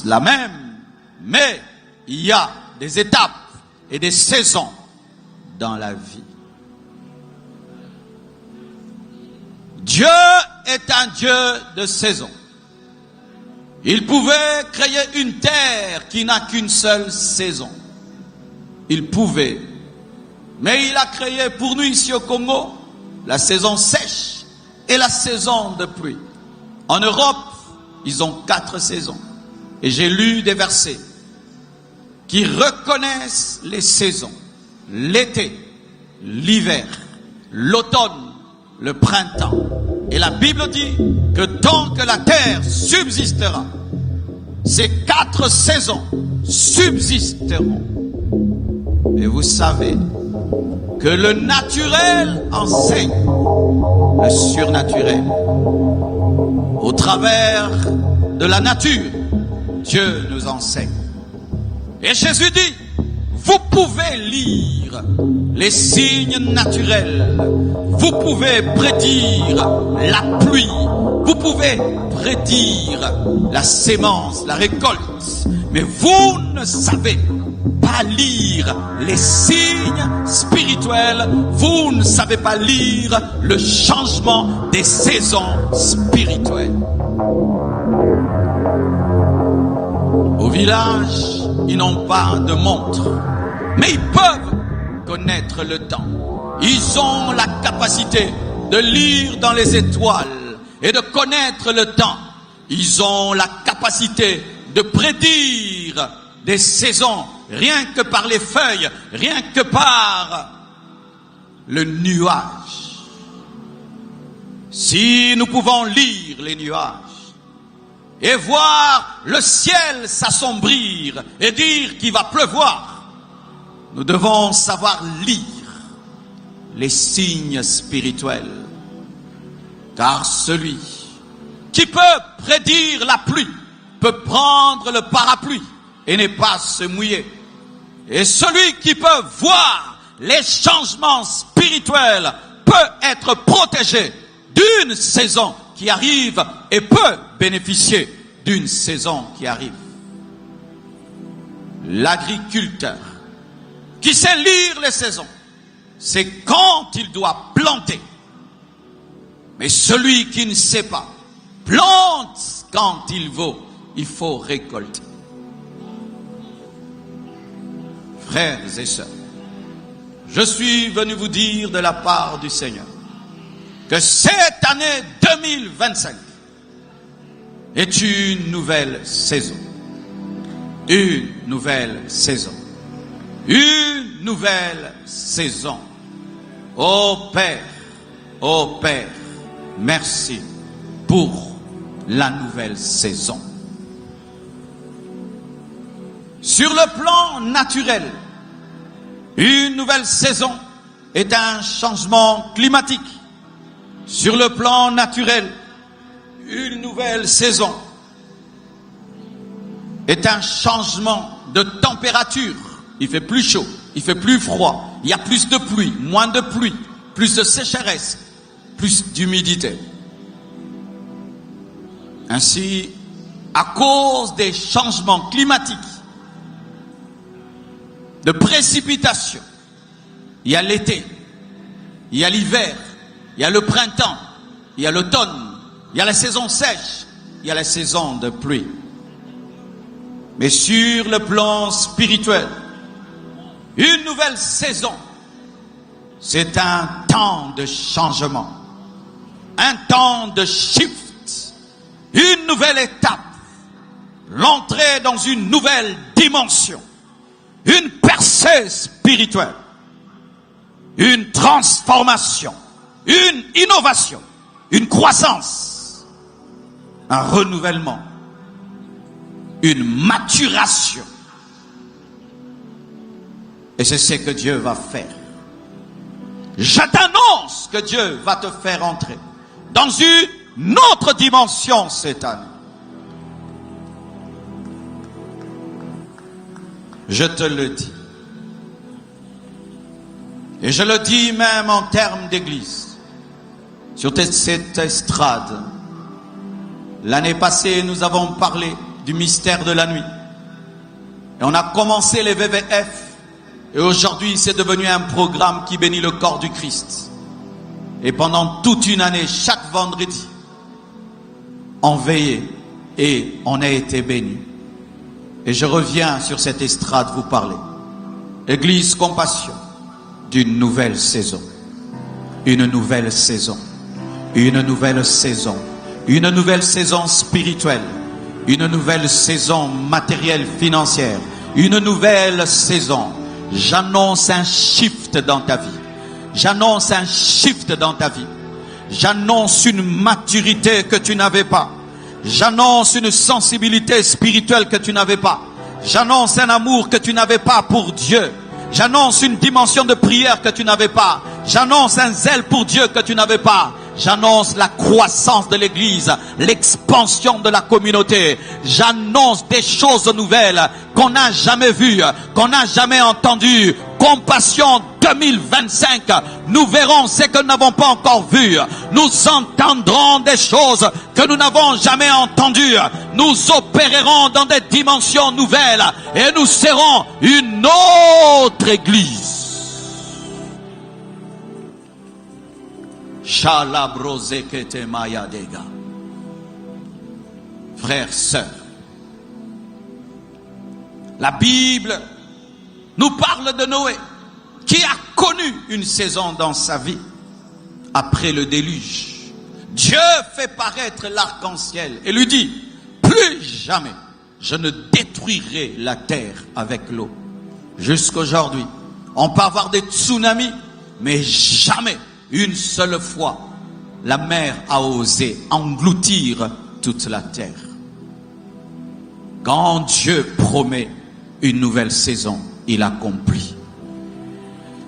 la même, mais il y a des étapes et des saisons dans la vie. Dieu est un Dieu de saison. Il pouvait créer une terre qui n'a qu'une seule saison. Il pouvait. Mais il a créé pour nous ici au Congo la saison sèche et la saison de pluie. En Europe, ils ont 4 saisons. Et j'ai lu des versets qui reconnaissent les saisons. L'été, l'hiver, l'automne, le printemps. Et la Bible dit que tant que la terre subsistera, ces 4 saisons subsisteront. Et vous savez que le naturel enseigne le surnaturel. Au travers de la nature, Dieu nous enseigne. Et Jésus dit, vous pouvez lire les signes naturels, vous pouvez prédire la pluie, vous pouvez prédire la sémence, la récolte, mais vous ne savez pas lire les signes spirituels, vous ne savez pas lire le changement des saisons spirituelles. Au village, ils n'ont pas de montre, mais ils peuvent connaître le temps. Ils ont la capacité de lire dans les étoiles et de connaître le temps. Ils ont la capacité de prédire des saisons, rien que par les feuilles, rien que par le nuage. Si nous pouvons lire les nuages et voir le ciel s'assombrir et dire qu'il va pleuvoir, nous devons savoir lire les signes spirituels. Car celui qui peut prédire la pluie peut prendre le parapluie et ne pas se mouiller. Et celui qui peut voir les changements spirituels peut être protégé d'une saison qui arrive et peut bénéficier d'une saison qui arrive. L'agriculteur qui sait lire les saisons, c'est quand il doit planter. Mais celui qui ne sait pas, plante quand il faut récolter. Frères et sœurs, je suis venu vous dire de la part du Seigneur que cette année 2025 est une nouvelle saison. Une nouvelle saison. Une nouvelle saison. Ô Père, merci pour la nouvelle saison. Sur le plan naturel, une nouvelle saison est un changement climatique. Sur le plan naturel, une nouvelle saison est un changement de température. Il fait plus chaud, il fait plus froid, il y a plus de pluie, moins de pluie, plus de sécheresse, plus d'humidité. Ainsi, à cause des changements climatiques, de précipitations, il y a l'été, il y a l'hiver, il y a le printemps, il y a l'automne, il y a la saison sèche, il y a la saison de pluie. Mais sur le plan spirituel, une nouvelle saison, c'est un temps de changement, un temps de shift, une nouvelle étape, l'entrée dans une nouvelle dimension, une percée spirituelle, une transformation, une innovation, une croissance, un renouvellement, une maturation. Et c'est ce que Dieu va faire. Je t'annonce que Dieu va te faire entrer dans une autre dimension cette année. Je te le dis. Et je le dis même en termes d'église. Sur cette estrade, l'année passée, nous avons parlé du mystère de la nuit. Et on a commencé les VVF. Et aujourd'hui, c'est devenu un programme qui bénit le corps du Christ. Et pendant toute une année, chaque vendredi, on veillait et on a été bénis. Et je reviens sur cette estrade vous parler. Église Compassion, d'une nouvelle saison. Une nouvelle saison. Une nouvelle saison. Une nouvelle saison spirituelle. Une nouvelle saison matérielle, financière. Une nouvelle saison. J'annonce un shift dans ta vie. J'annonce un shift dans ta vie. J'annonce une maturité que tu n'avais pas. J'annonce une sensibilité spirituelle que tu n'avais pas. J'annonce un amour que tu n'avais pas pour Dieu. J'annonce une dimension de prière que tu n'avais pas. J'annonce un zèle pour Dieu que tu n'avais pas. J'annonce la croissance de l'église, l'expansion de la communauté. J'annonce des choses nouvelles qu'on n'a jamais vues, qu'on n'a jamais entendues. Compassion 2025, nous verrons ce que nous n'avons pas encore vu. Nous entendrons des choses que nous n'avons jamais entendues. Nous opérerons dans des dimensions nouvelles et nous serons une autre église. Frères, sœurs, la Bible nous parle de Noé, qui a connu une saison dans sa vie après le déluge. Dieu fait paraître l'arc-en-ciel et lui dit, plus jamais je ne détruirai la terre avec l'eau. Jusqu'aujourd'hui, on peut avoir des tsunamis, mais jamais une seule fois la mer a osé engloutir toute la terre. Quand Dieu promet une nouvelle saison, il accomplit.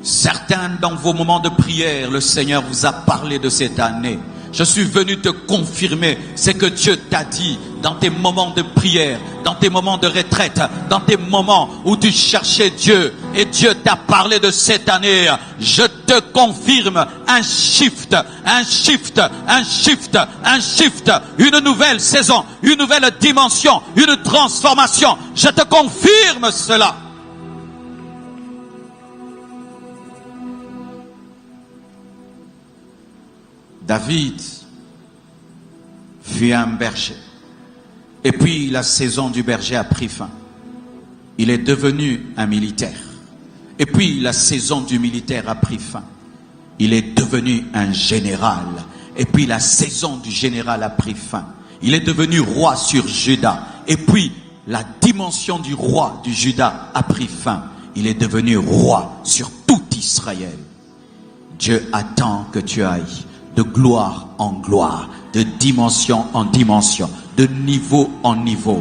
Certains dans vos moments de prière, le Seigneur vous a parlé de cette année. Je suis venu te confirmer ce que Dieu t'a dit dans tes moments de prière, dans tes moments de retraite, dans tes moments où tu cherchais Dieu et Dieu t'a parlé de cette année. Je te confirme un shift, un shift, un shift, un shift, une nouvelle saison, une nouvelle dimension, une transformation. Je te confirme cela. David fut un berger. Et puis la saison du berger a pris fin. Il est devenu un militaire. Et puis la saison du militaire a pris fin. Il est devenu un général. Et puis la saison du général a pris fin. Il est devenu roi sur Juda. Et puis la dimension du roi du Juda a pris fin. Il est devenu roi sur tout Israël. Dieu attend que tu ailles de gloire en gloire, de dimension en dimension, de niveau en niveau.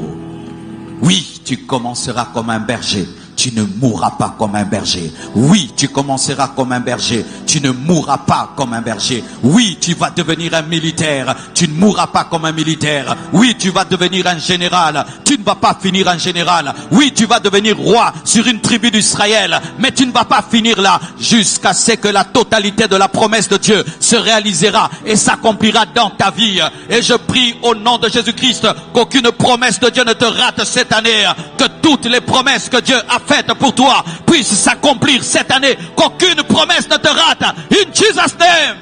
Oui, tu commenceras comme un berger. Tu ne mourras pas comme un berger. Oui, tu commenceras comme un berger. Tu ne mourras pas comme un berger. Oui, tu vas devenir un militaire. Tu ne mourras pas comme un militaire. Oui, tu vas devenir un général. Tu ne vas pas finir un général. Oui, tu vas devenir roi sur une tribu d'Israël. Mais tu ne vas pas finir là jusqu'à ce que la totalité de la promesse de Dieu se réalisera et s'accomplira dans ta vie. Et je prie au nom de Jésus-Christ qu'aucune promesse de Dieu ne te rate cette année. Que toutes les promesses que Dieu a faites pour toi puissent s'accomplir cette année. Qu'aucune promesse ne te rate. In Jesus' name.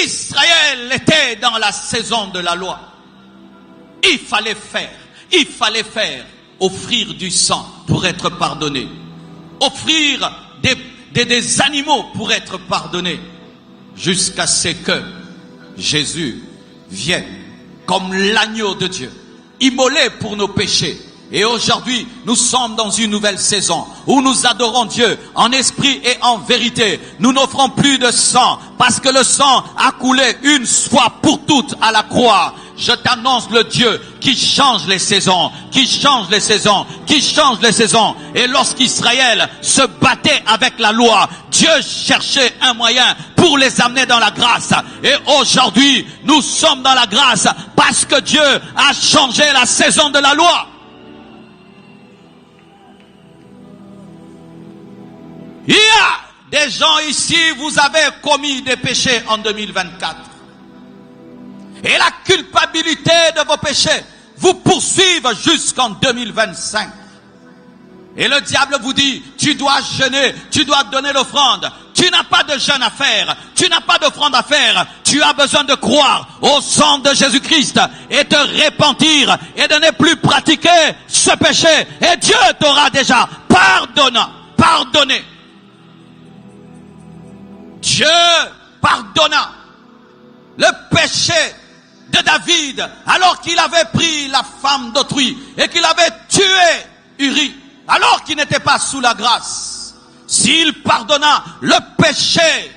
Israël était dans la saison de la loi. Il fallait faire, offrir du sang pour être pardonné. Offrir des animaux pour être pardonné. Jusqu'à ce que Jésus vienne comme l'agneau de Dieu, immolé pour nos péchés. Et aujourd'hui, nous sommes dans une nouvelle saison où nous adorons Dieu en esprit et en vérité. Nous n'offrons plus de sang parce que le sang a coulé une fois pour toutes à la croix. Je t'annonce le Dieu qui change les saisons, qui change les saisons, qui change les saisons. Et lorsqu'Israël se battait avec la loi, Dieu cherchait un moyen pour les amener dans la grâce. Et aujourd'hui, nous sommes dans la grâce parce que Dieu a changé la saison de la loi. Il y a des gens ici, vous avez commis des péchés en 2024. Et la culpabilité de vos péchés vous poursuivent jusqu'en 2025. Et le diable vous dit, tu dois jeûner, tu dois donner l'offrande. Tu n'as pas de jeûne à faire, tu n'as pas d'offrande à faire. Tu as besoin de croire au sang de Jésus-Christ et te repentir et de ne plus pratiquer ce péché. Et Dieu t'aura déjà pardonné. Dieu pardonna le péché de David alors qu'il avait pris la femme d'autrui et qu'il avait tué Uri alors qu'il n'était pas sous la grâce. S'il pardonna le péché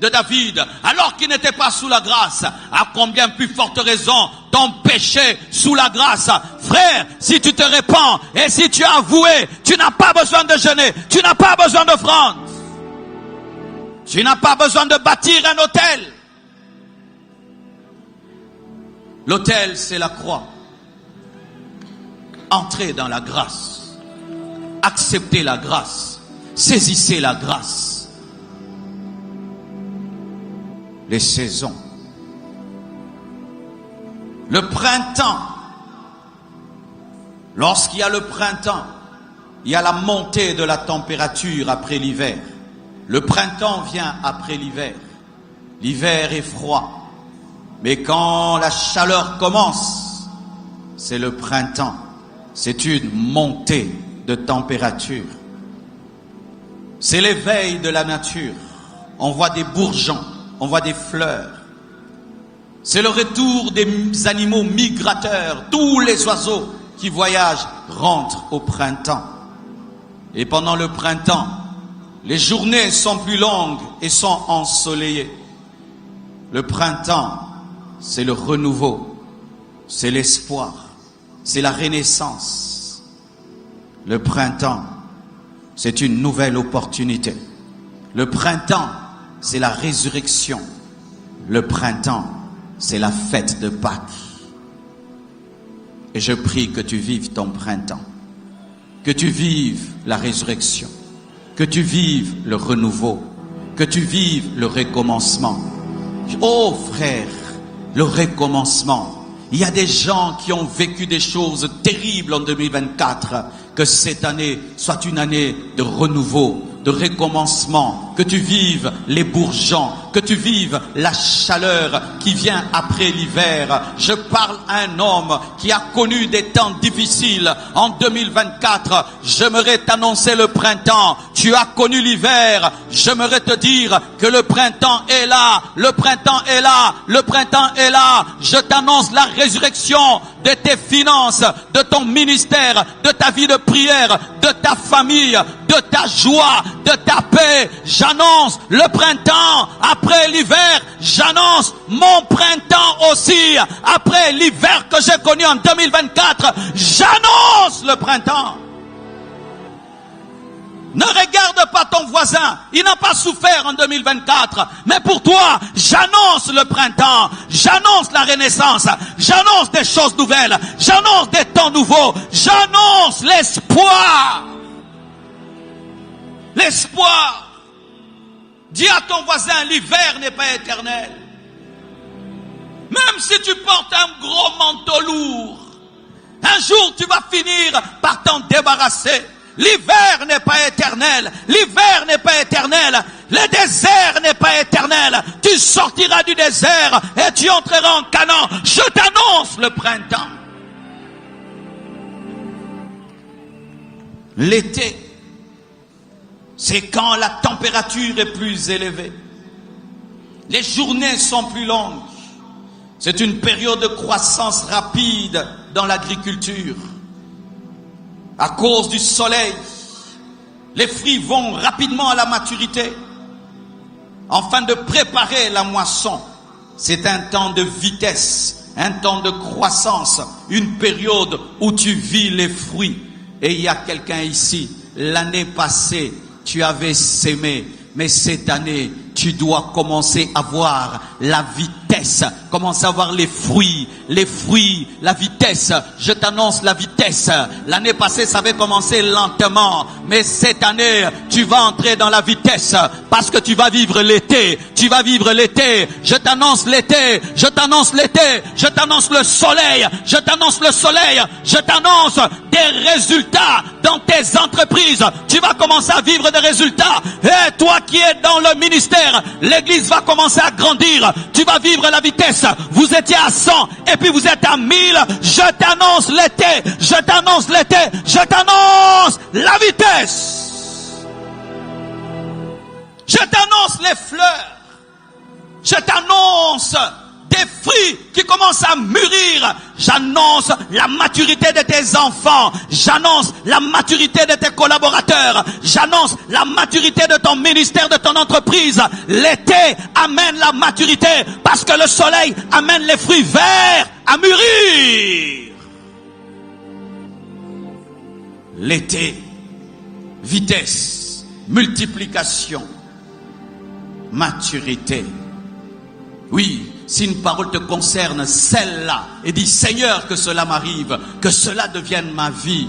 de David alors qu'il n'était pas sous la grâce, à combien plus forte raison ton péché sous la grâce? Frère, si tu te répands et si tu as avoué, tu n'as pas besoin de jeûner, tu n'as pas besoin d'offrande, tu n'as pas besoin de bâtir un autel. L'autel, c'est la croix. Entrez dans la grâce, acceptez la grâce, saisissez la grâce. Les saisons. Le printemps. Lorsqu'il y a le printemps, il y a la montée de la température après l'hiver. Le printemps vient après l'hiver. L'hiver est froid. Mais quand la chaleur commence, c'est le printemps. C'est une montée de température. C'est l'éveil de la nature. On voit des bourgeons, on voit des fleurs. C'est le retour des animaux migrateurs. Tous les oiseaux qui voyagent rentrent au printemps. Et pendant le printemps, les journées sont plus longues et sont ensoleillées. Le printemps, c'est le renouveau, c'est l'espoir, c'est la renaissance. Le printemps, c'est une nouvelle opportunité. Le printemps, c'est la résurrection. Le printemps, c'est la fête de Pâques. Et je prie que tu vives ton printemps, que tu vives la résurrection, que tu vives le renouveau, que tu vives le recommencement. Oh frère, le recommencement. Il y a des gens qui ont vécu des choses terribles en 2024. Que cette année soit une année de renouveau, de recommencement. Que tu vives les bourgeons, que tu vives la chaleur qui vient après l'hiver. Je parle à un homme qui a connu des temps difficiles. En 2024, j'aimerais t'annoncer le printemps. Tu as connu l'hiver. J'aimerais te dire que le printemps est là. Le printemps est là. Le printemps est là. Je t'annonce la résurrection de tes finances, de ton ministère, de ta vie de prière, de ta famille, de ta joie, de ta paix. J'annonce le printemps après l'hiver. J'annonce mon printemps aussi après l'hiver que j'ai connu en 2024. J'annonce le printemps. Ne regarde pas ton voisin, il n'a pas souffert en 2024. Mais pour toi, j'annonce le printemps, j'annonce la renaissance, j'annonce des choses nouvelles, j'annonce des temps nouveaux, j'annonce l'espoir. L'espoir. Dis à ton voisin, l'hiver n'est pas éternel. Même si tu portes un gros manteau lourd, un jour tu vas finir par t'en débarrasser. L'hiver n'est pas éternel. L'hiver n'est pas éternel. Le désert n'est pas éternel. Tu sortiras du désert et tu entreras en Canaan. Je t'annonce le printemps. L'été, c'est quand la température est plus élevée. Les journées sont plus longues. C'est une période de croissance rapide dans l'agriculture. À cause du soleil, les fruits vont rapidement à la maturité. Afin de préparer la moisson, c'est un temps de vitesse, un temps de croissance, une période où tu vis les fruits. Et il y a quelqu'un ici, l'année passée, tu avais sémé, mais cette année, tu tu dois commencer à voir la vitesse, commencer à voir les fruits, la vitesse. Je t'annonce la vitesse. L'année passée, ça avait commencé lentement, mais cette année, tu vas entrer dans la vitesse parce que tu vas vivre l'été. Tu vas vivre l'été. Je t'annonce l'été. Je t'annonce l'été. Je t'annonce le soleil. Je t'annonce le soleil. Je t'annonce des résultats dans tes entreprises. Tu vas commencer à vivre des résultats. Et toi qui es dans le ministère, l'église va commencer à grandir. Tu vas vivre la vitesse. Vous étiez à 100 et puis vous êtes à 1000. Je t'annonce l'été. Je t'annonce l'été. Je t'annonce la vitesse. Je t'annonce les fleurs. Je t'annonce des fruits qui commencent à mûrir. J'annonce la maturité de tes enfants. J'annonce la maturité de tes collaborateurs. J'annonce la maturité de ton ministère, de ton entreprise. L'été amène la maturité parce que le soleil amène les fruits verts à mûrir. L'été, vitesse, multiplication, maturité. Oui, si une parole te concerne, celle-là, et dis Seigneur, que cela m'arrive, que cela devienne ma vie.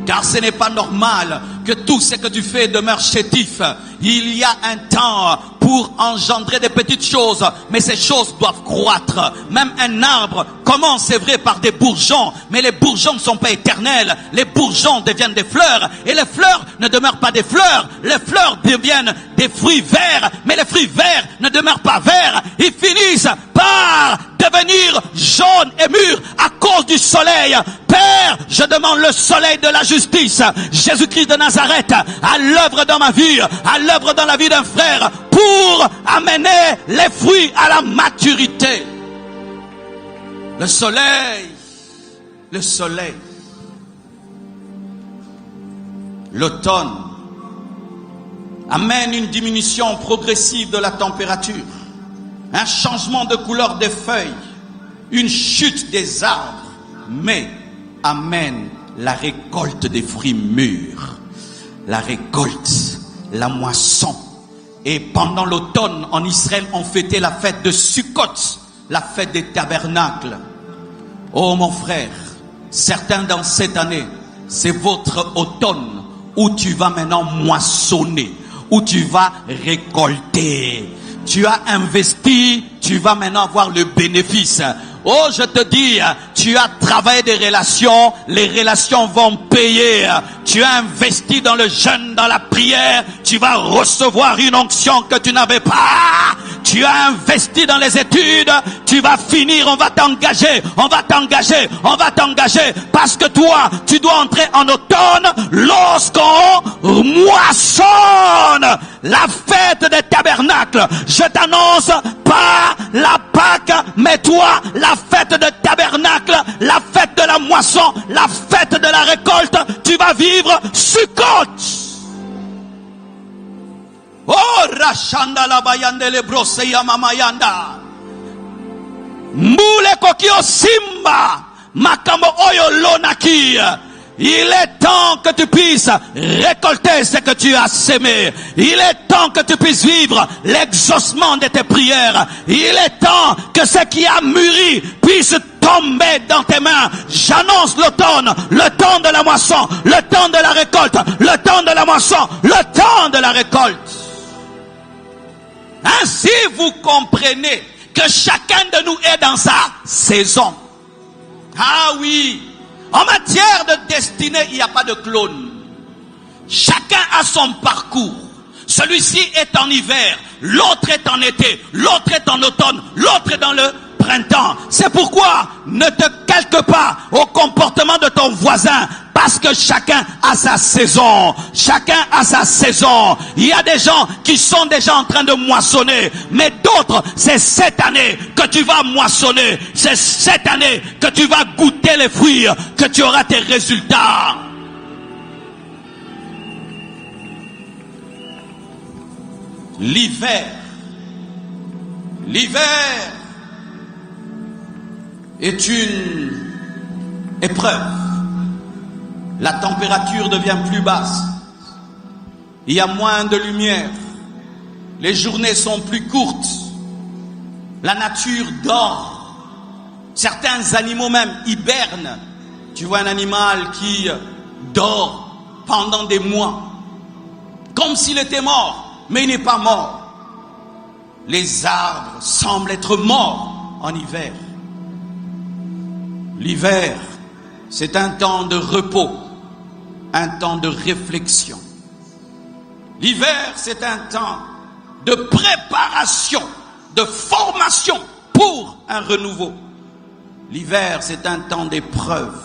Car ce n'est pas normal que tout ce que tu fais demeure chétif. Il y a un temps pour engendrer des petites choses, mais ces choses doivent croître. Même un arbre commence, c'est vrai, par des bourgeons, mais les bourgeons ne sont pas éternels. Les bourgeons deviennent des fleurs, et les fleurs ne demeurent pas des fleurs. Les fleurs deviennent des fruits verts, mais les fruits verts ne demeurent pas verts. Ils finissent par devenir jaunes et mûrs à cause du soleil. Père, je demande le soleil de la justice, Jésus-Christ de Nazareth, à l'œuvre dans ma vie, à l'œuvre dans la vie d'un frère, pour amener les fruits à la maturité. Le soleil, l'automne amène une diminution progressive de la température, un changement de couleur des feuilles, une chute des arbres, mais amène la récolte des fruits mûrs, la récolte, la moisson. Et pendant l'automne, en Israël, on fêtait la fête de Sukkot, la fête des tabernacles. Oh mon frère, certains dans cette année, c'est votre automne où tu vas maintenant moissonner, où tu vas récolter. Tu as investi, tu vas maintenant avoir le bénéfice. Oh, je te dis, tu as travaillé des relations, les relations vont payer. Tu as investi dans le jeûne, dans la prière, tu vas recevoir une onction que tu n'avais pas. Tu as investi dans les études, tu vas finir, on va t'engager, parce que toi, tu dois entrer en automne lorsqu'on moissonne la fête des tabernacles. Je t'annonce pas la Pâque, mais toi, la fête de tabernacle, la fête de la moisson, la fête de la récolte, tu vas vivre Sukkot. Oh, Rashanda la bayande le brosse ya mamayanda. Mbule kokio simba, makambo oyo lonaki. Il est temps que tu puisses récolter ce que tu as sémé. Il est temps que tu puisses vivre l'exaucement de tes prières. Il est temps que ce qui a mûri puisse tomber dans tes mains. J'annonce l'automne, le temps de la moisson, le temps de la récolte, le temps de la moisson, le temps de la récolte. Ainsi vous comprenez que chacun de nous est dans sa saison. Ah oui. En matière de destinée, il n'y a pas de clone. Chacun a son parcours. Celui-ci est en hiver, l'autre est en été, l'autre est en automne, l'autre est dans le printemps. C'est pourquoi ne te calque pas au comportement de ton voisin, parce que chacun a sa saison. Chacun a sa saison. Il y a des gens qui sont déjà en train de moissonner, mais d'autres, c'est cette année que tu vas moissonner. C'est cette année que tu vas goûter les fruits, que tu auras tes résultats. L'hiver est une épreuve. La température devient plus basse. Il y a moins de lumière. les journées sont plus courtes. La nature dort. Certains animaux même hibernent. Tu vois un animal qui dort pendant des mois, comme s'il était mort, mais il n'est pas mort. Les arbres semblent être morts en hiver. L'hiver, c'est un temps de repos, un temps de réflexion. L'hiver, c'est un temps de préparation, de formation pour un renouveau. L'hiver, c'est un temps d'épreuve,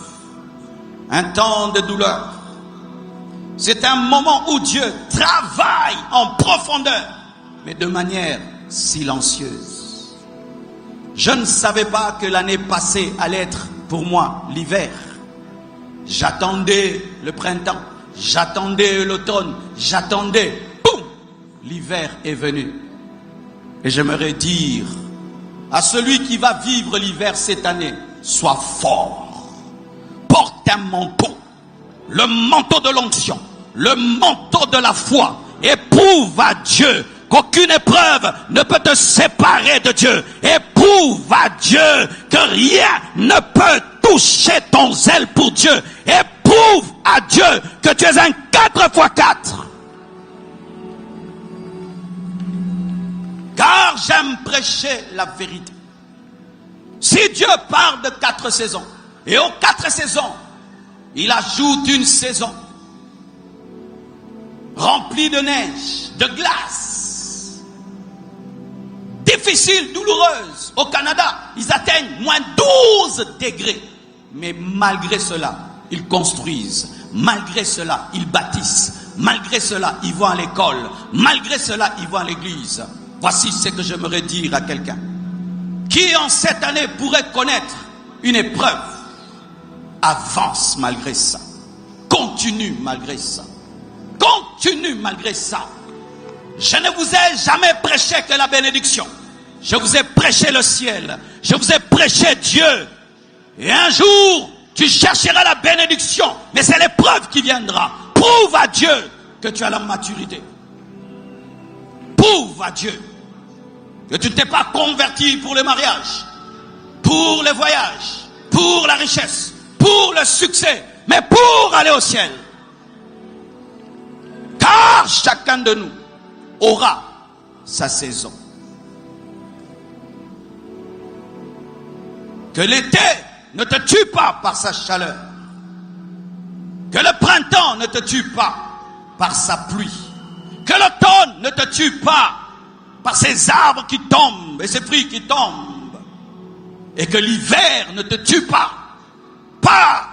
un temps de douleur. C'est un moment où Dieu travaille en profondeur, mais de manière silencieuse. Je ne savais pas que l'année passée allait être pour moi l'hiver. J'attendais le printemps, j'attendais l'automne, j'attendais, boum, l'hiver est venu. Et j'aimerais dire à celui qui va vivre l'hiver cette année, sois fort, porte un manteau, le manteau de l'onction, le manteau de la foi, et prouve à Dieu qu'aucune épreuve ne peut te séparer de Dieu, et prouve à Dieu que rien ne peut toucher ton zèle pour Dieu, et prouve à Dieu que tu es un 4x4. Car j'aime prêcher la vérité. Si Dieu parle de 4 saisons, et aux 4 saisons, il ajoute une saison remplie de neige, de glace, difficile, douloureuse. Au Canada, ils atteignent moins 12 degrés. Mais malgré cela, ils construisent. Malgré cela, ils bâtissent. Malgré cela, ils vont à l'école. Malgré cela, ils vont à l'église. Voici ce que j'aimerais dire à quelqu'un qui en cette année pourrait connaître une épreuve. Avance malgré ça. Continue malgré ça. Continue malgré ça. Je ne vous ai jamais prêché que la bénédiction. Je vous ai prêché le ciel. Je vous ai prêché Dieu. Et un jour, tu chercheras la bénédiction. Mais c'est l'épreuve qui viendra. Prouve à Dieu que tu as la maturité. Prouve à Dieu que tu ne t'es pas converti pour le mariage, pour le voyage, pour la richesse, pour le succès, mais pour aller au ciel. Car chacun de nous aura sa saison. Que l'été ne te tue pas par sa chaleur. Que le printemps ne te tue pas par sa pluie. Que l'automne ne te tue pas par ces arbres qui tombent et ces fruits qui tombent. Et que l'hiver ne te tue pas par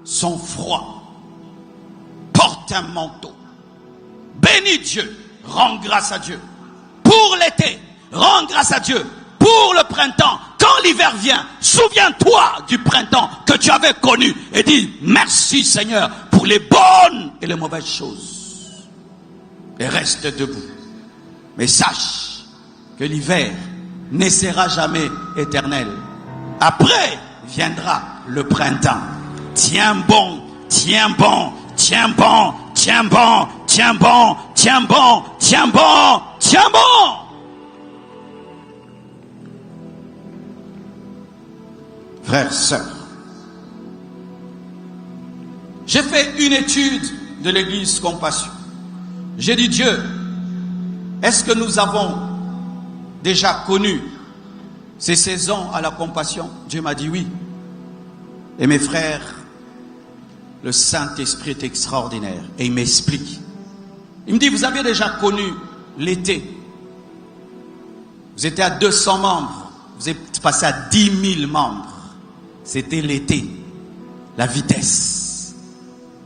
son froid. Porte un manteau. Bénis Dieu. Rends grâce à Dieu. Pour l'été, rends grâce à Dieu. Pour le printemps, quand l'hiver vient, souviens-toi du printemps que tu avais connu et dis merci Seigneur pour les bonnes et les mauvaises choses. Et reste debout. Mais sache que l'hiver ne sera jamais éternel. Après viendra le printemps. Tiens bon, tiens bon, tiens bon, tiens bon, tiens bon, tiens bon, tiens bon, tiens bon. Frères, sœurs, j'ai fait une étude de l'église Compassion. J'ai dit Dieu, est-ce que nous avons déjà connu ces saisons à la Compassion? Dieu m'a dit oui. Et mes frères, le Saint-Esprit est extraordinaire. Et il m'explique. Il me dit, vous avez déjà connu l'été. Vous étiez à 200 membres. Vous êtes passé à 10 000 membres. C'était l'été. La vitesse.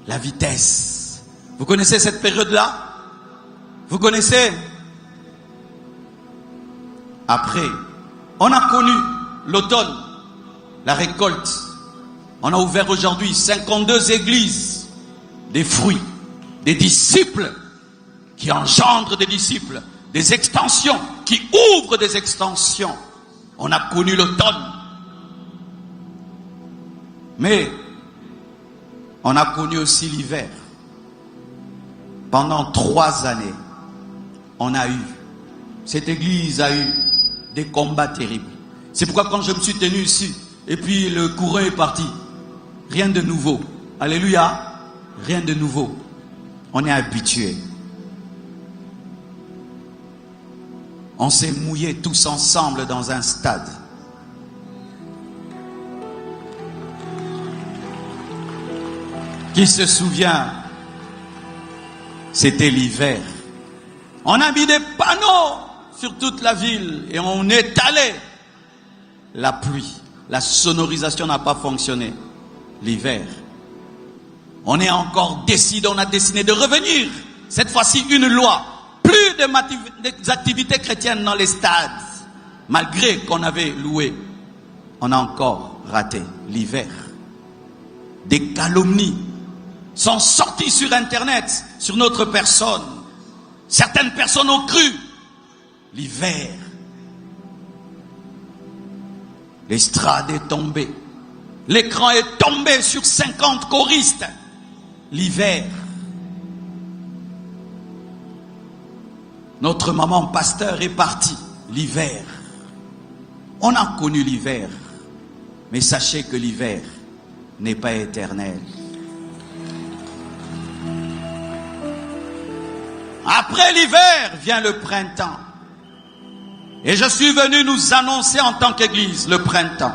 La vitesse. Vous connaissez cette période-là? Vous connaissez? Après, on a connu l'automne, la récolte. On a ouvert aujourd'hui 52 églises, des fruits, des disciples qui engendrent des disciples, des extensions qui ouvrent des extensions. On a connu l'automne. Mais on a connu aussi l'hiver. Pendant 3 années, on a eu Cette église a eu des combats terribles. C'est pourquoi quand je me suis tenu ici, et puis le courant est parti, rien de nouveau. Alléluia, rien de nouveau. On est habitué. On s'est mouillés tous ensemble dans un stade. Qui se souvient? C'était l'hiver. On a mis des panneaux sur toute la ville et on étalait la pluie. La sonorisation n'a pas fonctionné. L'hiver. On est encore décidé, on a décidé de revenir. Cette fois-ci, une loi. Plus d'activités chrétiennes dans les stades. Malgré qu'on avait loué. On a encore raté l'hiver. Des calomnies sont sorties sur Internet, sur notre personne. Certaines personnes ont cru. L'hiver. L'estrade est tombée. L'écran est tombé sur 50 choristes. L'hiver. Notre maman pasteur est partie. L'hiver. On a connu l'hiver. Mais sachez que l'hiver n'est pas éternel. Après l'hiver vient le printemps. Et je suis venu nous annoncer en tant qu'église le printemps.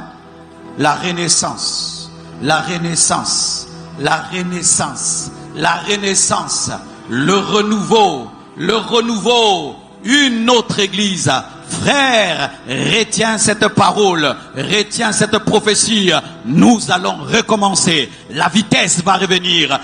La renaissance. La renaissance. La renaissance. La renaissance. Le renouveau. Le renouveau. Une autre église. Frère, retiens cette parole, retiens cette prophétie. Nous allons recommencer. La vitesse va revenir.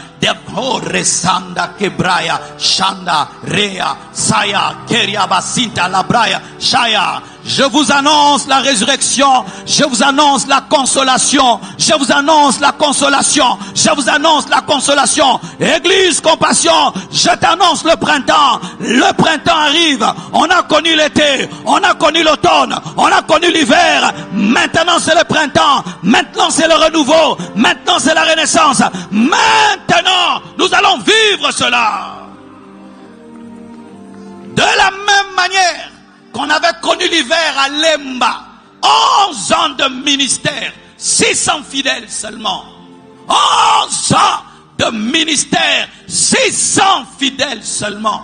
Resanda kebraya shanda rea saya keria basinta labraya shaya. Je vous annonce la résurrection, je vous annonce la consolation, je vous annonce la consolation, je vous annonce la consolation. Église Compassion, je t'annonce le printemps arrive. On a connu l'été, on a connu l'automne, on a connu l'hiver. Maintenant c'est le printemps, maintenant c'est le renouveau, maintenant c'est la renaissance. Maintenant, nous allons vivre cela. De la même manière qu'on avait connu l'hiver à Lemba, 11 ans de ministère, 600 fidèles seulement. 11 ans de ministère, 600 fidèles seulement.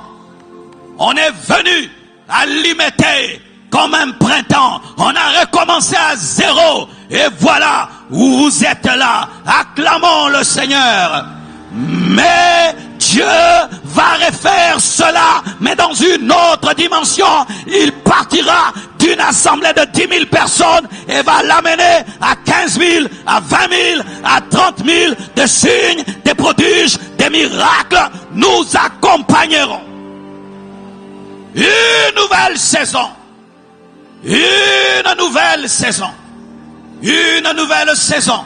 On est venu à Limité comme un printemps. On a recommencé à zéro. Et voilà où vous êtes là. Acclamons le Seigneur. Mais Dieu va refaire cela, mais dans une autre dimension. Il partira d'une assemblée de 10 000 personnes et va l'amener à 15 000, à 20 000, à 30 000, des signes, des prodiges, des miracles. Nous accompagnerons une nouvelle saison. Une nouvelle saison. Une nouvelle saison.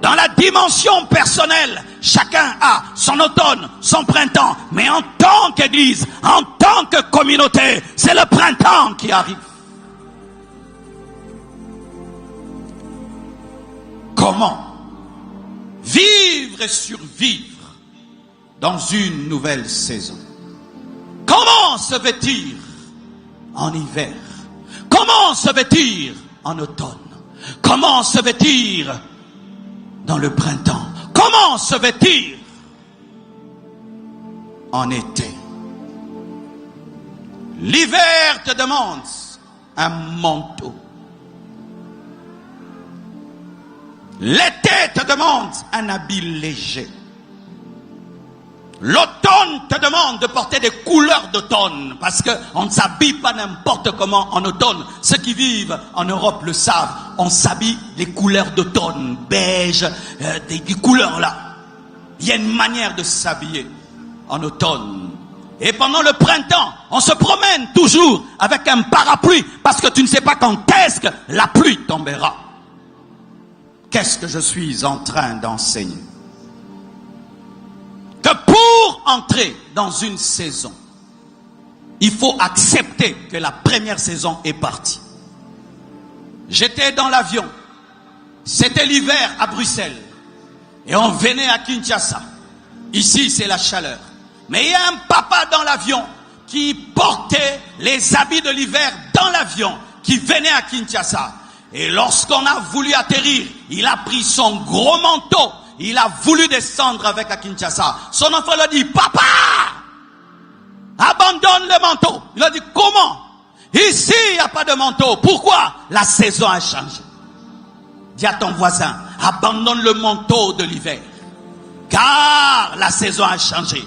Dans la dimension personnelle, chacun a son automne, son printemps. Mais en tant qu'église, en tant que communauté, c'est le printemps qui arrive. Comment vivre et survivre dans une nouvelle saison? Comment se vêtir en hiver? Comment se vêtir en automne? Comment se vêtir dans le printemps? Comment se vêtir en été? L'hiver te demande un manteau. L'été te demande un habit léger. L'automne te demande de porter des couleurs d'automne, parce qu'on ne s'habille pas n'importe comment en automne. Ceux qui vivent en Europe le savent. On s'habille les couleurs d'automne, beige, des couleurs là. Il y a une manière de s'habiller en automne. Et pendant le printemps, on se promène toujours avec un parapluie, parce que tu ne sais pas quand est-ce que la pluie tombera. Qu'est-ce que je suis en train d'enseigner? Que pour entrer dans une saison, il faut accepter que la première saison est partie. J'étais dans l'avion. C'était l'hiver à Bruxelles. Et on venait à Kinshasa. Ici, c'est la chaleur. Mais il y a un papa dans l'avion. qui portait les habits de l'hiver dans l'avion, qui venait à Kinshasa. Et lorsqu'on a voulu atterrir, il a pris son gros manteau, il a voulu descendre avec à Kinshasa. Son enfant lui a dit, papa, abandonne le manteau. Il a dit, comment? Ici, il n'y a pas de manteau. Pourquoi? La saison a changé. Dis à ton voisin, abandonne le manteau de l'hiver. Car la saison a changé.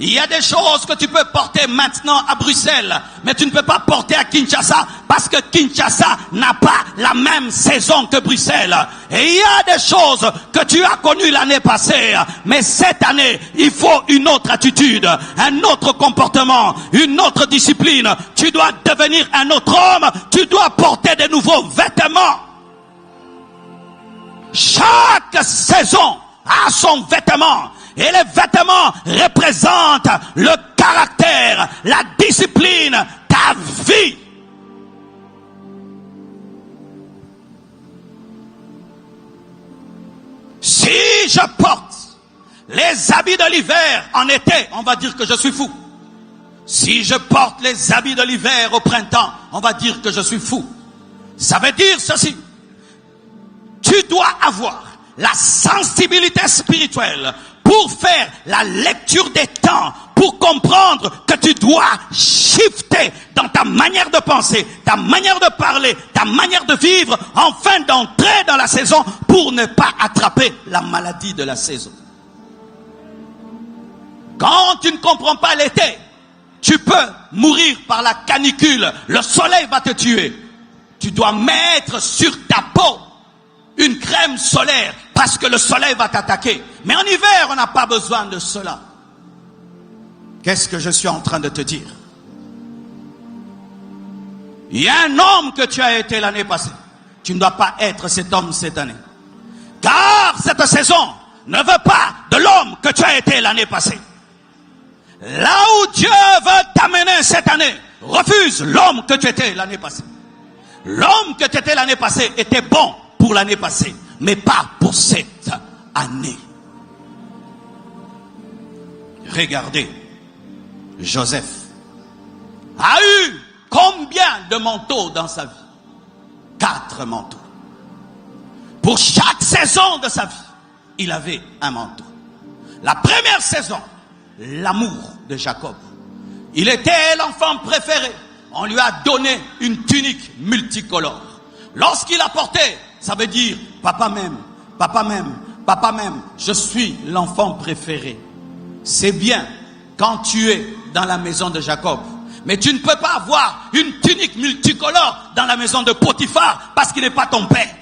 Il y a des choses que tu peux porter maintenant à Bruxelles, mais tu ne peux pas porter à Kinshasa, parce que Kinshasa n'a pas la même saison que Bruxelles. Et il y a des choses que tu as connues l'année passée, mais cette année, il faut une autre attitude, un autre comportement, une autre discipline. Tu dois devenir un autre homme, tu dois porter de nouveaux vêtements. Chaque saison a son vêtement. Et les vêtements représentent le caractère, la discipline, ta vie. Si je porte les habits de l'hiver en été, on va dire que je suis fou. Si je porte les habits de l'hiver au printemps, on va dire que je suis fou. Ça veut dire ceci. Tu dois avoir la sensibilité spirituelle pour faire la lecture des temps, pour comprendre que tu dois shifter dans ta manière de penser, ta manière de parler, ta manière de vivre, afin d'entrer dans la saison pour ne pas attraper la maladie de la saison. Quand tu ne comprends pas l'été, tu peux mourir par la canicule, le soleil va te tuer. Tu dois mettre sur ta peau une crème solaire, parce que le soleil va t'attaquer. Mais en hiver, on n'a pas besoin de cela. Qu'est-ce que je suis en train de te dire? Il y a un homme que tu as été l'année passée. Tu ne dois pas être cet homme cette année. Car cette saison ne veut pas de l'homme que tu as été l'année passée. Là où Dieu veut t'amener cette année, refuse l'homme que tu étais l'année passée. L'homme que tu étais l'année passée était bon pour l'année passée, mais pas pour cette année. Regardez, Joseph a eu combien de manteaux dans sa vie? 4 manteaux. Pour chaque saison de sa vie, il avait un manteau. La première saison, l'amour de Jacob. Il était l'enfant préféré. On lui a donné une tunique multicolore. Lorsqu'il la portait, ça veut dire, papa m'aime, papa m'aime, papa m'aime. Je suis l'enfant préféré. C'est bien quand tu es dans la maison de Jacob. Mais tu ne peux pas avoir une tunique multicolore dans la maison de Potiphar parce qu'il n'est pas ton père.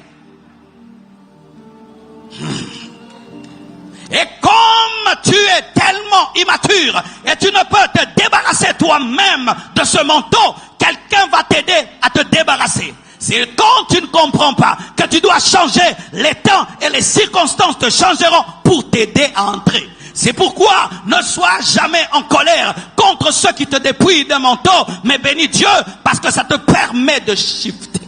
Et comme tu es tellement immature et tu ne peux te débarrasser toi-même de ce manteau, quelqu'un va t'aider à te débarrasser. C'est quand tu ne comprends pas que tu dois changer, les temps et les circonstances te changeront pour t'aider à entrer. C'est pourquoi ne sois jamais en colère contre ceux qui te dépouillent d'un manteau, mais bénis Dieu parce que ça te permet de shifter.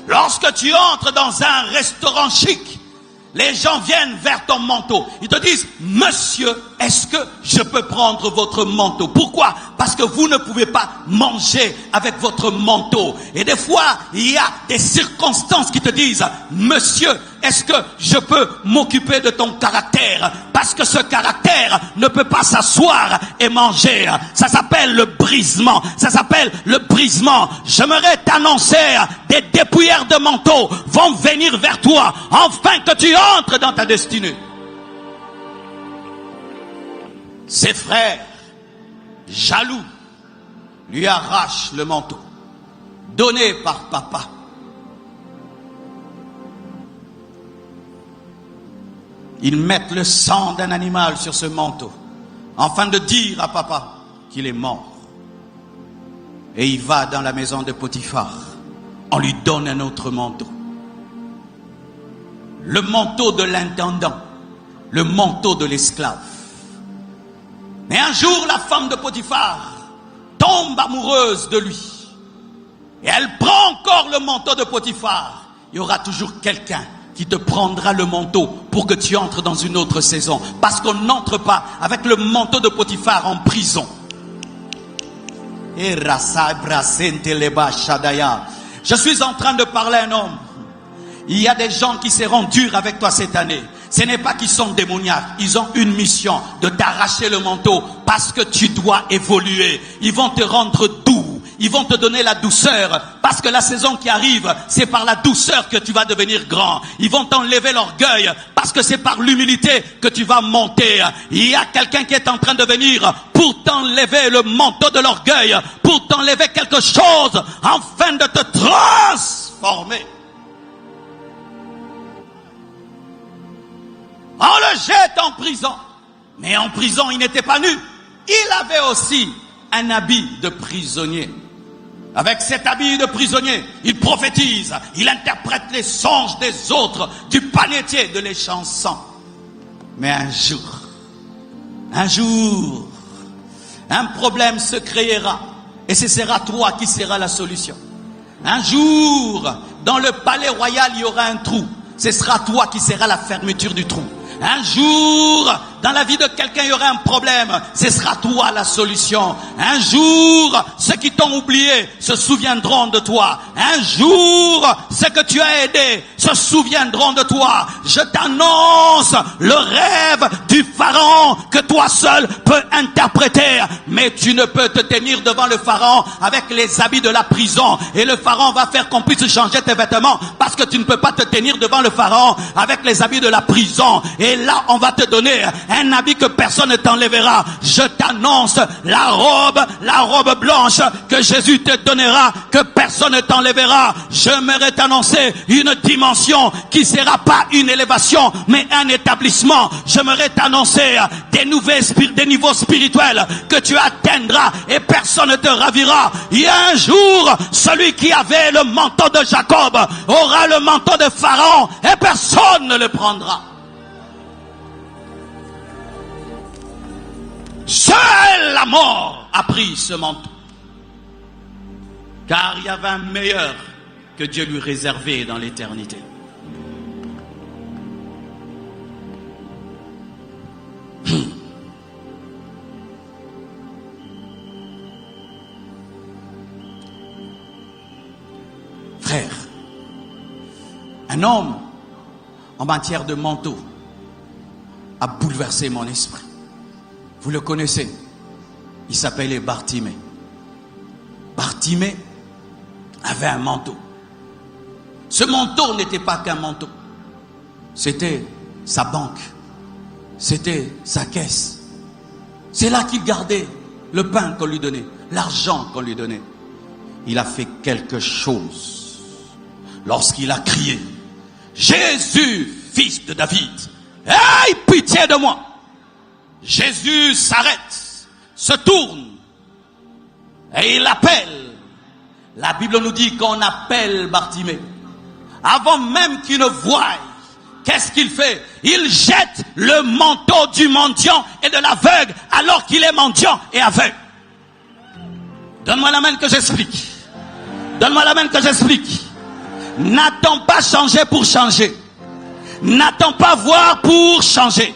Lorsque tu entres dans un restaurant chic, les gens viennent vers ton manteau. Ils te disent, monsieur, est-ce que je peux prendre votre manteau? Pourquoi? Parce que vous ne pouvez pas manger avec votre manteau. Et des fois, il y a des circonstances qui te disent, monsieur, est-ce que je peux m'occuper de ton caractère? Parce que ce caractère ne peut pas s'asseoir et manger. Ça s'appelle le brisement. Ça s'appelle le brisement. J'aimerais t'annoncer, des dépouilleurs de manteaux vont venir vers toi, afin que tu entres dans ta destinée. Ses frères, jaloux, lui arrachent le manteau, donné par papa. Ils mettent le sang d'un animal sur ce manteau, afin de dire à papa qu'il est mort. Et il va dans la maison de Potiphar. On lui donne un autre manteau. Le manteau de l'intendant, le manteau de l'esclave. Mais un jour, la femme de Potiphar tombe amoureuse de lui. Et elle prend encore le manteau de Potiphar. Il y aura toujours quelqu'un qui te prendra le manteau pour que tu entres dans une autre saison. Parce qu'on n'entre pas avec le manteau de Potiphar en prison. Je suis en train de parler à un homme. Il y a des gens qui seront durs avec toi cette année. Ce n'est pas qu'ils sont démoniaques. Ils ont une mission de t'arracher le manteau parce que tu dois évoluer. Ils vont te rendre doux. Ils vont te donner la douceur parce que la saison qui arrive, c'est par la douceur que tu vas devenir grand. Ils vont t'enlever l'orgueil parce que c'est par l'humilité que tu vas monter. Il y a quelqu'un qui est en train de venir pour t'enlever le manteau de l'orgueil, pour t'enlever quelque chose afin de te transformer. On le jette en prison. Mais en prison, il n'était pas nu. Il avait aussi un habit de prisonnier. Avec cet habit de prisonnier, il prophétise, il interprète les songes des autres, du panetier de les chansons. Mais un jour, un problème se créera et ce sera toi qui seras la solution. Un jour, dans le palais royal, il y aura un trou. Ce sera toi qui seras la fermeture du trou. Un jour, dans la vie de quelqu'un, il y aura un problème. Ce sera toi la solution. Un jour, ceux qui t'ont oublié se souviendront de toi. Un jour, ceux que tu as aidés se souviendront de toi. Je t'annonce le rêve du pharaon que toi seul peux interpréter. Mais tu ne peux te tenir devant le pharaon avec les habits de la prison. Et le pharaon va faire qu'on puisse changer tes vêtements parce que tu ne peux pas te tenir devant le pharaon avec les habits de la prison. Et là, on va te donner un habit que personne ne t'enlèvera. Je t'annonce la robe blanche que Jésus te donnera, que personne ne t'enlèvera. J'aimerais t'annoncer une dimension qui sera pas une élévation, mais un établissement. J'aimerais t'annoncer des niveaux spirituels que tu atteindras et personne ne te ravira. Il y a un jour, celui qui avait le manteau de Jacob aura le manteau de Pharaon et personne ne le prendra. Seule la mort a pris ce manteau. Car il y avait un meilleur que Dieu lui réservait dans l'éternité. Frère, un homme en matière de manteau a bouleversé mon esprit. Vous le connaissez. Il s'appelait Bartimée. Bartimée avait un manteau. Ce manteau n'était pas qu'un manteau. C'était sa banque. C'était sa caisse. C'est là qu'il gardait le pain qu'on lui donnait, l'argent qu'on lui donnait. Il a fait quelque chose lorsqu'il a crié: Jésus, fils de David, aie pitié de moi. Jésus s'arrête, se tourne et il appelle. La Bible nous dit qu'on appelle Bartimée. Avant même qu'il ne voie, qu'est-ce qu'il fait? Il jette le manteau du mendiant et de l'aveugle alors qu'il est mendiant et aveugle. Donne-moi la main que j'explique. Donne-moi la main que j'explique. N'attends pas changer pour changer. N'attends pas voir pour changer.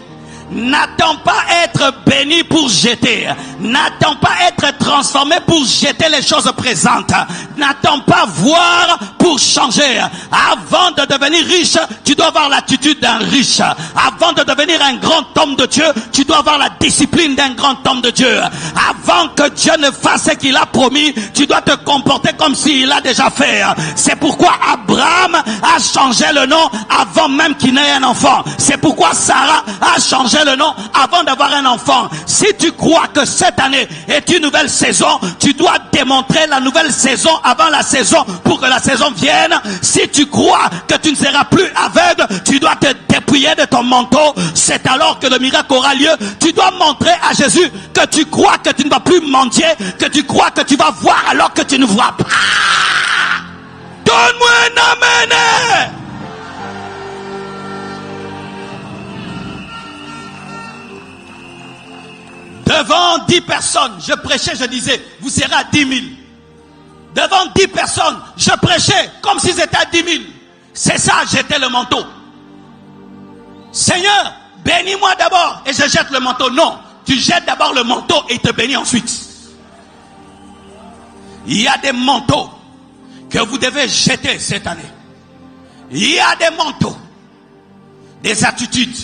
N'attends pas être béni pour jeter. N'attends pas être transformé pour jeter les choses présentes. N'attends pas voir pour changer. Avant de devenir riche, tu dois avoir l'attitude d'un riche. Avant de devenir un grand homme de Dieu, tu dois avoir la discipline d'un grand homme de Dieu. Avant que Dieu ne fasse ce qu'il a promis, tu dois te comporter comme s'il l'a déjà fait. C'est pourquoi Abraham a changé le nom avant même qu'il n'ait un enfant. C'est pourquoi Sarah a changé le nom avant d'avoir un enfant. Si tu crois que cette année est une nouvelle saison, tu dois démontrer la nouvelle saison avant la saison pour que la saison vienne. Si tu crois que tu ne seras plus aveugle, tu dois te dépouiller de ton manteau. C'est alors que le miracle aura lieu. Tu dois montrer à Jésus que tu crois que tu ne vas plus mendier, que tu crois que tu vas voir alors que tu ne vois pas. Donne-moi un amen. Devant 10 personnes, je prêchais, je disais, vous serez à 10 000. Devant 10 personnes, je prêchais comme si c'était à 10 000. C'est ça, j'étais le manteau. Seigneur, bénis-moi d'abord et je jette le manteau. Non, tu jettes d'abord le manteau et il te bénit ensuite. Il y a des manteaux que vous devez jeter cette année. Il y a des manteaux, des attitudes,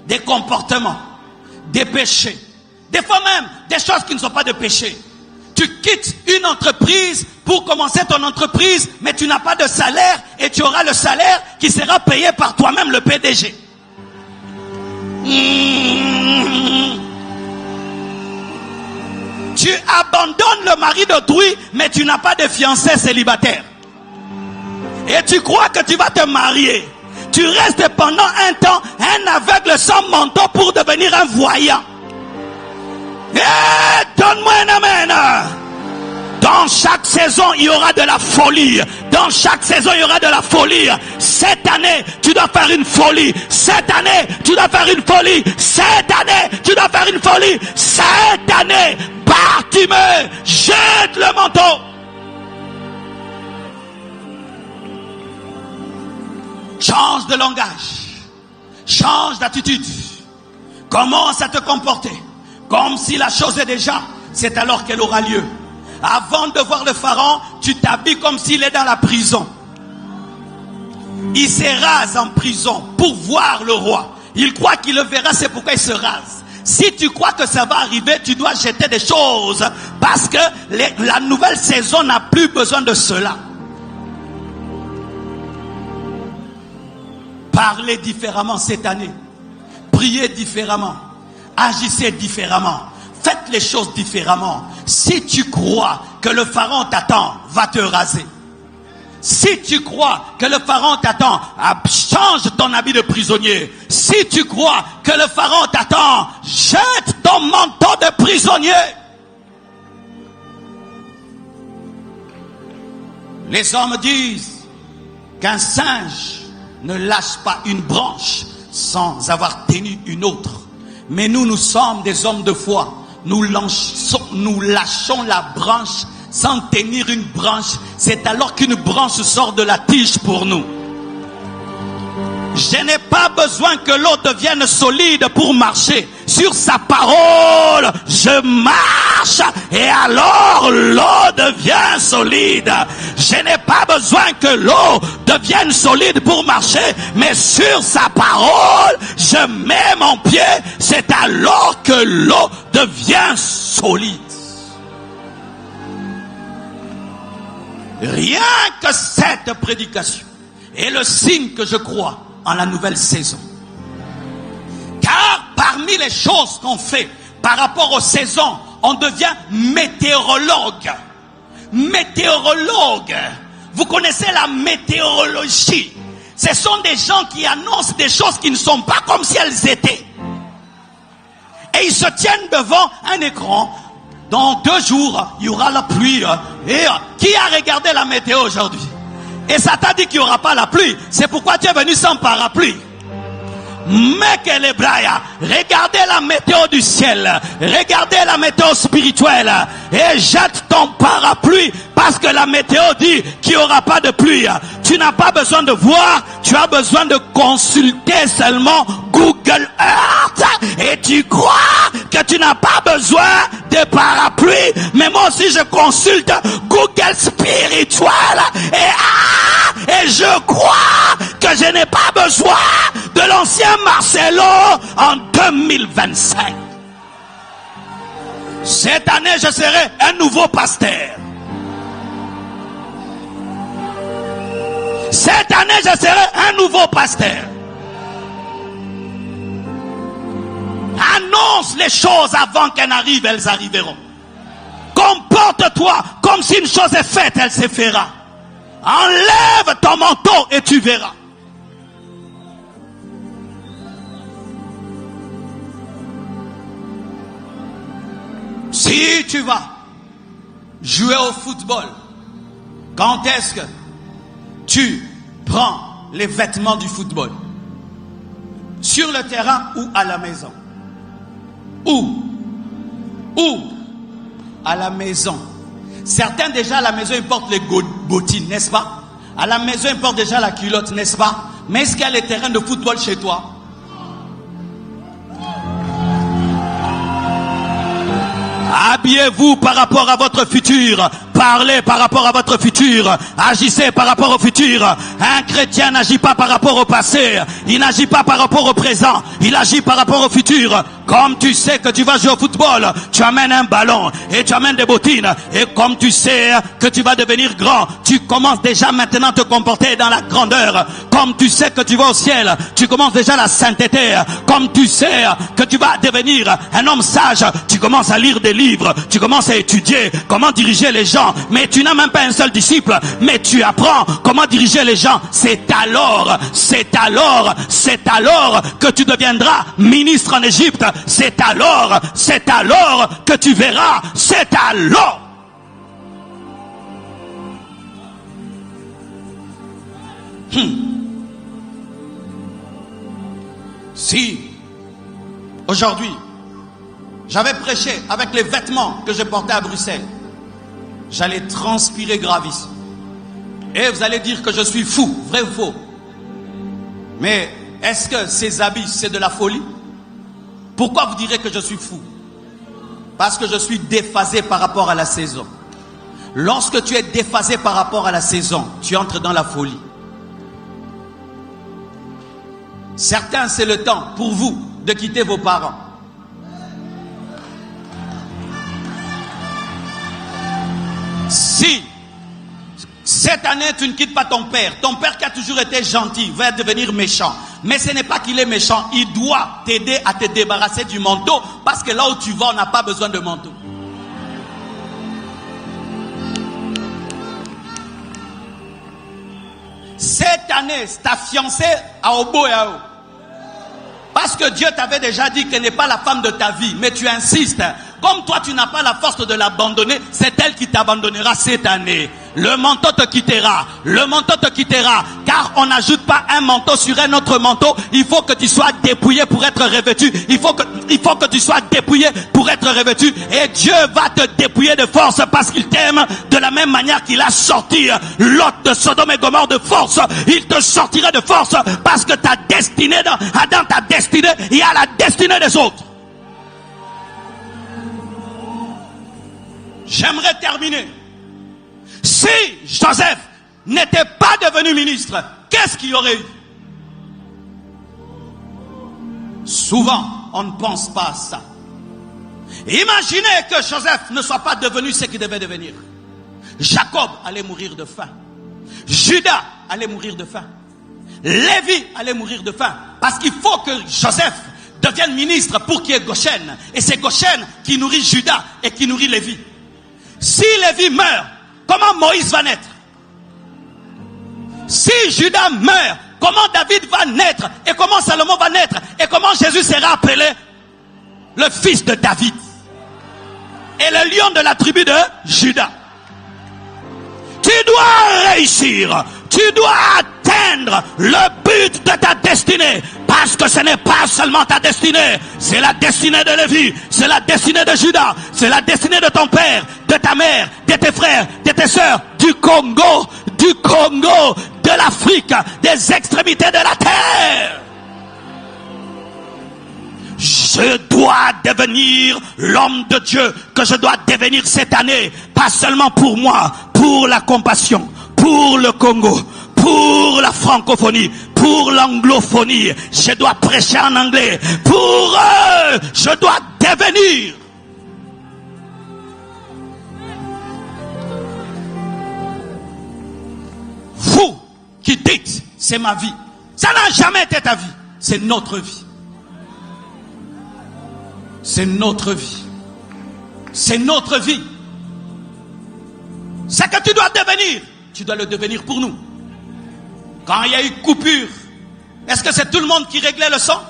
des comportements, des péchés, des fois même des choses qui ne sont pas de péché. Tu quittes une entreprise pour commencer ton entreprise, mais tu n'as pas de salaire et tu auras le salaire qui sera payé par toi-même, le PDG. Tu abandonnes le mari d'autrui, mais tu n'as pas de fiancé célibataire. Et tu crois que tu vas te marier. Tu restes pendant un temps un aveugle sans manteau pour devenir un voyant. Donne-moi un amen. Dans chaque saison, il y aura de la folie. Dans chaque saison, il y aura de la folie. Cette année, tu dois faire une folie. Cette année, tu dois faire une folie. Cette année, tu dois faire une folie. Cette année, Bartimée, jette le manteau. Change de langage. Change d'attitude. Commence à te comporter comme si la chose est déjà. C'est alors qu'elle aura lieu. Avant de voir le pharaon, tu t'habilles comme s'il est dans la prison. Il se rase en prison pour voir le roi. Il croit qu'il le verra, c'est pourquoi il se rase. Si tu crois que ça va arriver, tu dois jeter des choses. Parce que la nouvelle saison n'a plus besoin de cela. Parlez différemment cette année. Priez différemment. Agissez différemment. Faites les choses différemment. Si tu crois que le pharaon t'attend, va te raser. Si tu crois que le pharaon t'attend, change ton habit de prisonnier. Si tu crois que le pharaon t'attend, jette ton manteau de prisonnier. Les hommes disent qu'un singe ne lâche pas une branche sans avoir tenu une autre. Mais nous sommes des hommes de foi. Nous lâchons la branche sans tenir une branche. C'est alors qu'une branche sort de la tige pour nous. Je n'ai pas besoin que l'eau devienne solide pour marcher. Sur sa parole, je marche et alors l'eau devient solide. Je n'ai pas besoin que l'eau devienne solide pour marcher, mais sur sa parole, je mets mon pied. C'est alors que l'eau devient solide. Rien que cette prédication est le signe que je crois en la nouvelle saison. Car parmi les choses qu'on fait par rapport aux saisons, on devient météorologue. Météorologue. Vous connaissez la météorologie. Ce sont des gens qui annoncent des choses qui ne sont pas comme si elles étaient. Et ils se tiennent devant un écran. Dans 2 jours, il y aura la pluie. Et qui a regardé la météo aujourd'hui? Et ça t'a dit qu'il n'y aura pas la pluie. C'est pourquoi tu es venu sans parapluie. Regardez la météo du ciel. Regardez la météo spirituelle. Et jette ton parapluie. Parce que la météo dit qu'il n'y aura pas de pluie. Tu n'as pas besoin de voir. Tu as besoin de consulter seulement Google Earth. Et tu crois que tu n'as pas besoin de parapluie. Mais moi aussi je consulte Google spirituel. Et je crois que je n'ai pas besoin de l'ancien Marcelo en 2025. Cette année, je serai un nouveau pasteur. Cette année, je serai un nouveau pasteur. Annonce les choses avant qu'elles n'arrivent, elles arriveront. Comporte-toi comme si une chose est faite, elle se fera. Enlève ton manteau et tu verras. Si tu vas jouer au football, quand est-ce que tu prends les vêtements du football? Sur le terrain ou à la maison? Où à la maison. Certains déjà à la maison ils portent les bottines, n'est-ce pas? À la maison ils portent déjà la culotte, n'est-ce pas? Mais est-ce qu'il y a les terrains de football chez toi? Habillez-vous par rapport à votre futur. Parlez par rapport à votre futur. Agissez par rapport au futur. Un chrétien n'agit pas par rapport au passé. Il n'agit pas par rapport au présent. Il agit par rapport au futur. Comme tu sais que tu vas jouer au football, tu amènes un ballon et tu amènes des bottines. Et comme tu sais que tu vas devenir grand, tu commences déjà maintenant à te comporter dans la grandeur. Comme tu sais que tu vas au ciel, tu commences déjà la sainteté. Comme tu sais que tu vas devenir un homme sage, tu commences à lire des livres, tu commences à étudier comment diriger les gens. Mais tu n'as même pas un seul disciple, mais tu apprends comment diriger les gens. C'est alors que tu deviendras ministre en Égypte. C'est alors que tu verras. C'est alors. Si aujourd'hui j'avais prêché avec les vêtements que je portais à Bruxelles, j'allais transpirer gravissime. Et vous allez dire que je suis fou, vrai ou faux? Mais est-ce que ces habits, c'est de la folie? Pourquoi vous direz que je suis fou? Parce que je suis déphasé par rapport à la saison. Lorsque tu es déphasé par rapport à la saison, tu entres dans la folie. Certains, c'est le temps pour vous de quitter vos parents. Si cette année tu ne quittes pas ton père qui a toujours été gentil va devenir méchant. Mais ce n'est pas qu'il est méchant, il doit t'aider à te débarrasser du manteau, parce que là où tu vas, on n'a pas besoin de manteau. Cette année, ta fiancée a Obo et Ao. Parce que Dieu t'avait déjà dit qu'elle n'est pas la femme de ta vie, mais tu insistes. Comme toi, tu n'as pas la force de l'abandonner, c'est elle qui t'abandonnera cette année. Le manteau te quittera. Le manteau te quittera. Car on n'ajoute pas un manteau sur un autre manteau. Il faut que tu sois dépouillé pour être revêtu. Il faut que tu sois dépouillé pour être revêtu. Et Dieu va te dépouiller de force parce qu'il t'aime de la même manière qu'il a sorti Lot de Sodome et Gomorrhe de force. Il te sortira de force parce que ta destinée, dans ta destinée, il y a la destinée des autres. J'aimerais terminer. Si Joseph n'était pas devenu ministre, qu'est-ce qu'il y aurait eu? Souvent, on ne pense pas à ça. Imaginez que Joseph ne soit pas devenu ce qu'il devait devenir. Jacob allait mourir de faim. Judas allait mourir de faim. Lévi allait mourir de faim. Parce qu'il faut que Joseph devienne ministre pour qu'il y ait Goshen. Et c'est Goshen qui nourrit Judas et qui nourrit Lévi. Si Lévi meurt, comment Moïse va naître? Si Judas meurt, comment David va naître? Et comment Salomon va naître? Et comment Jésus sera appelé le fils de David? Et le lion de la tribu de Judas. Tu dois réussir. Tu dois atteindre le but de ta destinée. Parce que ce n'est pas seulement ta destinée. C'est la destinée de Lévi. C'est la destinée de Judas. C'est la destinée de ton père, de ta mère, de tes frères, de tes sœurs, du Congo, de l'Afrique, des extrémités de la terre. Je dois devenir l'homme de Dieu que je dois devenir cette année. Pas seulement pour moi, pour la compassion, pour le Congo, pour la francophonie, pour l'anglophonie. Je dois prêcher en anglais. Pour eux, je dois devenir. Vous qui dites, c'est ma vie. Ça n'a jamais été ta vie. C'est notre vie. C'est notre vie. C'est notre vie. Ce que tu dois devenir, tu dois le devenir pour nous. Quand il y a eu coupure, est-ce que c'est tout le monde qui réglait le sang?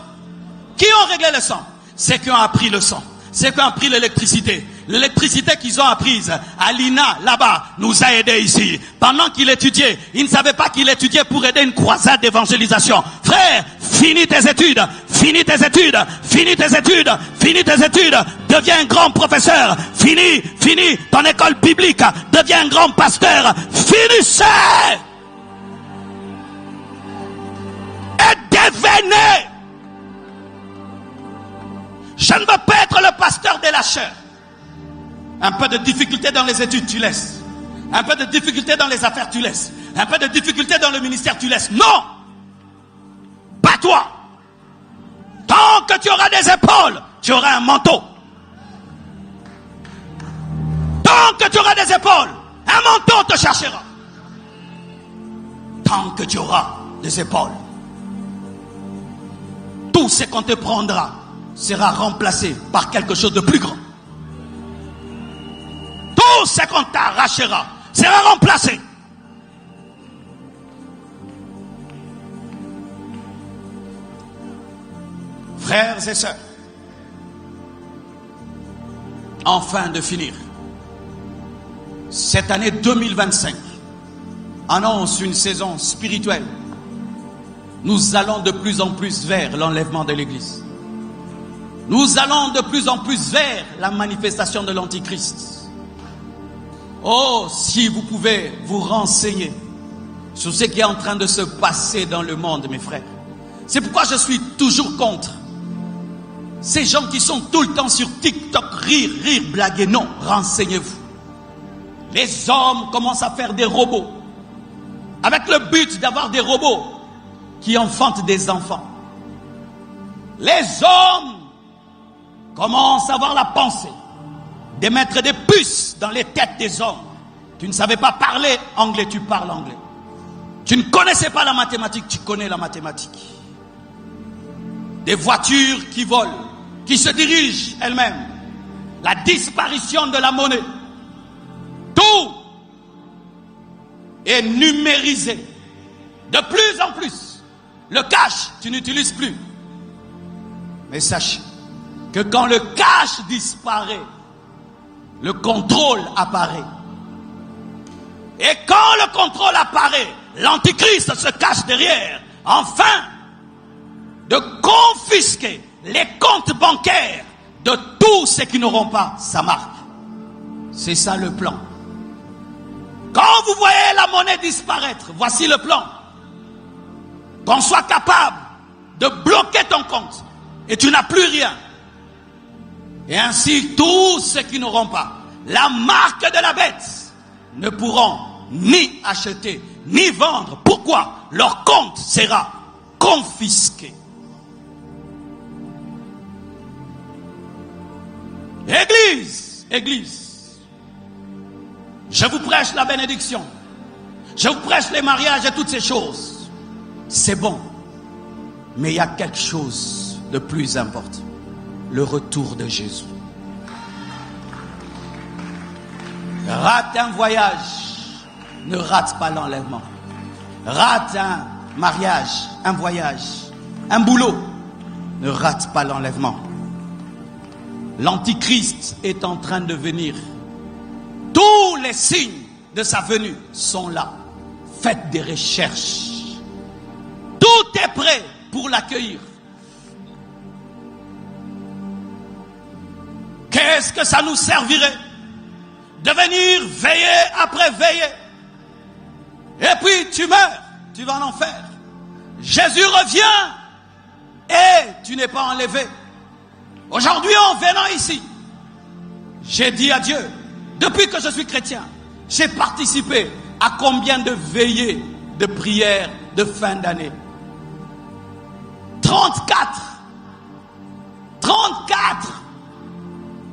Qui ont réglé le sang? C'est qui ont appris le sang. C'est qui ont appris l'électricité. L'électricité qu'ils ont apprise à l'INA, là-bas, nous a aidés ici. Pendant qu'il étudiait, il ne savait pas qu'il étudiait pour aider une croisade d'évangélisation. Frère, finis tes études. Finis tes études. Finis tes études. Finis tes études. Deviens un grand professeur. Finis ton école biblique. Deviens un grand pasteur. Finissez. Et devenez. Je ne veux pas être le pasteur des lâcheurs. Un peu de difficulté dans les études, tu laisses. Un peu de difficulté dans les affaires, tu laisses. Un peu de difficulté dans le ministère, tu laisses. Non! Pas toi! Tant que tu auras des épaules, tu auras un manteau. Tant que tu auras des épaules, un manteau te cherchera. Tant que tu auras des épaules, tout ce qu'on te prendra sera remplacé par quelque chose de plus grand. Tout ce qu'on t'arrachera sera remplacé. Frères et sœurs, enfin de finir, cette année 2025 annonce une saison spirituelle. Nous allons de plus en plus vers l'enlèvement de l'Église. Nous allons de plus en plus vers la manifestation de l'Antichrist. Oh, si vous pouvez vous renseigner sur ce qui est en train de se passer dans le monde, mes frères. C'est pourquoi je suis toujours contre ces gens qui sont tout le temps sur TikTok, rire, blaguer. Non, renseignez-vous. Les hommes commencent à faire des robots avec le but d'avoir des robots qui enfantent des enfants. Les hommes commencent à avoir la pensée de mettre des puces dans les têtes des hommes. Tu ne savais pas parler anglais, tu parles anglais. Tu ne connaissais pas la mathématique, tu connais la mathématique. Des voitures qui volent, qui se dirigent elles-mêmes. La disparition de la monnaie. Tout est numérisé. De plus en plus. Le cash, tu n'utilises plus. Mais sachez que quand le cash disparaît, le contrôle apparaît. Et quand le contrôle apparaît, l'Antichrist se cache derrière, afin de confisquer les comptes bancaires de tous ceux qui n'auront pas sa marque. C'est ça le plan. Quand vous voyez la monnaie disparaître, voici le plan. Qu'on soit capable de bloquer ton compte et tu n'as plus rien. Et ainsi, tous ceux qui n'auront pas la marque de la bête ne pourront ni acheter ni vendre. Pourquoi? Leur compte sera confisqué. Église, je vous prêche la bénédiction. Je vous prêche les mariages et toutes ces choses. C'est bon. Mais il y a quelque chose de plus important. Le retour de Jésus. Rate un voyage, ne rate pas l'enlèvement. Rate un mariage, un voyage, un boulot, ne rate pas l'enlèvement. L'Antichrist est en train de venir. Tous les signes de sa venue sont là. Faites des recherches. Tout est prêt pour l'accueillir. Qu'est-ce que ça nous servirait de venir veiller après veiller? Et puis tu meurs, tu vas en enfer. Jésus revient et tu n'es pas enlevé. Aujourd'hui, en venant ici, j'ai dit à Dieu, depuis que je suis chrétien, j'ai participé à combien de veillées de prières de fin d'année? 34. 34.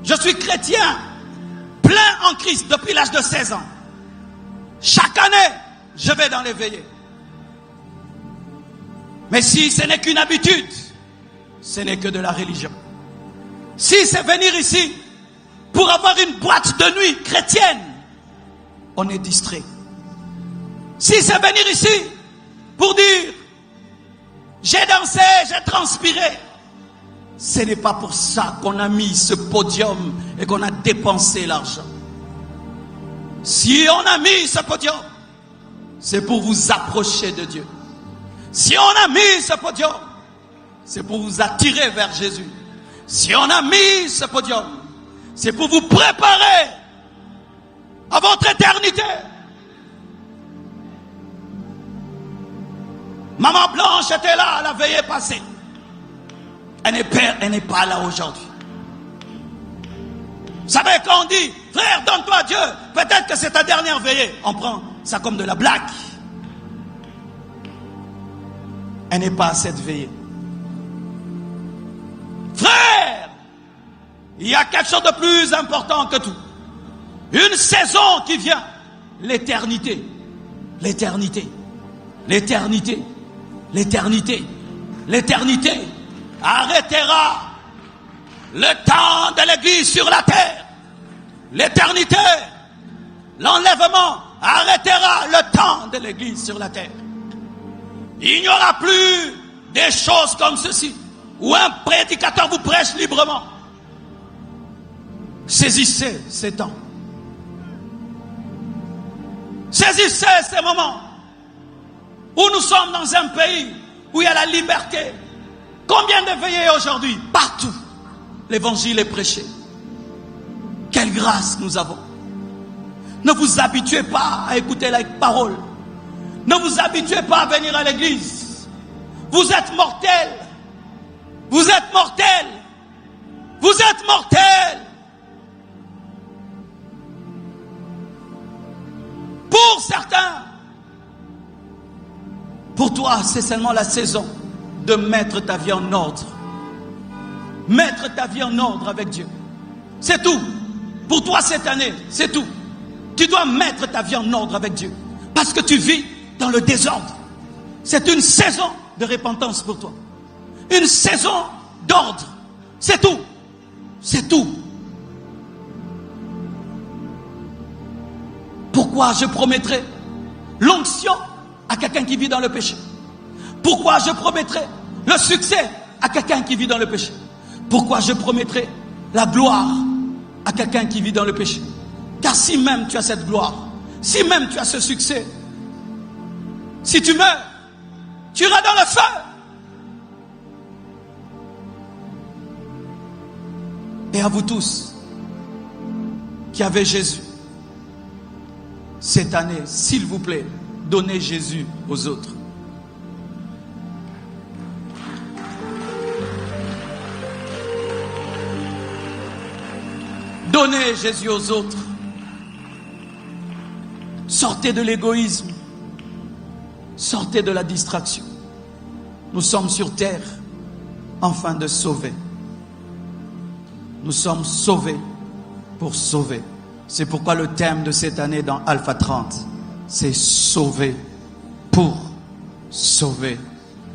Je suis chrétien, plein en Christ depuis l'âge de 16 ans. Chaque année, je vais dans les veillées. Mais si ce n'est qu'une habitude, ce n'est que de la religion. Si c'est venir ici pour avoir une boîte de nuit chrétienne, on est distrait. Si c'est venir ici pour dire j'ai dansé, j'ai transpiré, ce n'est pas pour ça qu'on a mis ce podium et qu'on a dépensé l'argent. Si on a mis ce podium, c'est pour vous approcher de Dieu. Si on a mis ce podium, c'est pour vous attirer vers Jésus. Si on a mis ce podium, c'est pour vous préparer à votre éternité. Maman Blanche était là à la veillée passée. Elle n'est pas là aujourd'hui. Vous savez, quand on dit frère, donne-toi à Dieu. Peut-être que c'est ta dernière veillée. On prend ça comme de la blague. Elle n'est pas à cette veillée. Frère, il y a quelque chose de plus important que tout. Une saison qui vient. L'éternité. L'éternité. L'éternité. L'éternité. L'éternité arrêtera le temps de l'Église sur la terre. L'éternité, l'enlèvement arrêtera le temps de l'Église sur la terre. Il n'y aura plus des choses comme ceci, où un prédicateur vous prêche librement. Saisissez ces temps. Saisissez ces moments où nous sommes dans un pays où il y a la liberté. Combien de veillées aujourd'hui? Partout, l'évangile est prêché. Quelle grâce nous avons. Ne vous habituez pas à écouter la parole. Ne vous habituez pas à venir à l'église. Vous êtes mortels. Vous êtes mortels. Vous êtes mortels. Pour certains, pour toi, c'est seulement la saison de mettre ta vie en ordre. Mettre ta vie en ordre avec Dieu. C'est tout. Pour toi cette année, c'est tout. Tu dois mettre ta vie en ordre avec Dieu. Parce que tu vis dans le désordre. C'est une saison de repentance pour toi. Une saison d'ordre. C'est tout. C'est tout. Pourquoi je promettrai l'onction à quelqu'un qui vit dans le péché? Pourquoi je promettrai le succès à quelqu'un qui vit dans le péché? Pourquoi je promettrai la gloire à quelqu'un qui vit dans le péché? Car si même tu as cette gloire, si même tu as ce succès, si tu meurs, tu iras dans le feu. Et à vous tous qui avez Jésus, cette année, s'il vous plaît, donnez Jésus aux autres. Donnez Jésus aux autres. Sortez de l'égoïsme. Sortez de la distraction. Nous sommes sur terre afin de sauver. Nous sommes sauvés pour sauver. C'est pourquoi le thème de cette année dans Alpha 30, c'est sauver pour sauver,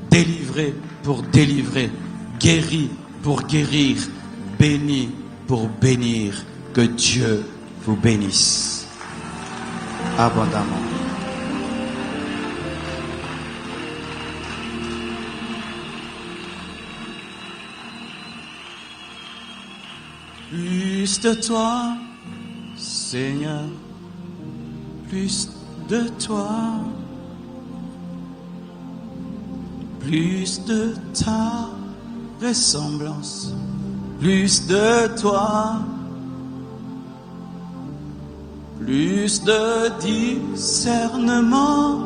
délivrer pour délivrer, guéri pour guérir, béni pour bénir. Que Dieu vous bénisse abondamment. Plus de toi, Seigneur, plus de toi, plus de ta ressemblance, plus de toi, plus de discernement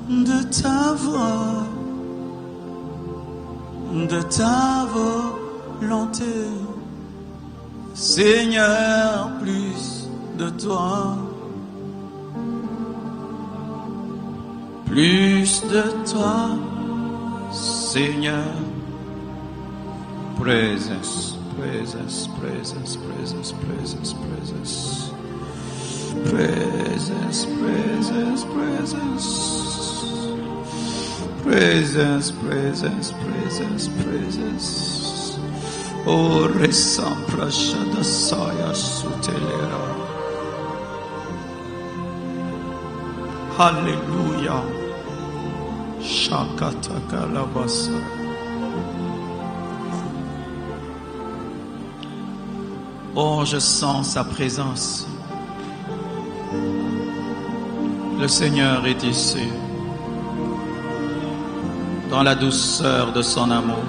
de ta voix, de ta volonté. Seigneur, plus de toi, plus de toi, Seigneur. Presence, presence, presence, presence, presence, presence. Presence, presence, presence. Presence, presence, presence, presence. Oh, resempra shadasaya sutelera. Hallelujah. Shakataka labasa. Oh, je sens sa présence. Le Seigneur est ici, dans la douceur de son amour.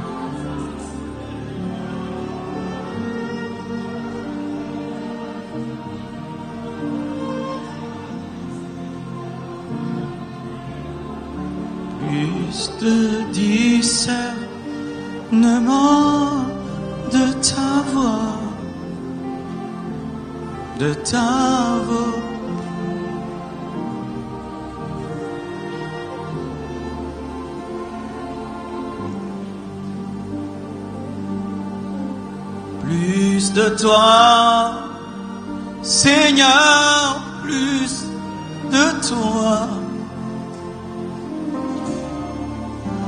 Plus de discernement de ta voix, de ta volonté. Plus de toi, Seigneur, plus de toi,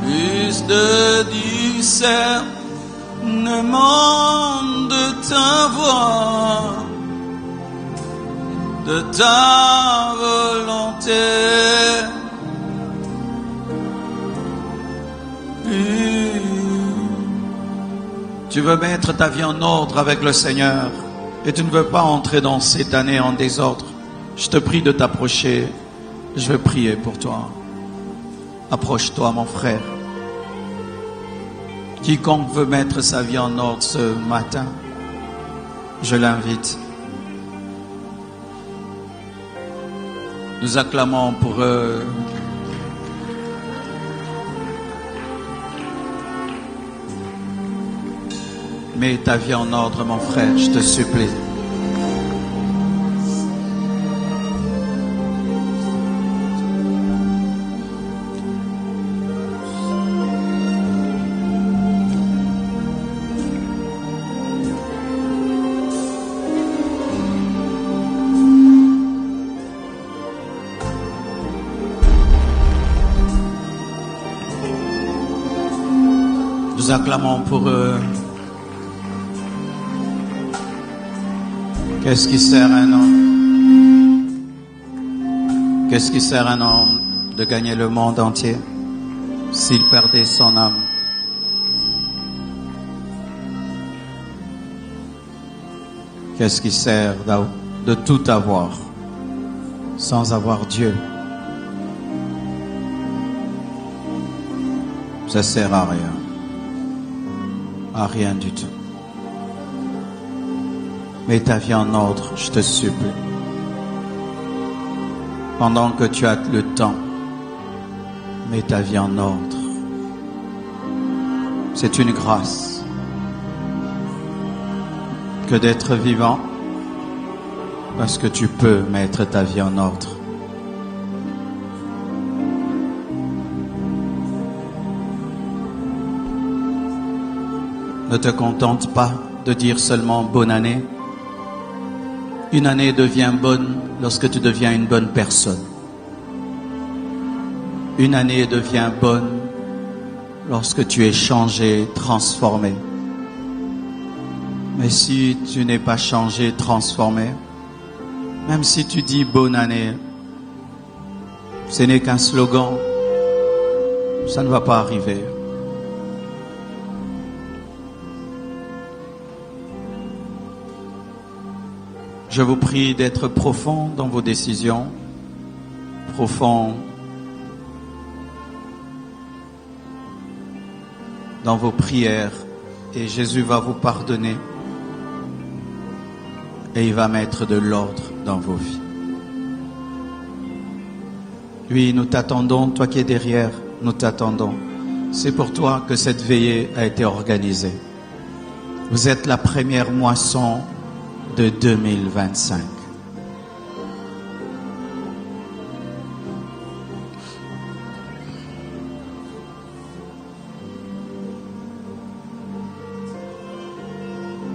plus de discernement de ta voix, de ta volonté. Tu veux mettre ta vie en ordre avec le Seigneur et tu ne veux pas entrer dans cette année en désordre. Je te prie de t'approcher. Je vais prier pour toi. Approche-toi, mon frère. Quiconque veut mettre sa vie en ordre ce matin, je l'invite. Nous acclamons pour eux. Mets ta vie en ordre, mon frère, je te supplie. Nous acclamons pour eux. Qu'est-ce qui sert un homme? Qu'est-ce qui sert un homme de gagner le monde entier s'il perdait son âme? Qu'est-ce qui sert de tout avoir sans avoir Dieu? Ça sert à rien. À rien du tout. Mets ta vie en ordre, je te supplie. Pendant que tu as le temps, mets ta vie en ordre. C'est une grâce que d'être vivant, parce que tu peux mettre ta vie en ordre. Ne te contente pas de dire seulement bonne année. Une année devient bonne lorsque tu deviens une bonne personne. Une année devient bonne lorsque tu es changé, transformé. Mais si tu n'es pas changé, transformé, même si tu dis bonne année, ce n'est qu'un slogan, ça ne va pas arriver. Je vous prie d'être profond dans vos décisions, profond dans vos prières, et Jésus va vous pardonner et il va mettre de l'ordre dans vos vies. Oui, nous t'attendons, toi qui es derrière, nous t'attendons. C'est pour toi que cette veillée a été organisée. Vous êtes la première moisson de 2025.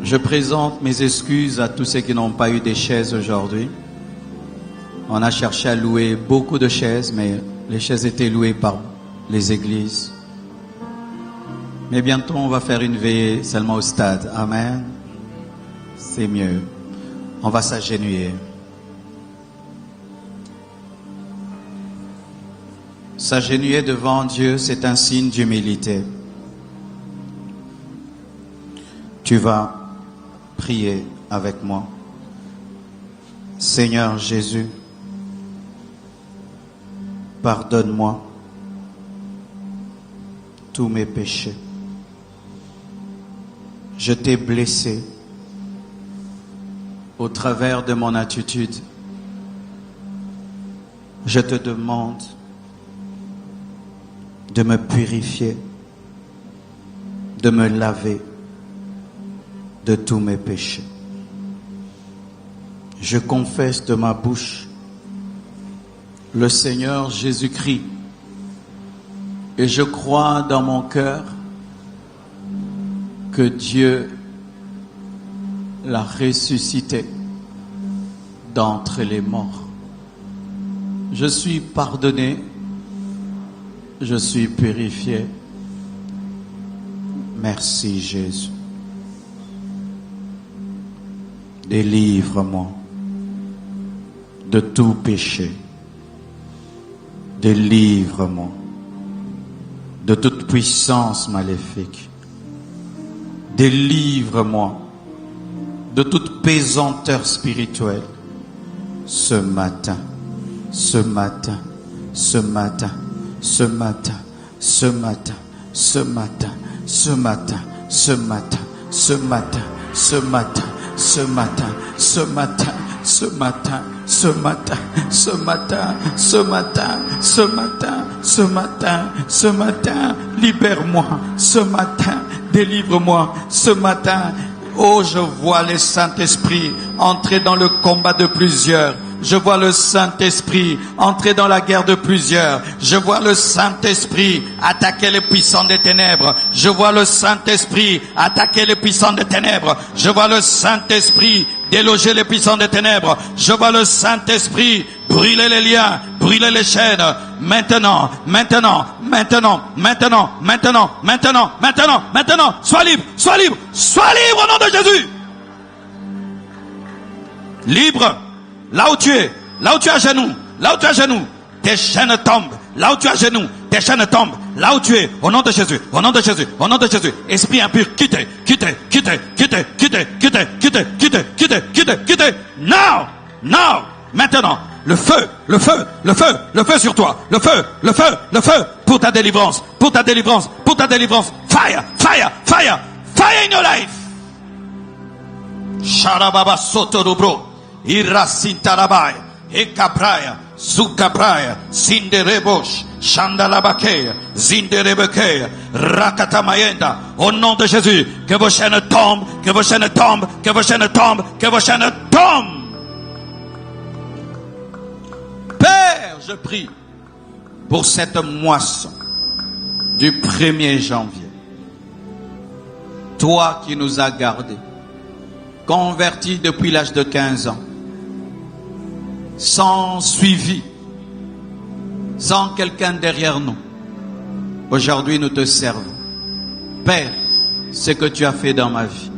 Je présente mes excuses à tous ceux qui n'ont pas eu des chaises aujourd'hui. On a cherché à louer beaucoup de chaises, mais les chaises étaient louées par les églises. Mais bientôt, on va faire une veillée seulement au stade. Amen. C'est mieux. On va s'agenouiller. S'agenouiller devant Dieu, c'est un signe d'humilité. Tu vas prier avec moi. Seigneur Jésus, pardonne-moi tous mes péchés. Je t'ai blessé au travers de mon attitude. Je te demande de me purifier, de me laver de tous mes péchés. Je confesse de ma bouche le Seigneur Jésus-Christ et je crois dans mon cœur que Dieu l'a ressuscité d'entre les morts. Je suis pardonné, je suis purifié. Merci Jésus. Délivre-moi de tout péché. Délivre-moi de toute puissance maléfique. Délivre-moi de toute pesanteur spirituelle. Ce matin, ce matin, ce matin, ce matin, ce matin, ce matin, ce matin, ce matin, ce matin, ce matin, ce matin, ce matin, ce matin, ce matin, ce matin, ce matin, ce matin, ce matin, ce matin, libère-moi, ce matin, délivre-moi, ce matin. Oh, je vois le Saint-Esprit entrer dans le combat de plusieurs. Je vois le Saint-Esprit entrer dans la guerre de plusieurs. Je vois le Saint-Esprit attaquer les puissants des ténèbres. Je vois le Saint-Esprit attaquer les puissants des ténèbres. Je vois le Saint-Esprit déloger les puissants des ténèbres. Je vois le Saint-Esprit brûler les liens, brûler les chaînes. Maintenant, maintenant, maintenant, maintenant, maintenant, maintenant, maintenant, maintenant. Sois libre, sois libre, sois libre au nom de Jésus. Libre. Là où tu es à genoux, là où tu es à genoux, tes chaînes tombent. Là où tu es à genoux, tes chaînes tombent. Là où tu es, au nom de Jésus, au nom de Jésus, au nom de Jésus. Esprit impur, quittez, quittez, quittez, quittez, quittez, quittez, quittez, quittez, quittez, quittez, quittez. Now, now, maintenant. Le feu, le feu, le feu, le feu sur toi. Le feu, le feu, le feu. Pour ta délivrance, pour ta délivrance, pour ta délivrance. Fire, fire, fire, fire in your life. Sharababa sotorubro. Irasintarabai, Ekabraya, Zukabraya, Zinderebosh, Chandalabakeya, Zinderebekeya, Rakatamayenda, au nom de Jésus, que vos chaînes tombent, que vos chaînes tombent, que vos chaînes tombent, que vos chaînes tombent. Père, je prie pour cette moisson du 1er janvier. Toi qui nous as gardés, convertis depuis l'âge de 15 ans, sans suivi, sans quelqu'un derrière nous. Aujourd'hui, nous te servons. Père, ce que tu as fait dans ma vie,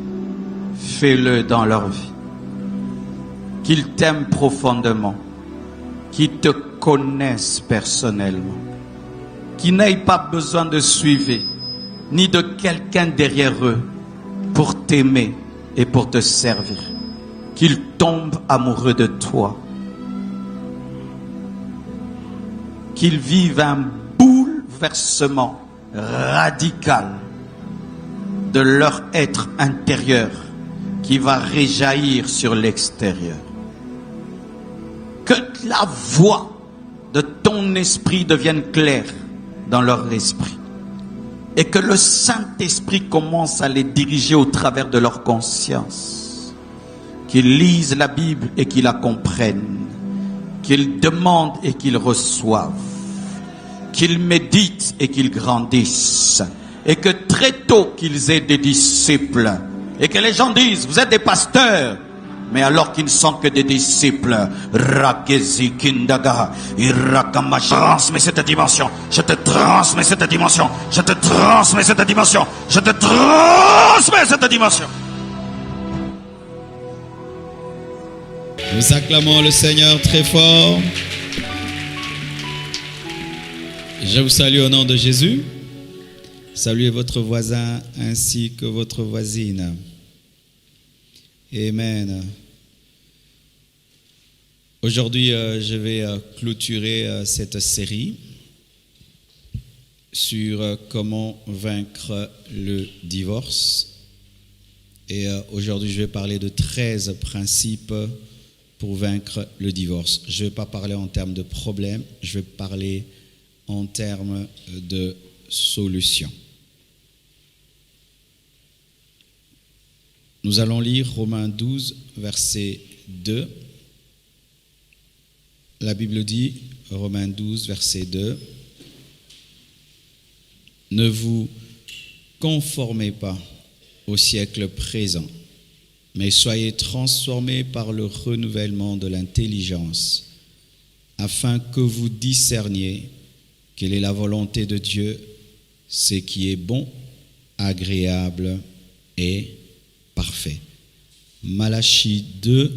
fais-le dans leur vie. Qu'ils t'aiment profondément, qu'ils te connaissent personnellement, qu'ils n'aient pas besoin de suivi, ni de quelqu'un derrière eux pour t'aimer et pour te servir. Qu'ils tombent amoureux de toi. Qu'ils vivent un bouleversement radical de leur être intérieur qui va réjaillir sur l'extérieur. Que la voix de ton esprit devienne claire dans leur esprit. Et que le Saint-Esprit commence à les diriger au travers de leur conscience. Qu'ils lisent la Bible et qu'ils la comprennent. Qu'ils demandent et qu'ils reçoivent. Qu'ils méditent et qu'ils grandissent. Et que très tôt qu'ils aient des disciples. Et que les gens disent, vous êtes des pasteurs. Mais alors qu'ils ne sont que des disciples. Rakezi Kindaga. Irakama. Je transmets cette dimension. Je te transmets cette dimension. Je te transmets cette dimension. Je te transmets cette dimension. Nous acclamons le Seigneur très fort. Je vous salue au nom de Jésus. Saluez votre voisin ainsi que votre voisine. Amen. Aujourd'hui, je vais clôturer cette série sur comment vaincre le divorce. Et aujourd'hui, je vais parler de 13 principes pour vaincre le divorce. Je ne vais pas parler en termes de problème, je vais parler en termes de solutions. Nous allons lire Romains 12, verset 2. la Bible dit, Romains 12, verset 2, « Ne vous conformez pas au siècle présent, mais soyez transformés par le renouvellement de l'intelligence, afin que vous discerniez quelle est la volonté de Dieu, ce qui est bon, agréable et parfait. » Malachie 2,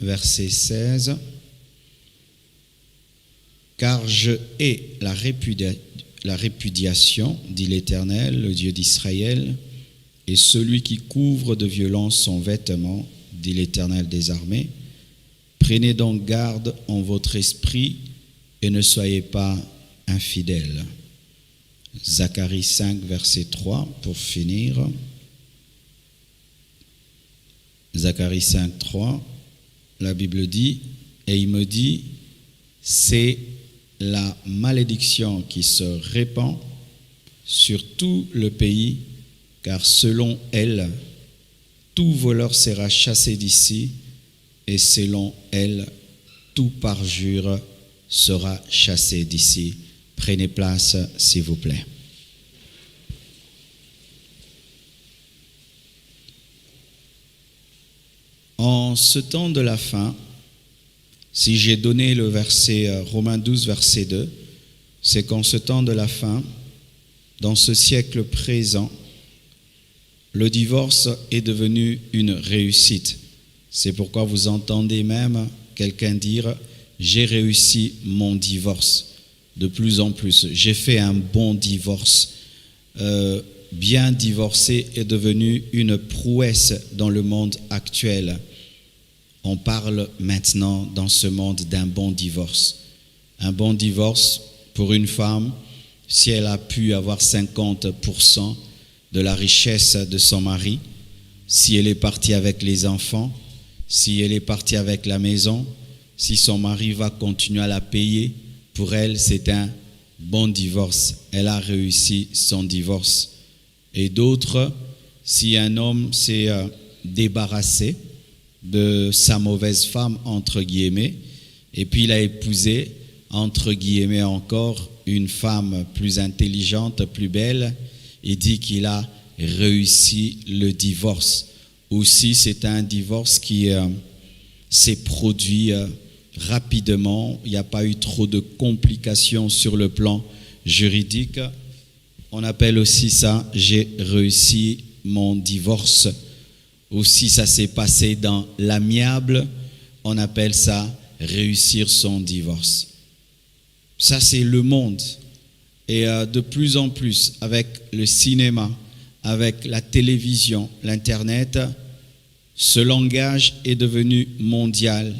verset 16. « Car je hais la répudiation, dit l'Éternel, le Dieu d'Israël, et celui qui couvre de violence son vêtement, dit l'Éternel des armées. Prenez donc garde en votre esprit et ne soyez pas infidèles. » Zacharie 5, verset 3, pour finir. Zacharie 5, 3, la Bible dit, et il me dit, c'est la malédiction qui se répand sur tout le pays, car selon elle, tout voleur sera chassé d'ici, et selon elle, tout parjure sera chassé d'ici. Prenez place, s'il vous plaît. En ce temps de la fin, si j'ai donné le verset Romains 12, verset 2, c'est qu'en ce temps de la fin, dans ce siècle présent, le divorce est devenu une réussite. C'est pourquoi vous entendez même quelqu'un dire « j'ai réussi mon divorce ». De plus en plus, j'ai fait un bon divorce. Bien divorcé est devenu une prouesse dans le monde actuel. On parle maintenant dans ce monde d'un bon divorce. Un bon divorce pour une femme, si elle a pu avoir 50% de la richesse de son mari, si elle est partie avec les enfants, si elle est partie avec la maison, si son mari va continuer à la payer, pour elle, c'est un bon divorce. Elle a réussi son divorce. Et d'autres, si un homme s'est débarrassé de sa mauvaise femme, entre guillemets, et puis il a épousé, entre guillemets encore, une femme plus intelligente, plus belle, il dit qu'il a réussi le divorce. Ou si c'est un divorce qui s'est produit rapidement, il n'y a pas eu trop de complications sur le plan juridique, on appelle aussi ça « j'ai réussi mon divorce ». Ou si ça s'est passé dans l'amiable, on appelle ça « réussir son divorce ». Ça, c'est le monde. Et de plus en plus, avec le cinéma, avec la télévision, l'Internet, ce langage est devenu mondial.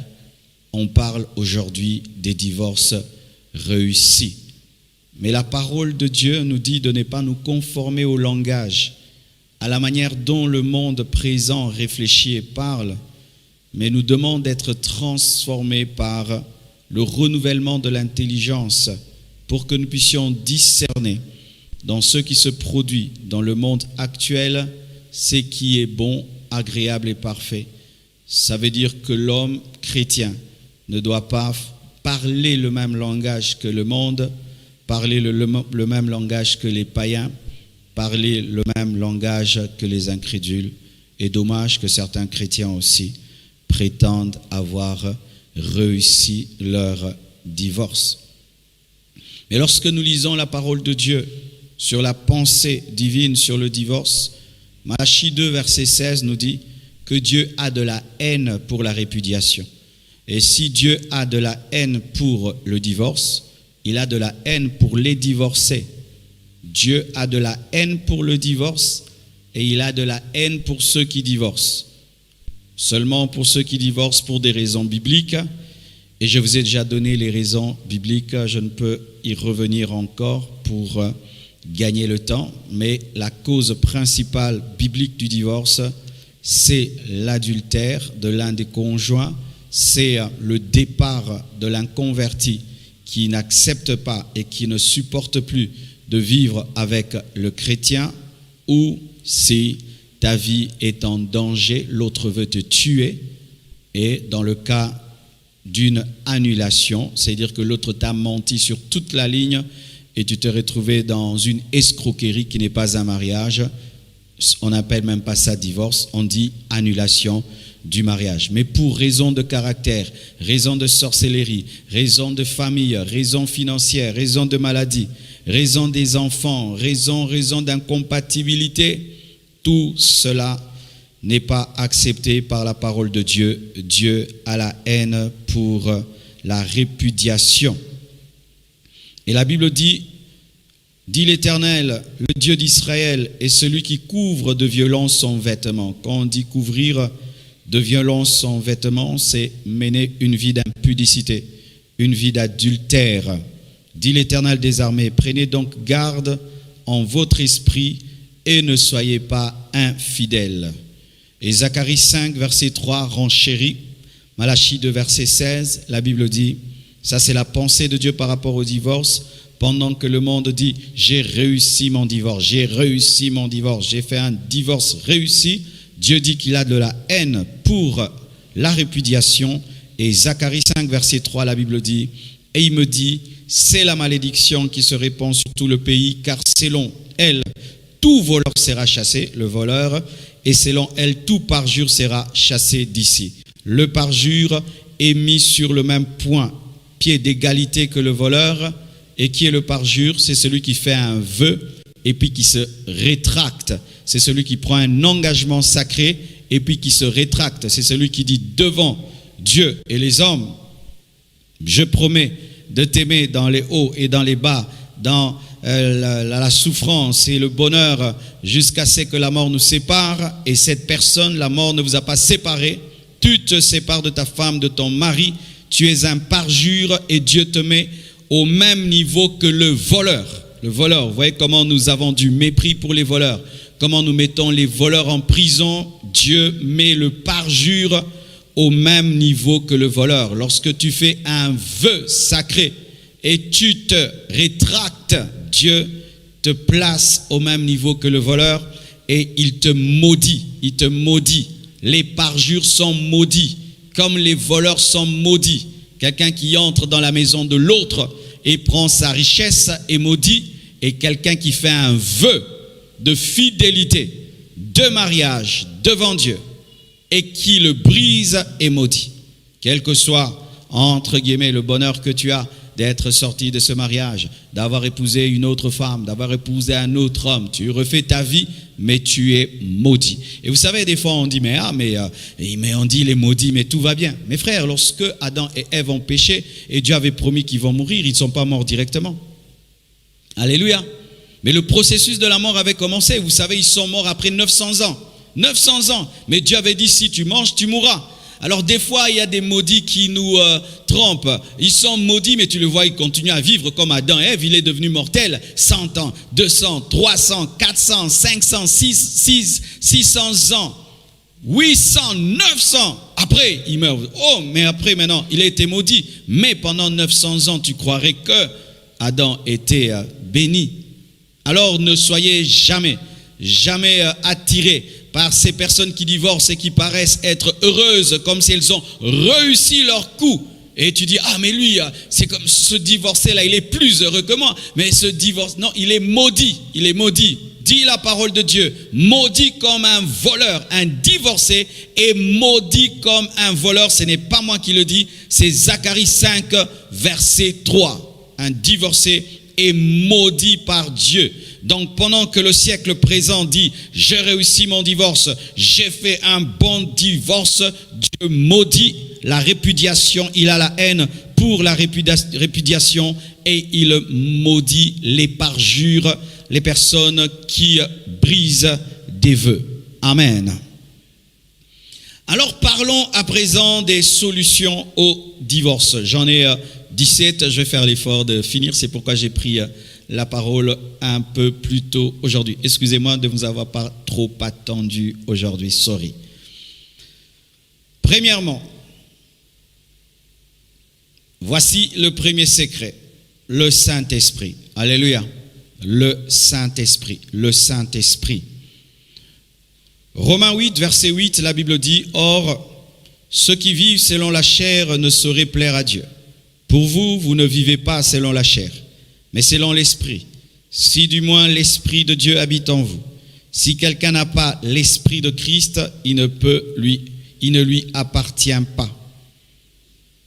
On parle aujourd'hui des divorces réussis. Mais la parole de Dieu nous dit de ne pas nous conformer au langage, à la manière dont le monde présent réfléchit et parle, mais nous demande d'être transformés par le renouvellement de l'intelligence pour que nous puissions discerner dans ce qui se produit dans le monde actuel, ce qui est bon, agréable et parfait. Ça veut dire que l'homme chrétien ne doit pas parler le même langage que le monde, parler le même langage que les païens, parler le même langage que les incrédules. Et dommage que certains chrétiens aussi prétendent avoir réussi leur divorce. Mais lorsque nous lisons la parole de Dieu sur la pensée divine sur le divorce, Malachie 2, verset 16 nous dit que Dieu a de la haine pour la répudiation. Et si Dieu a de la haine pour le divorce, il a de la haine pour les divorcés. Dieu a de la haine pour le divorce et il a de la haine pour ceux qui divorcent. Seulement pour ceux qui divorcent pour des raisons bibliques. Et je vous ai déjà donné les raisons bibliques, je ne peux y revenir encore pour gagner le temps. Mais la cause principale biblique du divorce, c'est l'adultère de l'un des conjoints, c'est le départ de l'inconverti qui n'accepte pas et qui ne supporte plus de vivre avec le chrétien, ou si ta vie est en danger, l'autre veut te tuer, et dans le cas d'une annulation, c'est-à-dire que l'autre t'a menti sur toute la ligne et tu t'es retrouvé dans une escroquerie qui n'est pas un mariage. On n'appelle même pas ça divorce, on dit annulation du mariage. Mais pour raison de caractère, raison de sorcellerie, raison de famille, raison financière, raison de maladie, raison des enfants, raison d'incompatibilité, tout cela n'est pas accepté par la parole de Dieu. Dieu a la haine pour la répudiation. Et la Bible dit l'Éternel, le Dieu d'Israël, est celui qui couvre de violence son vêtement. Quand on dit couvrir de violence son vêtement, c'est mener une vie d'impudicité, une vie d'adultère. Dit l'Éternel des armées, prenez donc garde en votre esprit et ne soyez pas infidèles. Et Zacharie 5, verset 3, renchérit. Malachie 2, verset 16, la Bible dit, ça c'est la pensée de Dieu par rapport au divorce, pendant que le monde dit, j'ai réussi mon divorce, j'ai fait un divorce réussi. Dieu dit qu'il a de la haine pour la répudiation. Et Zacharie 5, verset 3, la Bible dit, et il me dit, c'est la malédiction qui se répand sur tout le pays, car selon elle, tout voleur sera chassé, le voleur, et selon elle, tout parjure sera chassé d'ici. Le parjure est mis sur le même pied d'égalité que le voleur. Et qui est le parjure? C'est celui qui fait un vœu et puis qui se rétracte. C'est celui qui prend un engagement sacré et puis qui se rétracte. C'est celui qui dit devant Dieu et les hommes, je promets de t'aimer dans les hauts et dans les bas, dans la souffrance et le bonheur jusqu'à ce que la mort nous sépare. Et cette personne, la mort ne vous a pas séparé. Tu te sépares de ta femme, de ton mari. Tu es un parjure et Dieu te met au même niveau que le voleur. Le voleur, vous voyez comment nous avons du mépris pour les voleurs. Comment nous mettons les voleurs en prison. Dieu met le parjure au même niveau que le voleur. Lorsque tu fais un vœu sacré et tu te rétractes, Dieu te place au même niveau que le voleur et il te maudit. Il te maudit. Les parjures sont maudits, comme les voleurs sont maudits. Quelqu'un qui entre dans la maison de l'autre et prend sa richesse est maudit, et quelqu'un qui fait un vœu de fidélité, de mariage devant Dieu et qui le brise est maudit. Quel que soit, entre guillemets, le bonheur que tu as d'être sorti de ce mariage, d'avoir épousé une autre femme, d'avoir épousé un autre homme, tu refais ta vie, mais tu es maudit. Et vous savez, des fois on dit, mais on dit les maudits, mais tout va bien. Mes frères, lorsque Adam et Ève ont péché, et Dieu avait promis qu'ils vont mourir, ils ne sont pas morts directement. Alléluia. Mais le processus de la mort avait commencé. Vous savez, ils sont morts après 900 ans. 900 ans. Mais Dieu avait dit, si tu manges, tu mourras. Alors des fois, il y a des maudits qui nous trompent. Ils sont maudits, mais tu le vois, ils continuent à vivre comme Adam et Ève. Il est devenu mortel. 100 ans, 200, 300, 400, 500, 600 ans, 800, 900. Après, il meurt. Oh, mais après, maintenant, il a été maudit. Mais pendant 900 ans, tu croirais que Adam était béni. Alors ne soyez jamais attirés par ces personnes qui divorcent et qui paraissent être heureuses comme si elles ont réussi leur coup. Et tu dis, ah mais lui, c'est comme ce divorcé là, il est plus heureux que moi. Mais ce divorce, non, il est maudit, Dis la parole de Dieu, maudit comme un voleur. Un divorcé est maudit comme un voleur. Ce n'est pas moi qui le dis, c'est Zacharie 5, verset 3. Un divorcé est maudit par Dieu. Donc pendant que le siècle présent dit j'ai réussi mon divorce, j'ai fait un bon divorce, Dieu maudit la répudiation, il a la haine pour la répudiation et il maudit les parjures, les personnes qui brisent des vœux. Amen. Alors parlons à présent des solutions au divorce. J'en ai 17, je vais faire l'effort de finir, c'est pourquoi j'ai pris la parole un peu plus tôt aujourd'hui. Excusez-moi de ne vous avoir pas trop attendu aujourd'hui, sorry. Premièrement, voici le premier secret, le Saint-Esprit. Alléluia. Le Saint-Esprit. Romains 8, verset 8, la Bible dit, « Or, Ceux qui vivent selon la chair ne sauraient plaire à Dieu. Pour vous, vous ne vivez pas selon la chair, mais selon l'esprit. Si du moins l'esprit de Dieu habite en vous. Si quelqu'un n'a pas l'esprit de Christ, il ne lui appartient pas.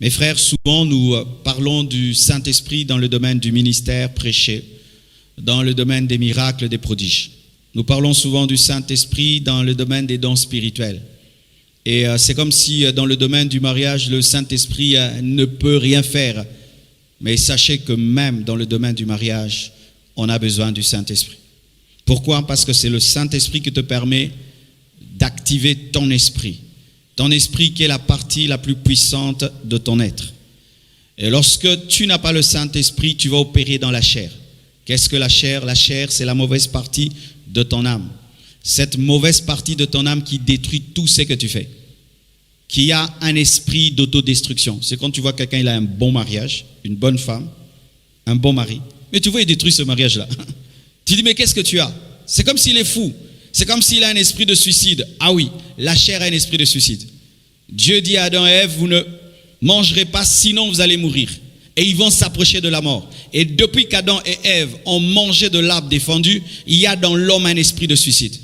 Mes frères, souvent nous parlons du Saint-Esprit dans le domaine du ministère prêché, dans le domaine des miracles, des prodiges. Nous parlons souvent du Saint-Esprit dans le domaine des dons spirituels. Et c'est comme si dans le domaine du mariage, le Saint-Esprit ne peut rien faire. Mais sachez que même dans le domaine du mariage, on a besoin du Saint-Esprit. Pourquoi? Parce que c'est le Saint-Esprit qui te permet d'activer ton esprit. Ton esprit qui est la partie la plus puissante de ton être. Et lorsque tu n'as pas le Saint-Esprit, tu vas opérer dans la chair. Qu'est-ce que la chair? La chair, c'est la mauvaise partie de ton âme. Cette mauvaise partie de ton âme qui détruit tout ce que tu fais. Qui a un esprit d'autodestruction. C'est quand tu vois quelqu'un, il a un bon mariage, une bonne femme, un bon mari. Mais tu vois, il détruit ce mariage-là. Tu dis, mais qu'est-ce que tu as? C'est comme s'il est fou. C'est comme s'il a un esprit de suicide. Ah oui, la chair a un esprit de suicide. Dieu dit à Adam et Ève, vous ne mangerez pas, sinon vous allez mourir. Et ils vont s'approcher de la mort. Et depuis qu'Adam et Ève ont mangé de l'arbre défendu, il y a dans l'homme un esprit de suicide.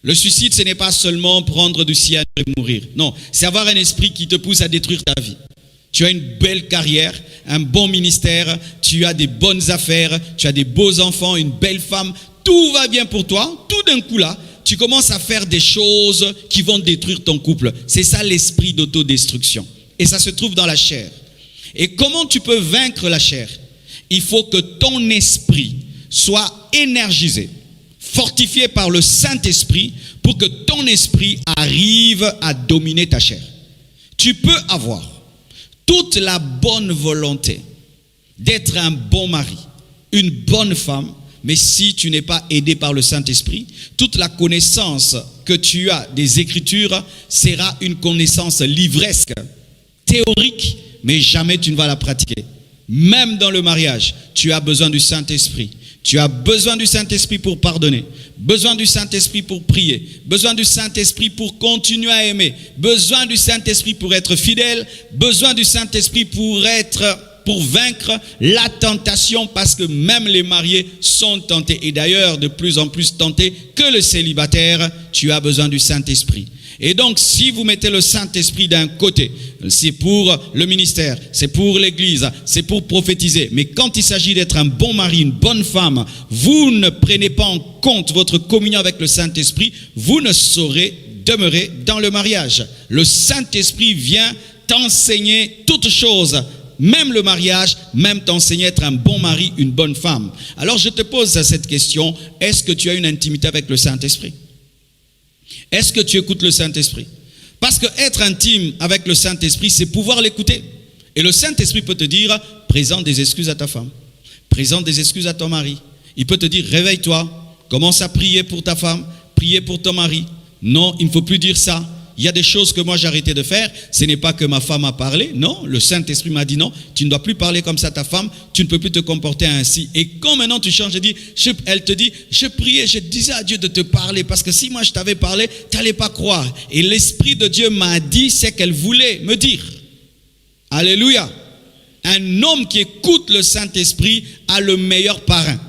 Le suicide, ce n'est pas seulement prendre du cyanure et mourir. Non, c'est avoir un esprit qui te pousse à détruire ta vie. Tu as une belle carrière, un bon ministère, tu as des bonnes affaires, tu as des beaux enfants, une belle femme, tout va bien pour toi. Tout d'un coup là, tu commences à faire des choses qui vont détruire ton couple. C'est ça l'esprit d'autodestruction. Et ça se trouve dans la chair. Et comment tu peux vaincre la chair? Il faut que ton esprit soit énergisé, fortifié par le Saint-Esprit pour que ton esprit arrive à dominer ta chair. Tu peux avoir toute la bonne volonté d'être un bon mari, une bonne femme, mais si tu n'es pas aidé par le Saint-Esprit, toute la connaissance que tu as des Écritures sera une connaissance livresque, théorique, mais jamais tu ne vas la pratiquer. Même dans le mariage, tu as besoin du Saint-Esprit. Tu as besoin du Saint-Esprit pour pardonner, besoin du Saint-Esprit pour prier, besoin du Saint-Esprit pour continuer à aimer, besoin du Saint-Esprit pour être fidèle, besoin du Saint-Esprit pour vaincre la tentation, parce que même les mariés sont tentés, et d'ailleurs de plus en plus tentés que le célibataire. Tu as besoin du Saint-Esprit. Et donc, si vous mettez le Saint-Esprit d'un côté, c'est pour le ministère, c'est pour l'église, c'est pour prophétiser. Mais quand il s'agit d'être un bon mari, une bonne femme, vous ne prenez pas en compte votre communion avec le Saint-Esprit, vous ne saurez demeurer dans le mariage. Le Saint-Esprit vient t'enseigner toutes choses, même le mariage, même t'enseigner à être un bon mari, une bonne femme. Alors je te pose cette question, est-ce que tu as une intimité avec le Saint-Esprit? Est-ce que tu écoutes le Saint-Esprit? Parce que être intime avec le Saint-Esprit, c'est pouvoir l'écouter. Et le Saint-Esprit peut te dire, présente des excuses à ta femme, présente des excuses à ton mari. Il peut te dire, réveille-toi, commence à prier pour ta femme, prier pour ton mari. Non, il ne faut plus dire ça. Il y a des choses que moi j'ai arrêté de faire. Ce n'est pas que ma femme a parlé. Non, le Saint-Esprit m'a dit non. Tu ne dois plus parler comme ça à ta femme. Tu ne peux plus te comporter ainsi. Et quand maintenant tu changes, elle te dit, je priais, je disais à Dieu de te parler. Parce que si moi je t'avais parlé, tu n'allais pas croire. Et l'Esprit de Dieu m'a dit ce qu'elle voulait me dire. Alléluia. Un homme qui écoute le Saint-Esprit a le meilleur parrain.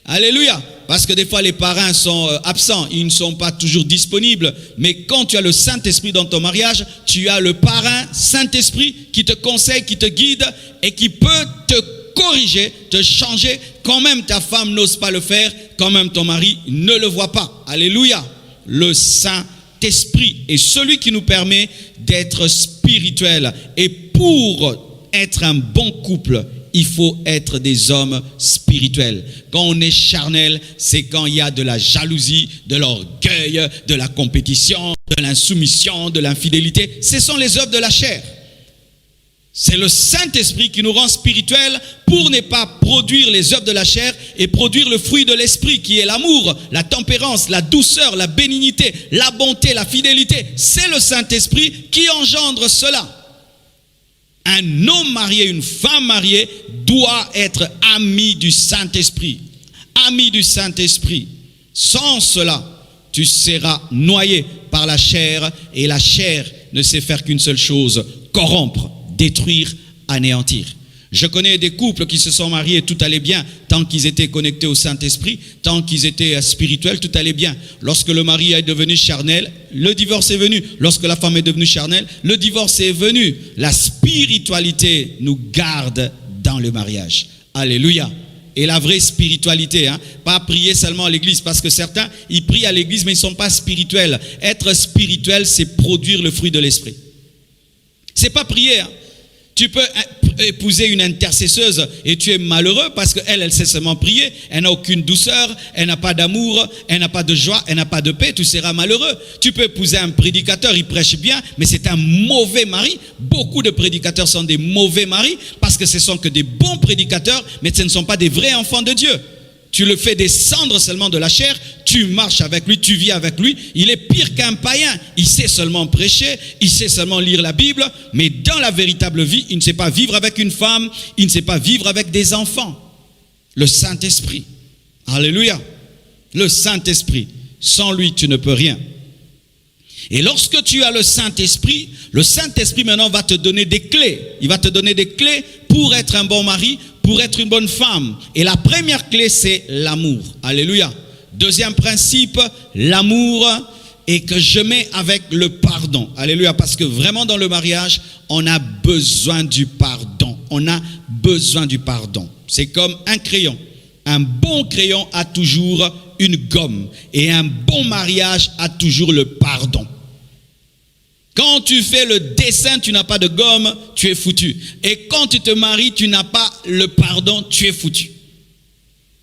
Alléluia. Parce que des fois les parrains sont absents, ils ne sont pas toujours disponibles. Mais quand tu as le Saint-Esprit dans ton mariage, tu as le parrain Saint-Esprit qui te conseille, qui te guide et qui peut te corriger, te changer. Quand même ta femme n'ose pas le faire, quand même ton mari ne le voit pas. Alléluia. Le Saint-Esprit est celui qui nous permet d'être spirituels. Et pour être un bon couple, il faut être des hommes spirituels. Quand on est charnel, c'est quand il y a de la jalousie, de l'orgueil, de la compétition, de l'insoumission, de l'infidélité. Ce sont les œuvres de la chair. C'est le Saint-Esprit qui nous rend spirituels pour ne pas produire les œuvres de la chair et produire le fruit de l'esprit qui est l'amour, la tempérance, la douceur, la bénignité, la bonté, la fidélité. C'est le Saint-Esprit qui engendre cela. Un homme marié, une femme mariée doit être ami du Saint-Esprit. Ami du Saint-Esprit. Sans cela, tu seras noyé par la chair, et la chair ne sait faire qu'une seule chose, corrompre, détruire, anéantir. Je connais des couples qui se sont mariés, tout allait bien, tant qu'ils étaient connectés au Saint-Esprit, tant qu'ils étaient spirituels, tout allait bien. Lorsque le mari est devenu charnel, le divorce est venu. Lorsque la femme est devenue charnelle, le divorce est venu. La spiritualité nous garde dans le mariage. Alléluia. Et la vraie spiritualité, pas prier seulement à l'église, parce que certains, ils prient à l'église, mais ils ne sont pas spirituels. Être spirituel, c'est produire le fruit de l'esprit. C'est pas prier, Tu peux épouser une intercesseuse et tu es malheureux parce qu'elle sait seulement prier, elle n'a aucune douceur, elle n'a pas d'amour, elle n'a pas de joie, elle n'a pas de paix, tu seras malheureux. Tu peux épouser un prédicateur, il prêche bien, mais c'est un mauvais mari. Beaucoup de prédicateurs sont des mauvais maris parce que ce sont que des bons prédicateurs, mais ce ne sont pas des vrais enfants de Dieu. Tu le fais descendre seulement de la chair, tu marches avec lui, tu vis avec lui. Il est pire qu'un païen. Il sait seulement prêcher, il sait seulement lire la Bible, mais dans la véritable vie, il ne sait pas vivre avec une femme, il ne sait pas vivre avec des enfants. Le Saint-Esprit. Alléluia. Le Saint-Esprit. Sans lui, tu ne peux rien. Et lorsque tu as le Saint-Esprit maintenant va te donner des clés. Il va te donner des clés pour être un bon mari, pour être une bonne femme. Et la première clé, c'est l'amour. Alléluia. Deuxième principe, l'amour, et que je mets avec le pardon. Alléluia. Parce que vraiment dans le mariage, on a besoin du pardon. On a besoin du pardon. C'est comme un crayon. Un bon crayon a toujours une gomme. Et un bon mariage a toujours le pardon. Quand tu fais le dessin, tu n'as pas de gomme, tu es foutu. Et quand tu te maries, tu n'as pas le pardon, tu es foutu.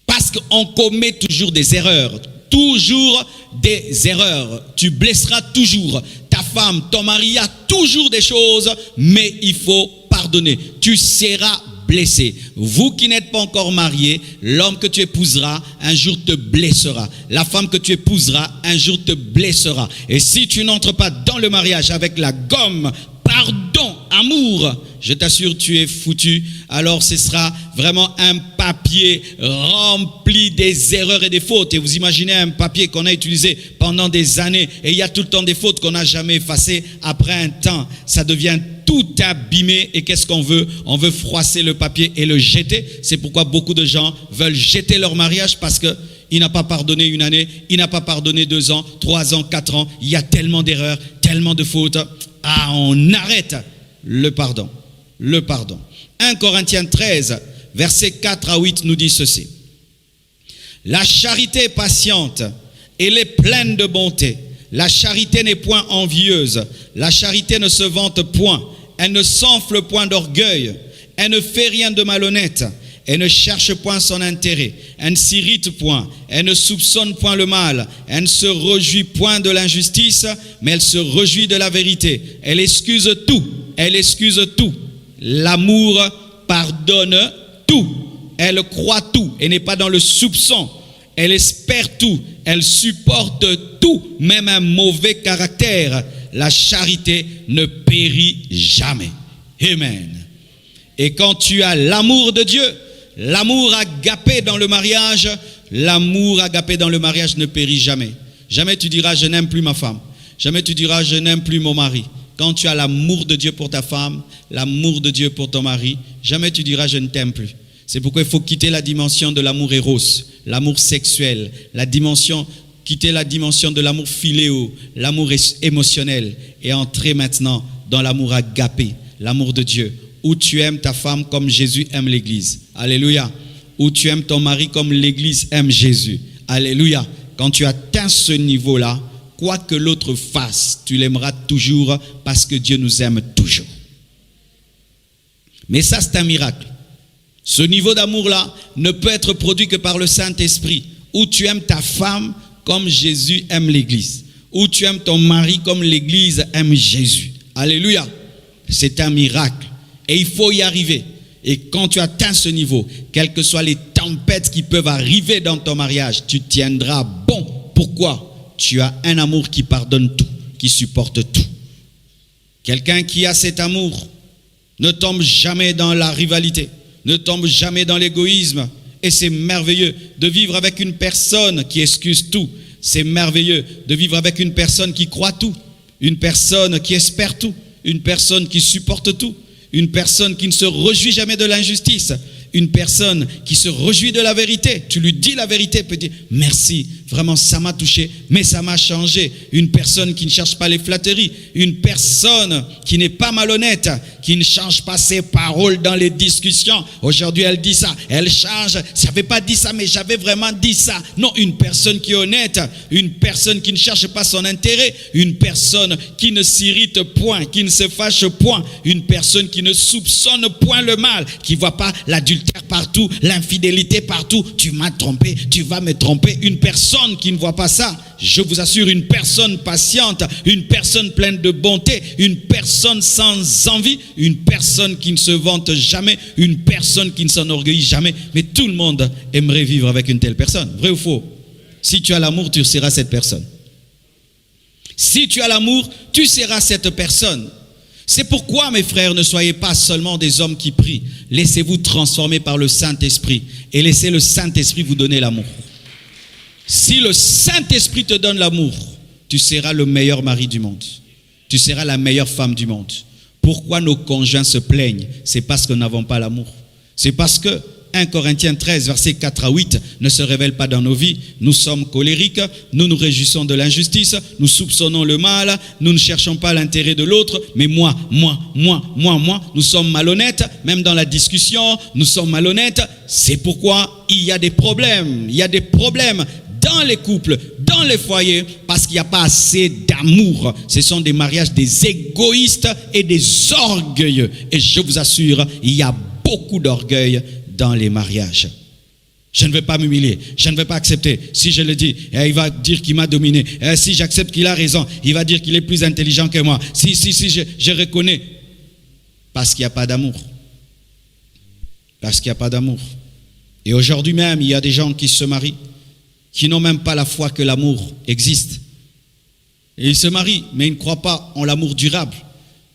Parce qu'on commet toujours des erreurs. Toujours des erreurs. Tu blesseras toujours ta femme, ton mari, il y a toujours des choses, mais il faut pardonner. Tu seras blessé. Vous qui n'êtes pas encore mariés, l'homme que tu épouseras un jour te blessera. La femme que tu épouseras un jour te blessera. Et si tu n'entres pas dans le mariage avec la gomme, pardon, amour, je t'assure, tu es foutu. Alors ce sera vraiment un papier rempli des erreurs et des fautes. Et vous imaginez un papier qu'on a utilisé pendant des années et il y a tout le temps des fautes qu'on n'a jamais effacées. Après un temps, ça devient tout abîmé. Et qu'est-ce qu'on veut? On veut froisser le papier et le jeter. C'est pourquoi beaucoup de gens veulent jeter leur mariage parce que il n'a pas pardonné une année, il n'a pas pardonné 2 ans, 3 ans, 4 ans. Il y a tellement d'erreurs, tellement de fautes. Ah, on arrête le pardon. Le pardon. 1 Corinthiens 13, versets 4 à 8 nous dit ceci. La charité est patiente, elle est pleine de bonté. La charité n'est point envieuse. La charité ne se vante point. Elle ne s'enfle point d'orgueil. Elle ne fait rien de malhonnête. Elle ne cherche point son intérêt. Elle ne s'irrite point. Elle ne soupçonne point le mal. Elle ne se réjouit point de l'injustice, mais elle se réjouit de la vérité. Elle excuse tout. Elle excuse tout. L'amour pardonne tout. Elle croit tout. Elle n'est pas dans le soupçon. Elle espère tout. Elle supporte tout, même un mauvais caractère. La charité ne périt jamais. Amen. Et quand tu as l'amour de Dieu, l'amour agapé dans le mariage, l'amour agapé dans le mariage ne périt jamais. Jamais tu diras je n'aime plus ma femme. Jamais tu diras je n'aime plus mon mari. Quand tu as l'amour de Dieu pour ta femme, l'amour de Dieu pour ton mari, jamais tu diras je ne t'aime plus. C'est pourquoi il faut quitter la dimension de l'amour éros, l'amour sexuel, quitter la dimension de l'amour philéo, l'amour émotionnel et entrer maintenant dans l'amour agapé, l'amour de Dieu, où tu aimes ta femme comme Jésus aime l'église. Alléluia. Où tu aimes ton mari comme l'église aime Jésus. Alléluia. Quand tu atteins ce niveau-là, quoi que l'autre fasse, tu l'aimeras toujours parce que Dieu nous aime toujours. Mais ça, c'est un miracle. Ce niveau d'amour-là ne peut être produit que par le Saint-Esprit, où tu aimes ta femme comme Jésus aime l'église, où tu aimes ton mari comme l'église aime Jésus. Alléluia. C'est un miracle. Et il faut y arriver. Et quand tu atteins ce niveau, quelles que soient les tempêtes qui peuvent arriver dans ton mariage, tu tiendras bon. Pourquoi? Tu as un amour qui pardonne tout, qui supporte tout. Quelqu'un qui a cet amour ne tombe jamais dans la rivalité, ne tombe jamais dans l'égoïsme. Et c'est merveilleux de vivre avec une personne qui excuse tout. C'est merveilleux de vivre avec une personne qui croit tout, une personne qui espère tout, une personne qui supporte tout, une personne qui ne se réjouit jamais de l'injustice, une personne qui se réjouit de la vérité. Tu lui dis la vérité, peut dire merci, vraiment ça m'a touché, mais ça m'a changé. Une personne qui ne cherche pas les flatteries, une personne qui n'est pas malhonnête, qui ne change pas ses paroles dans les discussions. Aujourd'hui elle dit ça, elle change, j'avais pas dit ça mais j'avais vraiment dit ça. Non, une personne qui est honnête, une personne qui ne cherche pas son intérêt, une personne qui ne s'irrite point, qui ne se fâche point, une personne qui ne soupçonne point le mal, qui voit pas l'adultère partout, l'infidélité partout. Tu m'as trompé, tu vas me tromper. Une personne qui ne voit pas ça, je vous assure, une personne patiente, une personne pleine de bonté, une personne sans envie, une personne qui ne se vante jamais, une personne qui ne s'enorgueillit jamais. Mais tout le monde aimerait vivre avec une telle personne. Vrai ou faux? Si tu as l'amour, tu seras cette personne. Si tu as l'amour, tu seras cette personne. C'est pourquoi, mes frères, ne soyez pas seulement des hommes qui prient. Laissez-vous transformer par le Saint-Esprit et laissez le Saint-Esprit vous donner l'amour. Si le Saint-Esprit te donne l'amour, tu seras le meilleur mari du monde. Tu seras la meilleure femme du monde. Pourquoi nos conjoints se plaignent? C'est parce que nous n'avons pas l'amour. C'est parce que 1 Corinthiens 13, versets 4 à 8 ne se révèle pas dans nos vies. Nous sommes colériques, nous nous réjouissons de l'injustice, nous soupçonnons le mal, nous ne cherchons pas l'intérêt de l'autre, mais moi, nous sommes malhonnêtes, même dans la discussion, nous sommes malhonnêtes. C'est pourquoi il y a des problèmes, dans les couples, dans les foyers, parce qu'il n'y a pas assez d'amour. Ce sont des mariages des égoïstes et des orgueilleux. Et je vous assure, il y a beaucoup d'orgueil dans les mariages. Je ne vais pas m'humilier, je ne vais pas accepter. Si je le dis, il va dire qu'il m'a dominé. Si j'accepte qu'il a raison, il va dire qu'il est plus intelligent que moi. Si je reconnais. Parce qu'il n'y a pas d'amour. Parce qu'il n'y a pas d'amour. Et aujourd'hui même, il y a des gens qui se marient, qui n'ont même pas la foi que l'amour existe. Et ils se marient, mais ils ne croient pas en l'amour durable.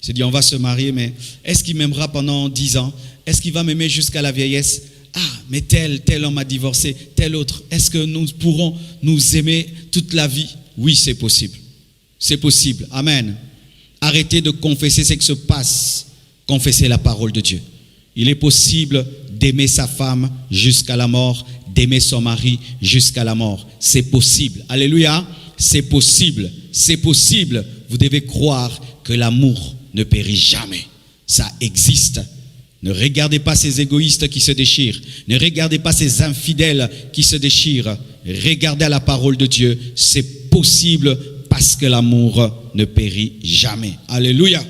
Ils se disent, on va se marier, mais est-ce qu'il m'aimera pendant 10 ans? Est-ce qu'il va m'aimer jusqu'à la vieillesse? Ah, mais tel homme a divorcé, tel autre. Est-ce que nous pourrons nous aimer toute la vie? Oui, c'est possible. C'est possible. Amen. Arrêtez de confesser ce qui se passe. Confessez la parole de Dieu. Il est possible d'aimer sa femme jusqu'à la mort, d'aimer son mari jusqu'à la mort. C'est possible. Alléluia. C'est possible. C'est possible. Vous devez croire que l'amour ne périt jamais. Ça existe. Ne regardez pas ces égoïstes qui se déchirent. Ne regardez pas ces infidèles qui se déchirent. Regardez à la parole de Dieu. C'est possible parce que l'amour ne périt jamais. Alléluia.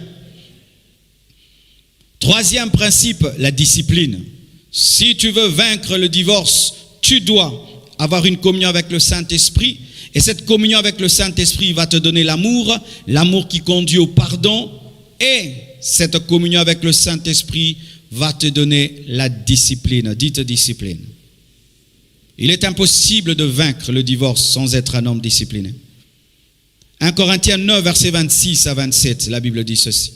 Troisième principe, la discipline. Si tu veux vaincre le divorce, tu dois avoir une communion avec le Saint-Esprit. Et cette communion avec le Saint-Esprit va te donner l'amour, l'amour qui conduit au pardon. Et cette communion avec le Saint-Esprit va te donner la discipline. Dites discipline. Il est impossible de vaincre le divorce sans être un homme discipliné. 1 Corinthiens 9, versets 26 à 27, la Bible dit ceci.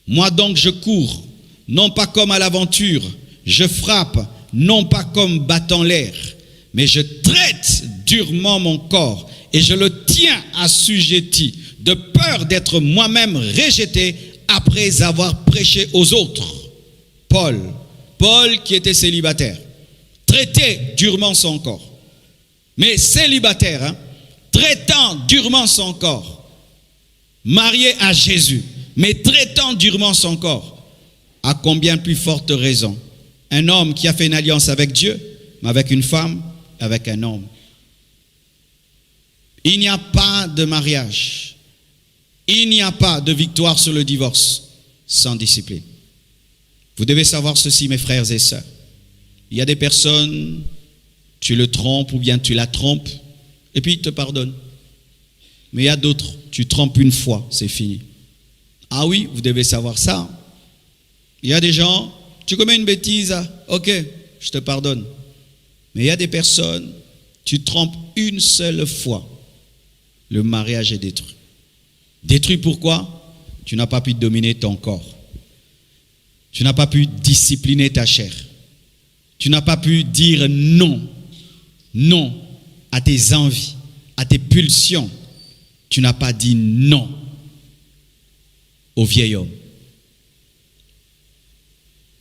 Moi donc je cours, non pas comme à l'aventure, je frappe, non pas comme battant l'air, mais je traite durement mon corps et je le tiens assujetti, de peur d'être moi-même rejeté après avoir prêché aux autres. Paul qui était célibataire, traitait durement son corps. Mais célibataire, traitant durement son corps, marié à Jésus, mais traitant durement son corps, à combien plus forte raison un homme qui a fait une alliance avec Dieu, mais avec une femme, avec un homme. Il n'y a pas de mariage, il n'y a pas de victoire sur le divorce sans discipline. Vous devez savoir ceci, mes frères et sœurs. Il y a des personnes, tu le trompes ou bien tu la trompes, et puis il te pardonne. Mais il y a d'autres, tu trompes une fois, c'est fini. Ah oui, vous devez savoir ça. Il y a des gens, tu commets une bêtise, ok, je te pardonne. Mais il y a des personnes, tu trompes une seule fois, le mariage est détruit. Détruit pourquoi? Tu n'as pas pu dominer ton corps. Tu n'as pas pu discipliner ta chair. Tu n'as pas pu dire non à tes envies, à tes pulsions, tu n'as pas dit non au vieil homme.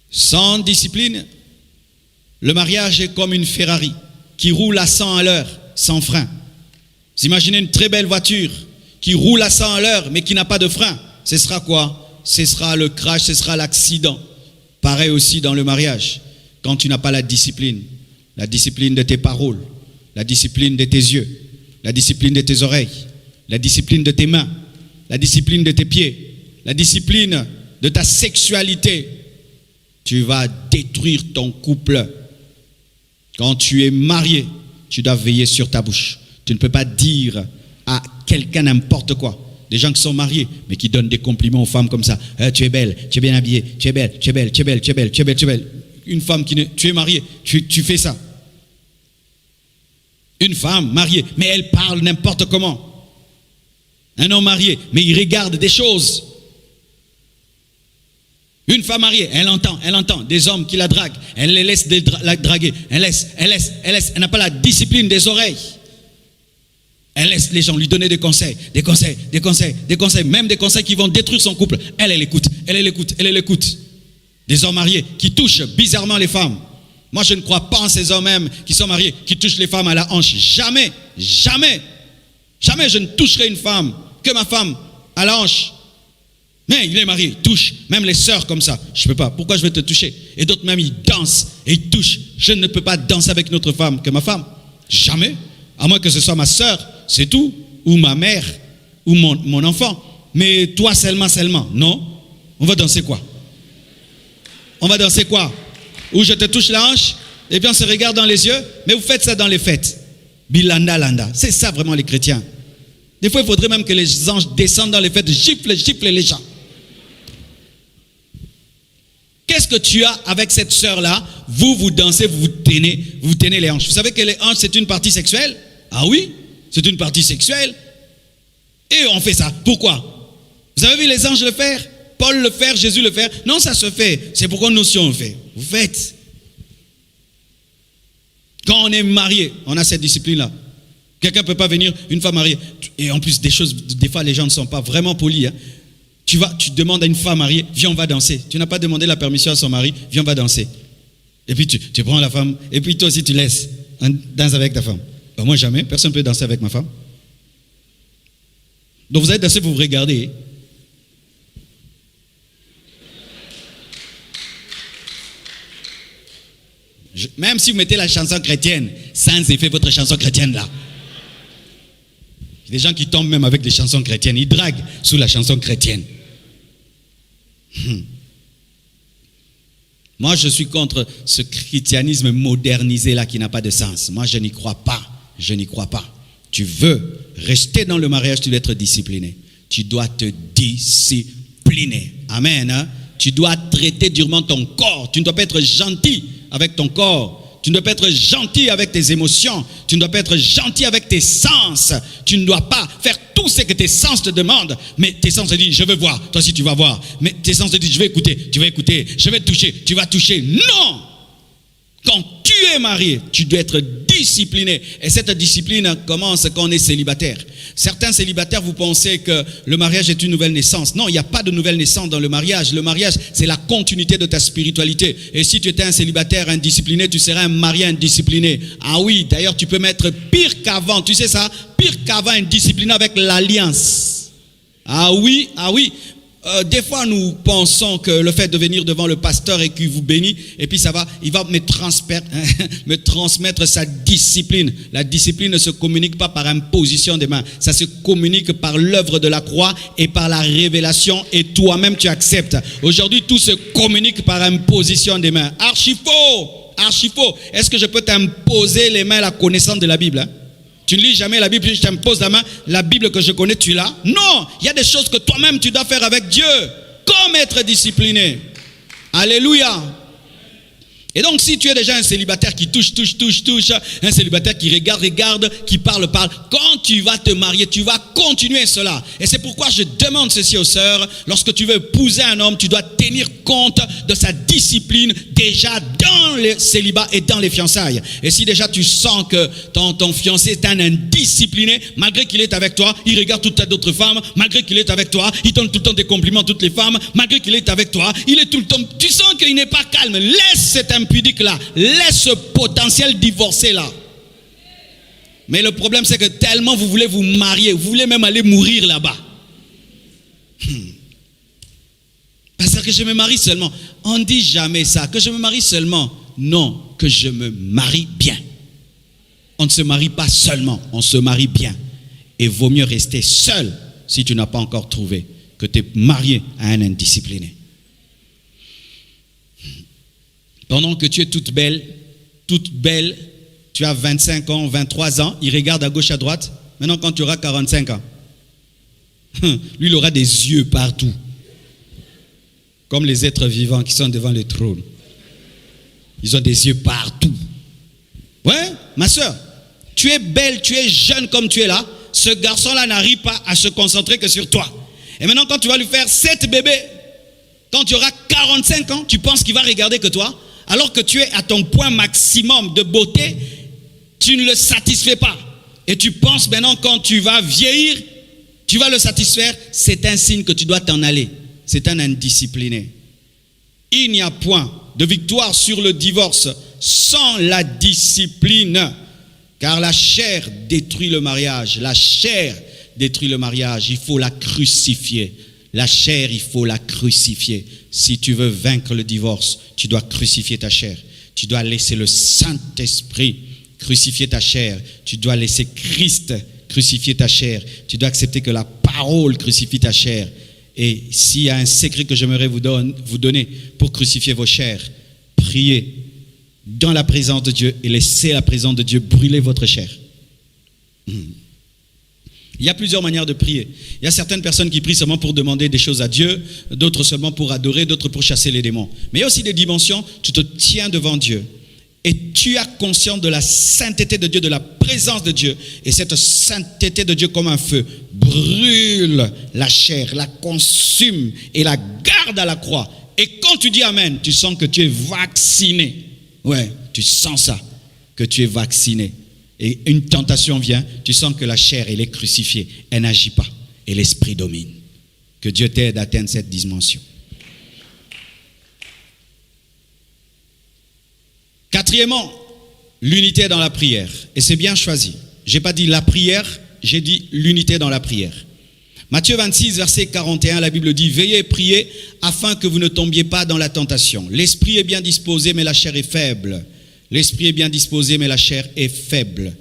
Sans discipline, le mariage est comme une Ferrari qui roule à 100 à l'heure, sans frein. Vous imaginez une très belle voiture qui roule à 100 à l'heure, mais qui n'a pas de frein. Ce sera quoi? Ce sera le crash, ce sera l'accident. Pareil aussi dans le mariage. Quand tu n'as pas la discipline de tes paroles, la discipline de tes yeux, la discipline de tes oreilles, la discipline de tes mains, la discipline de tes pieds, la discipline de ta sexualité, tu vas détruire ton couple. Quand tu es marié, tu dois veiller sur ta bouche. Tu ne peux pas dire à quelqu'un n'importe quoi. Des gens qui sont mariés, mais qui donnent des compliments aux femmes comme ça. Tu es belle, tu es bien habillée, tu es belle, tu es belle, tu es belle, tu es belle, tu es belle, tu es belle. Une femme tu es mariée, tu fais ça. Une femme mariée, mais elle parle n'importe comment. Un homme marié, mais il regarde des choses. Une femme mariée, elle entend des hommes qui la draguent. Elle les laisse la draguer. Elle n'a pas la discipline des oreilles. Elle laisse les gens lui donner des conseils, même des conseils qui vont détruire son couple. Elle écoute. Des hommes mariés qui touchent bizarrement les femmes. Moi, je ne crois pas en ces hommes même qui sont mariés, qui touchent les femmes à la hanche. Jamais je ne toucherai une femme, que ma femme, à la hanche. Mais il est marié, il touche, même les sœurs comme ça. Je ne peux pas, pourquoi je vais te toucher? Et d'autres même, ils dansent et ils touchent. Je ne peux pas danser avec une autre femme que ma femme. Jamais. À moins que ce soit ma sœur, c'est tout. Ou ma mère, ou mon enfant. Mais toi seulement. Non. On va danser quoi? Ou je te touche la hanche, et puis on se regarde dans les yeux, mais vous faites ça dans les fêtes. Bilanda landa. C'est ça vraiment les chrétiens. Des fois, il faudrait même que les anges descendent dans les fêtes, giflent les gens. Qu'est-ce que tu as avec cette sœur-là? Vous dansez, vous tenez les hanches. Vous savez que les hanches, c'est une partie sexuelle? Ah oui, c'est une partie sexuelle. Et on fait ça. Pourquoi? Vous avez vu les anges le faire? Paul le faire, Jésus le faire? Non, ça se fait. C'est pourquoi nous aussi on le fait. Vous faites. Quand on est marié, on a cette discipline-là. Quelqu'un ne peut pas venir, une femme mariée. Et en plus, des fois, les gens ne sont pas vraiment polis. Hein. Tu demandes à une femme mariée, viens, on va danser. Tu n'as pas demandé la permission à son mari, viens, on va danser. Et puis, tu prends la femme, et puis toi aussi, tu laisses. Danse avec ta femme. Ben, moi, jamais. Personne ne peut danser avec ma femme. Donc, vous allez danser pour vous regarder. Même si vous mettez la chanson chrétienne, sans effet, votre chanson chrétienne là. Il y a des gens qui tombent même avec des chansons chrétiennes. Ils draguent sous la chanson chrétienne. Moi, je suis contre ce christianisme modernisé là qui n'a pas de sens. Moi, je n'y crois pas. Tu veux rester dans le mariage, tu dois être discipliné. Tu dois te discipliner. Amen. Hein? Tu dois traiter durement ton corps. Tu ne dois pas être gentil avec ton corps. Tu ne dois pas être gentil avec tes émotions. Tu ne dois pas être gentil avec tes sens. Tu ne dois pas faire tout ce que tes sens te demandent. Mais tes sens te disent, je veux voir. Toi aussi, tu vas voir. Mais tes sens te disent, je vais écouter. Tu vas écouter. Je vais toucher. Tu vas toucher. Non! Quand tu es marié, tu dois être discipliné. Et cette discipline commence quand on est célibataire. Certains célibataires, vous pensez que le mariage est une nouvelle naissance. Non, il n'y a pas de nouvelle naissance dans le mariage. Le mariage, c'est la continuité de ta spiritualité. Et si tu étais un célibataire indiscipliné, tu serais un marié indiscipliné. Ah oui, d'ailleurs, tu peux mettre pire qu'avant. Tu sais ça? Pire qu'avant, indiscipliné avec l'alliance. Ah oui. Des fois, nous pensons que le fait de venir devant le pasteur et qu'il vous bénit, et puis il va me transmettre sa discipline. La discipline ne se communique pas par imposition des mains. Ça se communique par l'œuvre de la croix et par la révélation, et toi-même tu acceptes. Aujourd'hui, tout se communique par imposition des mains. Archi faux. Est-ce que je peux t'imposer les mains la connaissance de la Bible, hein? Tu ne lis jamais la Bible, je t'impose la main, la Bible que je connais, tu l'as? Non, il y a des choses que toi-même tu dois faire avec Dieu, comme être discipliné. Alléluia. Et donc, si tu es déjà un célibataire qui touche, un célibataire qui regarde, qui parle, quand tu vas te marier, tu vas continuer cela. Et c'est pourquoi je demande ceci aux sœurs, lorsque tu veux épouser un homme, tu dois tenir compte de sa discipline déjà dans le célibat et dans les fiançailles. Et si déjà tu sens que ton fiancé est un indiscipliné, malgré qu'il est avec toi, il regarde toutes les autres femmes, malgré qu'il est avec toi, il donne tout le temps des compliments à toutes les femmes, malgré qu'il est avec toi, il est tout le temps, tu sens qu'il n'est pas calme, laisse cet impudique là, laisse ce potentiel divorcé là. Mais le problème c'est que tellement vous voulez vous marier, vous voulez même aller mourir là-bas. Parce que je me marie seulement. On ne dit jamais ça, que je me marie seulement. Non, que je me marie bien. On ne se marie pas seulement, on se marie bien. Et vaut mieux rester seul si tu n'as pas encore trouvé que tu es marié à un indiscipliné. Pendant que tu es toute belle, tu as 25 ans, 23 ans, il regarde à gauche, à droite. Maintenant, quand tu auras 45 ans, lui, il aura des yeux partout. Comme les êtres vivants qui sont devant le trône. Ils ont des yeux partout. Ouais, ma soeur, tu es belle, tu es jeune comme tu es là. Ce garçon-là n'arrive pas à se concentrer que sur toi. Et maintenant, quand tu vas lui faire 7 bébés, quand tu auras 45 ans, tu penses qu'il va regarder que toi? Alors que tu es à ton point maximum de beauté, tu ne le satisfais pas. Et tu penses maintenant quand tu vas vieillir, tu vas le satisfaire. C'est un signe que tu dois t'en aller. C'est un indiscipliné. Il n'y a point de victoire sur le divorce sans la discipline. Car la chair détruit le mariage. La chair détruit le mariage. Il faut la crucifier. La chair, il faut la crucifier. Si tu veux vaincre le divorce, tu dois crucifier ta chair. Tu dois laisser le Saint-Esprit crucifier ta chair. Tu dois laisser Christ crucifier ta chair. Tu dois accepter que la parole crucifie ta chair. Et s'il y a un secret que j'aimerais vous donner pour crucifier vos chairs, priez dans la présence de Dieu et laissez la présence de Dieu brûler votre chair. Il y a plusieurs manières de prier. Il y a certaines personnes qui prient seulement pour demander des choses à Dieu, d'autres seulement pour adorer, d'autres pour chasser les démons. Mais il y a aussi des dimensions, tu te tiens devant Dieu et tu as conscience de la sainteté de Dieu, de la présence de Dieu. Et cette sainteté de Dieu comme un feu brûle la chair, la consume et la garde à la croix. Et quand tu dis Amen, tu sens que tu es vacciné. Ouais, tu sens ça, que tu es vacciné. Et une tentation vient, tu sens que la chair, elle est crucifiée, elle n'agit pas, et l'esprit domine. Que Dieu t'aide à atteindre cette dimension. Quatrièmement, l'unité dans la prière. Et c'est bien choisi. Je n'ai pas dit la prière, j'ai dit l'unité dans la prière. Matthieu 26, verset 41, la Bible dit « Veillez et priez afin que vous ne tombiez pas dans la tentation. L'esprit est bien disposé, mais la chair est faible. » L'esprit est bien disposé, mais la chair est faible.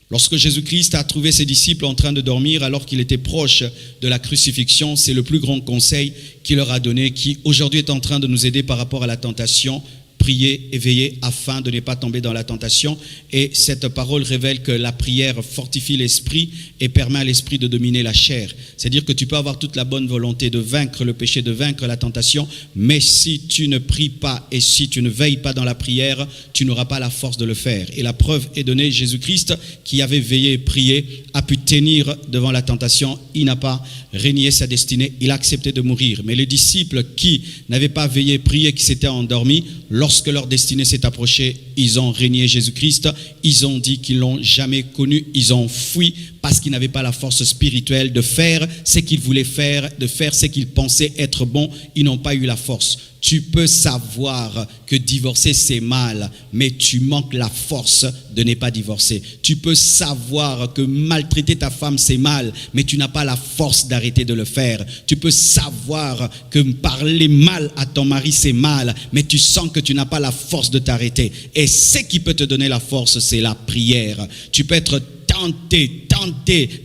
Lorsque Jésus-Christ a trouvé ses disciples en train de dormir, alors qu'il était proche de la crucifixion, c'est le plus grand conseil qu'il leur a donné, qui aujourd'hui est en train de nous aider par rapport à la tentation. Priez et veillez afin de ne pas tomber dans la tentation. Et cette parole révèle que la prière fortifie l'esprit et permet à l'esprit de dominer la chair. C'est-à-dire que tu peux avoir toute la bonne volonté de vaincre le péché, de vaincre la tentation, mais si tu ne pries pas et si tu ne veilles pas dans la prière, tu n'auras pas la force de le faire. Et la preuve est donnée, Jésus-Christ, qui avait veillé et prié, a pu tenir devant la tentation. Il n'a pas renié sa destinée, il a accepté de mourir. Mais les disciples qui n'avaient pas veillé et prié, qui s'étaient endormis, lorsque leur destinée s'est approchée, ils ont renié Jésus-Christ, ils ont dit qu'ils ne l'ont jamais connu, ils ont fui parce qu'ils n'avaient pas la force spirituelle de faire ce qu'ils voulaient faire, de faire ce qu'ils pensaient être bon, ils n'ont pas eu la force. Tu peux savoir que divorcer c'est mal, mais tu manques la force de ne pas divorcer. Tu peux savoir que maltraiter ta femme c'est mal, mais tu n'as pas la force d'arrêter de le faire. Tu peux savoir que parler mal à ton mari c'est mal, mais tu sens que tu n'as pas la force de t'arrêter. Et ce qui peut te donner la force, c'est la prière. Tu peux être tenté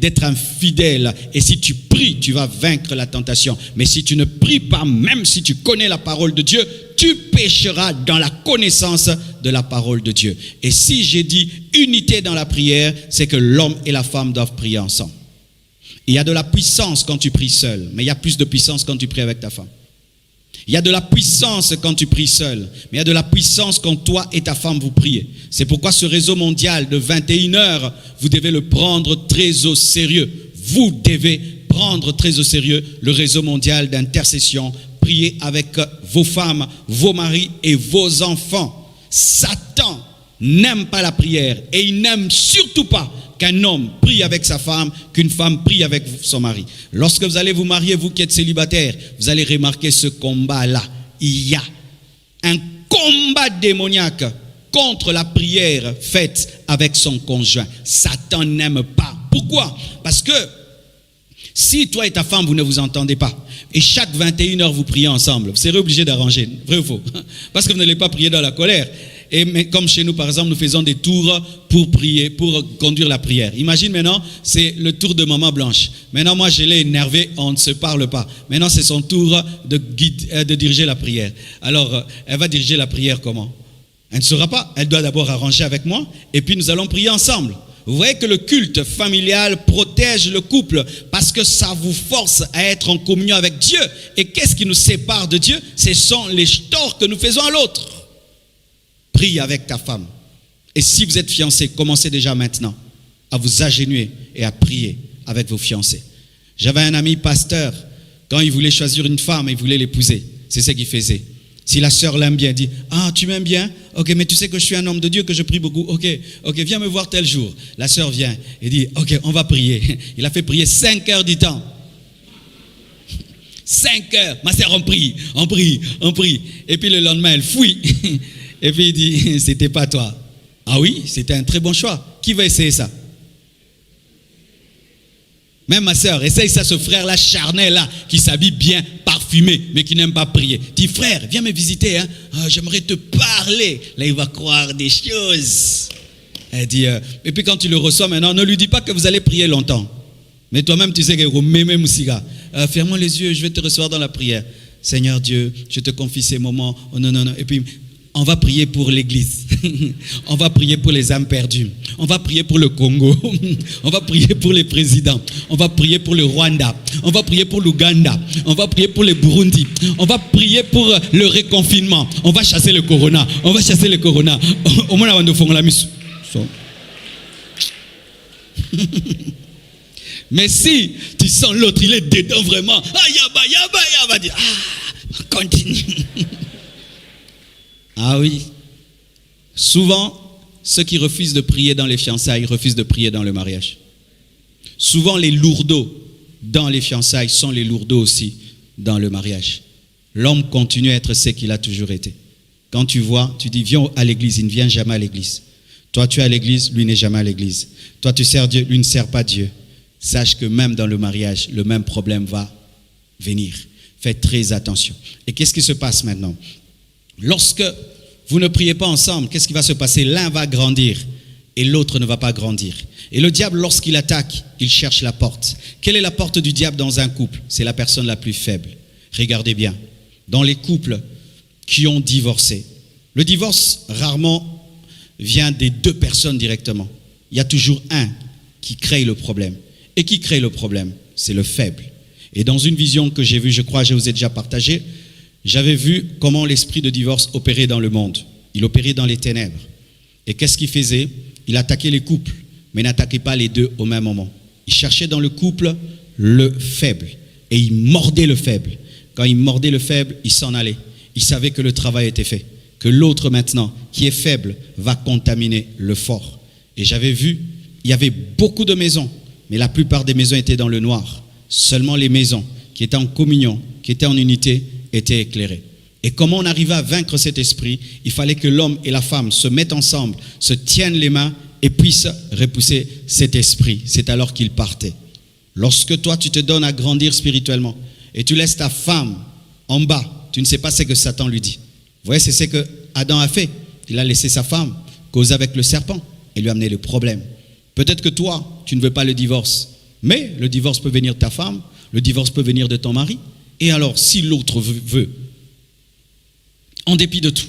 d'être infidèle, et si tu pries, tu vas vaincre la tentation. Mais si tu ne pries pas, même si tu connais la parole de Dieu, tu pécheras dans la connaissance de la parole de Dieu. Et si j'ai dit unité dans la prière, c'est que l'homme et la femme doivent prier ensemble. Il y a de la puissance quand tu pries seul, mais il y a plus de puissance quand tu pries avec ta femme. Il y a de la puissance quand tu pries seul, mais il y a de la puissance quand toi et ta femme vous priez. C'est pourquoi ce réseau mondial de 21 heures, vous devez le prendre très au sérieux. Vous devez prendre très au sérieux le réseau mondial d'intercession. Priez avec vos femmes, vos maris et vos enfants. Satan n'aime pas la prière et il n'aime surtout pas qu'un homme prie avec sa femme, qu'une femme prie avec son mari. Lorsque vous allez vous marier, vous qui êtes célibataire, vous allez remarquer ce combat-là. Il y a un combat démoniaque contre la prière faite avec son conjoint. Satan n'aime pas. Pourquoi? Parce que si toi et ta femme, vous ne vous entendez pas, et chaque 21 heures vous priez ensemble, vous serez obligé d'arranger, vrai ou faux? Parce que vous n'allez pas prier dans la colère. Mais comme chez nous, par exemple, nous faisons des tours pour prier, pour conduire la prière. Imagine maintenant, c'est le tour de Maman Blanche. Maintenant, moi, je l'ai énervé, on ne se parle pas. Maintenant, c'est son tour de diriger la prière. Alors, elle va diriger la prière comment? Elle ne saura pas. Elle doit d'abord arranger avec moi, et puis nous allons prier ensemble. Vous voyez que le culte familial protège le couple parce que ça vous force à être en communion avec Dieu. Et qu'est-ce qui nous sépare de Dieu? Ce sont les torts que nous faisons à l'autre. Prie avec ta femme. Et si vous êtes fiancé, commencez déjà maintenant à vous agenouiller et à prier avec vos fiancés. J'avais un ami pasteur, quand il voulait choisir une femme, il voulait l'épouser. C'est ce qu'il faisait. Si la sœur l'aime bien, elle dit « Ah, tu m'aimes bien? Ok, mais tu sais que je suis un homme de Dieu, que je prie beaucoup. Ok, viens me voir tel jour. » La sœur vient et dit « Ok, on va prier. » Il a fait prier 5 heures du temps. 5 heures. Ma sœur, on prie. Et puis le lendemain, elle fouille. Et puis il dit, c'était pas toi. Ah oui, c'était un très bon choix. Qui va essayer ça? Même ma sœur, essaye ça, ce frère-là, charnel-là, qui s'habille bien, parfumé, mais qui n'aime pas prier. Dis, frère, viens me visiter, hein. J'aimerais te parler. Là, il va croire des choses. Elle dit, et puis quand tu le reçois maintenant, ne lui dis pas que vous allez prier longtemps. Mais toi-même, tu sais que même ferme les yeux, je vais te recevoir dans la prière. Seigneur Dieu, je te confie ces moments. Oh, non. Et puis, on va prier pour l'église. On va prier pour les âmes perdues. On va prier pour le Congo. On va prier pour les présidents. On va prier pour le Rwanda. On va prier pour l'Ouganda. On va prier pour le Burundi. On va prier pour le réconfinement. On va chasser le corona. Au moins, on va faire la mission. Mais si tu sens l'autre, il est dedans vraiment. Va dire, continue. Ah oui. Souvent, ceux qui refusent de prier dans les fiançailles refusent de prier dans le mariage. Souvent, les lourdeaux dans les fiançailles sont les lourdeaux aussi dans le mariage. L'homme continue à être ce qu'il a toujours été. Quand tu vois, tu dis, viens à l'église, il ne vient jamais à l'église. Toi, tu es à l'église, lui n'est jamais à l'église. Toi, tu sers Dieu, lui ne sert pas Dieu. Sache que même dans le mariage, le même problème va venir. Faites très attention. Et qu'est-ce qui se passe maintenant? Lorsque vous ne priez pas ensemble, qu'est-ce qui va se passer? L'un va grandir et l'autre ne va pas grandir. Et le diable, lorsqu'il attaque, il cherche la porte. Quelle est la porte du diable dans un couple? C'est la personne la plus faible. Regardez bien. Dans les couples qui ont divorcé, le divorce rarement vient des deux personnes directement. Il y a toujours un qui crée le problème. Et qui crée le problème? C'est le faible. Et dans une vision que j'ai vue, je crois que je vous ai déjà partagée, j'avais vu comment l'esprit de divorce opérait dans le monde. Il opérait dans les ténèbres. Et qu'est-ce qu'il faisait? Il attaquait les couples, mais n'attaquait pas les deux au même moment. Il cherchait dans le couple le faible. Et il mordait le faible. Quand il mordait le faible, il s'en allait. Il savait que le travail était fait. Que l'autre maintenant, qui est faible, va contaminer le fort. Et j'avais vu, il y avait beaucoup de maisons, mais la plupart des maisons étaient dans le noir. Seulement les maisons qui étaient en communion, qui étaient en unité, étaient éclairées. Et comment on arrivait à vaincre cet esprit? Il fallait que l'homme et la femme se mettent ensemble, se tiennent les mains et puissent repousser cet esprit. C'est alors qu'il partait. Lorsque toi, tu te donnes à grandir spirituellement et tu laisses ta femme en bas, tu ne sais pas ce que Satan lui dit. Vous voyez, c'est ce que Adam a fait. Il a laissé sa femme causer avec le serpent et lui amener le problème. Peut-être que toi, tu ne veux pas le divorce, mais le divorce peut venir de ta femme, le divorce peut venir de ton mari. Et alors, si l'autre veut, en dépit de tout,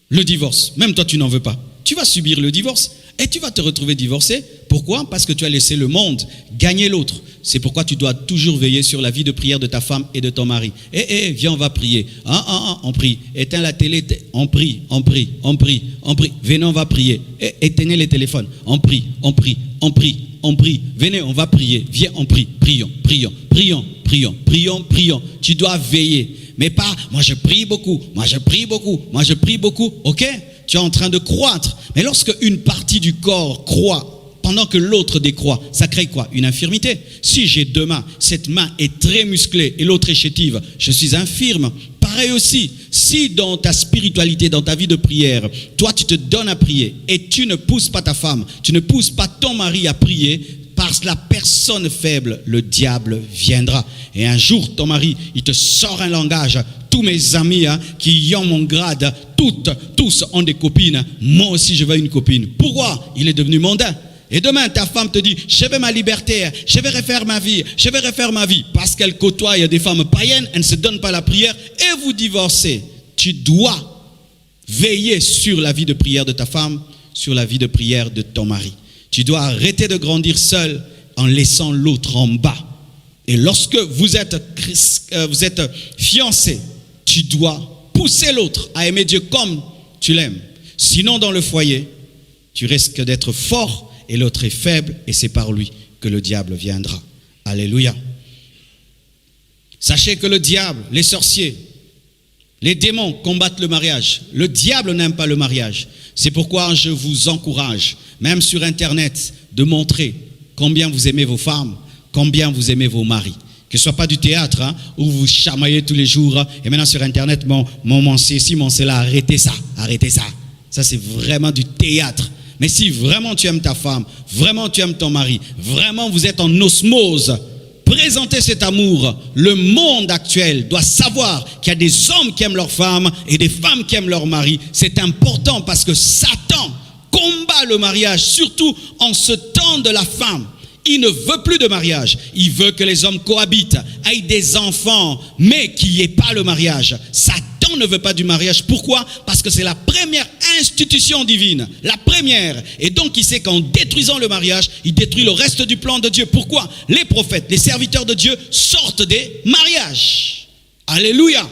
le divorce, même toi tu n'en veux pas, tu vas subir le divorce. Et tu vas te retrouver divorcé. Pourquoi? Parce que tu as laissé le monde gagner l'autre. C'est pourquoi tu dois toujours veiller sur la vie de prière de ta femme et de ton mari. Viens, on va prier. On prie. Éteins la télé, on prie. Venez, on va prier. Éteignez les téléphones. On prie. Venez, on va prier. Viens, on prie. Prions. Tu dois veiller. Mais pas, moi je prie beaucoup. Ok? Tu es en train de croître. Mais lorsque une partie du corps croît, pendant que l'autre décroît, ça crée quoi? Une infirmité. Si j'ai deux mains, cette main est très musclée et l'autre est chétive, je suis infirme. Pareil aussi, si dans ta spiritualité, dans ta vie de prière, toi tu te donnes à prier et tu ne pousses pas ta femme, tu ne pousses pas ton mari à prier, parce la personne faible, le diable viendra. Et un jour, ton mari, il te sort un langage. Tous mes amis qui ont mon grade, tous ont des copines. Moi aussi, je veux une copine. Pourquoi? Il est devenu mondain. Et demain, ta femme te dit, je veux ma liberté, je vais refaire ma vie. Parce qu'elle côtoie, il y a des femmes païennes, elle ne se donne pas la prière et vous divorcez. Tu dois veiller sur la vie de prière de ta femme, sur la vie de prière de ton mari. Tu dois arrêter de grandir seul en laissant l'autre en bas. Et lorsque vous êtes fiancé, tu dois pousser l'autre à aimer Dieu comme tu l'aimes. Sinon, dans le foyer, tu risques d'être fort et l'autre est faible et c'est par lui que le diable viendra. Alléluia. Sachez que le diable, les sorciers, les démons combattent le mariage. Le diable n'aime pas le mariage. C'est pourquoi je vous encourage, même sur Internet, de montrer combien vous aimez vos femmes, combien vous aimez vos maris. Que ce ne soit pas du théâtre où vous chamaillez tous les jours. Et maintenant sur Internet, mon ceci, mon cela, arrêtez ça. Ça c'est vraiment du théâtre. Mais si vraiment tu aimes ta femme, vraiment tu aimes ton mari, vraiment vous êtes en osmose, présentez cet amour. Le monde actuel doit savoir qu'il y a des hommes qui aiment leurs femmes et des femmes qui aiment leur mari. C'est important parce que Satan combat le mariage, surtout en ce temps de la femme. Il ne veut plus de mariage. Il veut que les hommes cohabitent, aient des enfants, mais qu'il n'y ait pas le mariage. Satan ne veut pas du mariage. Pourquoi? Parce que c'est la première institution divine. La première. Et donc il sait qu'en détruisant le mariage, il détruit le reste du plan de Dieu. Pourquoi? Les prophètes, les serviteurs de Dieu sortent des mariages. Alléluia.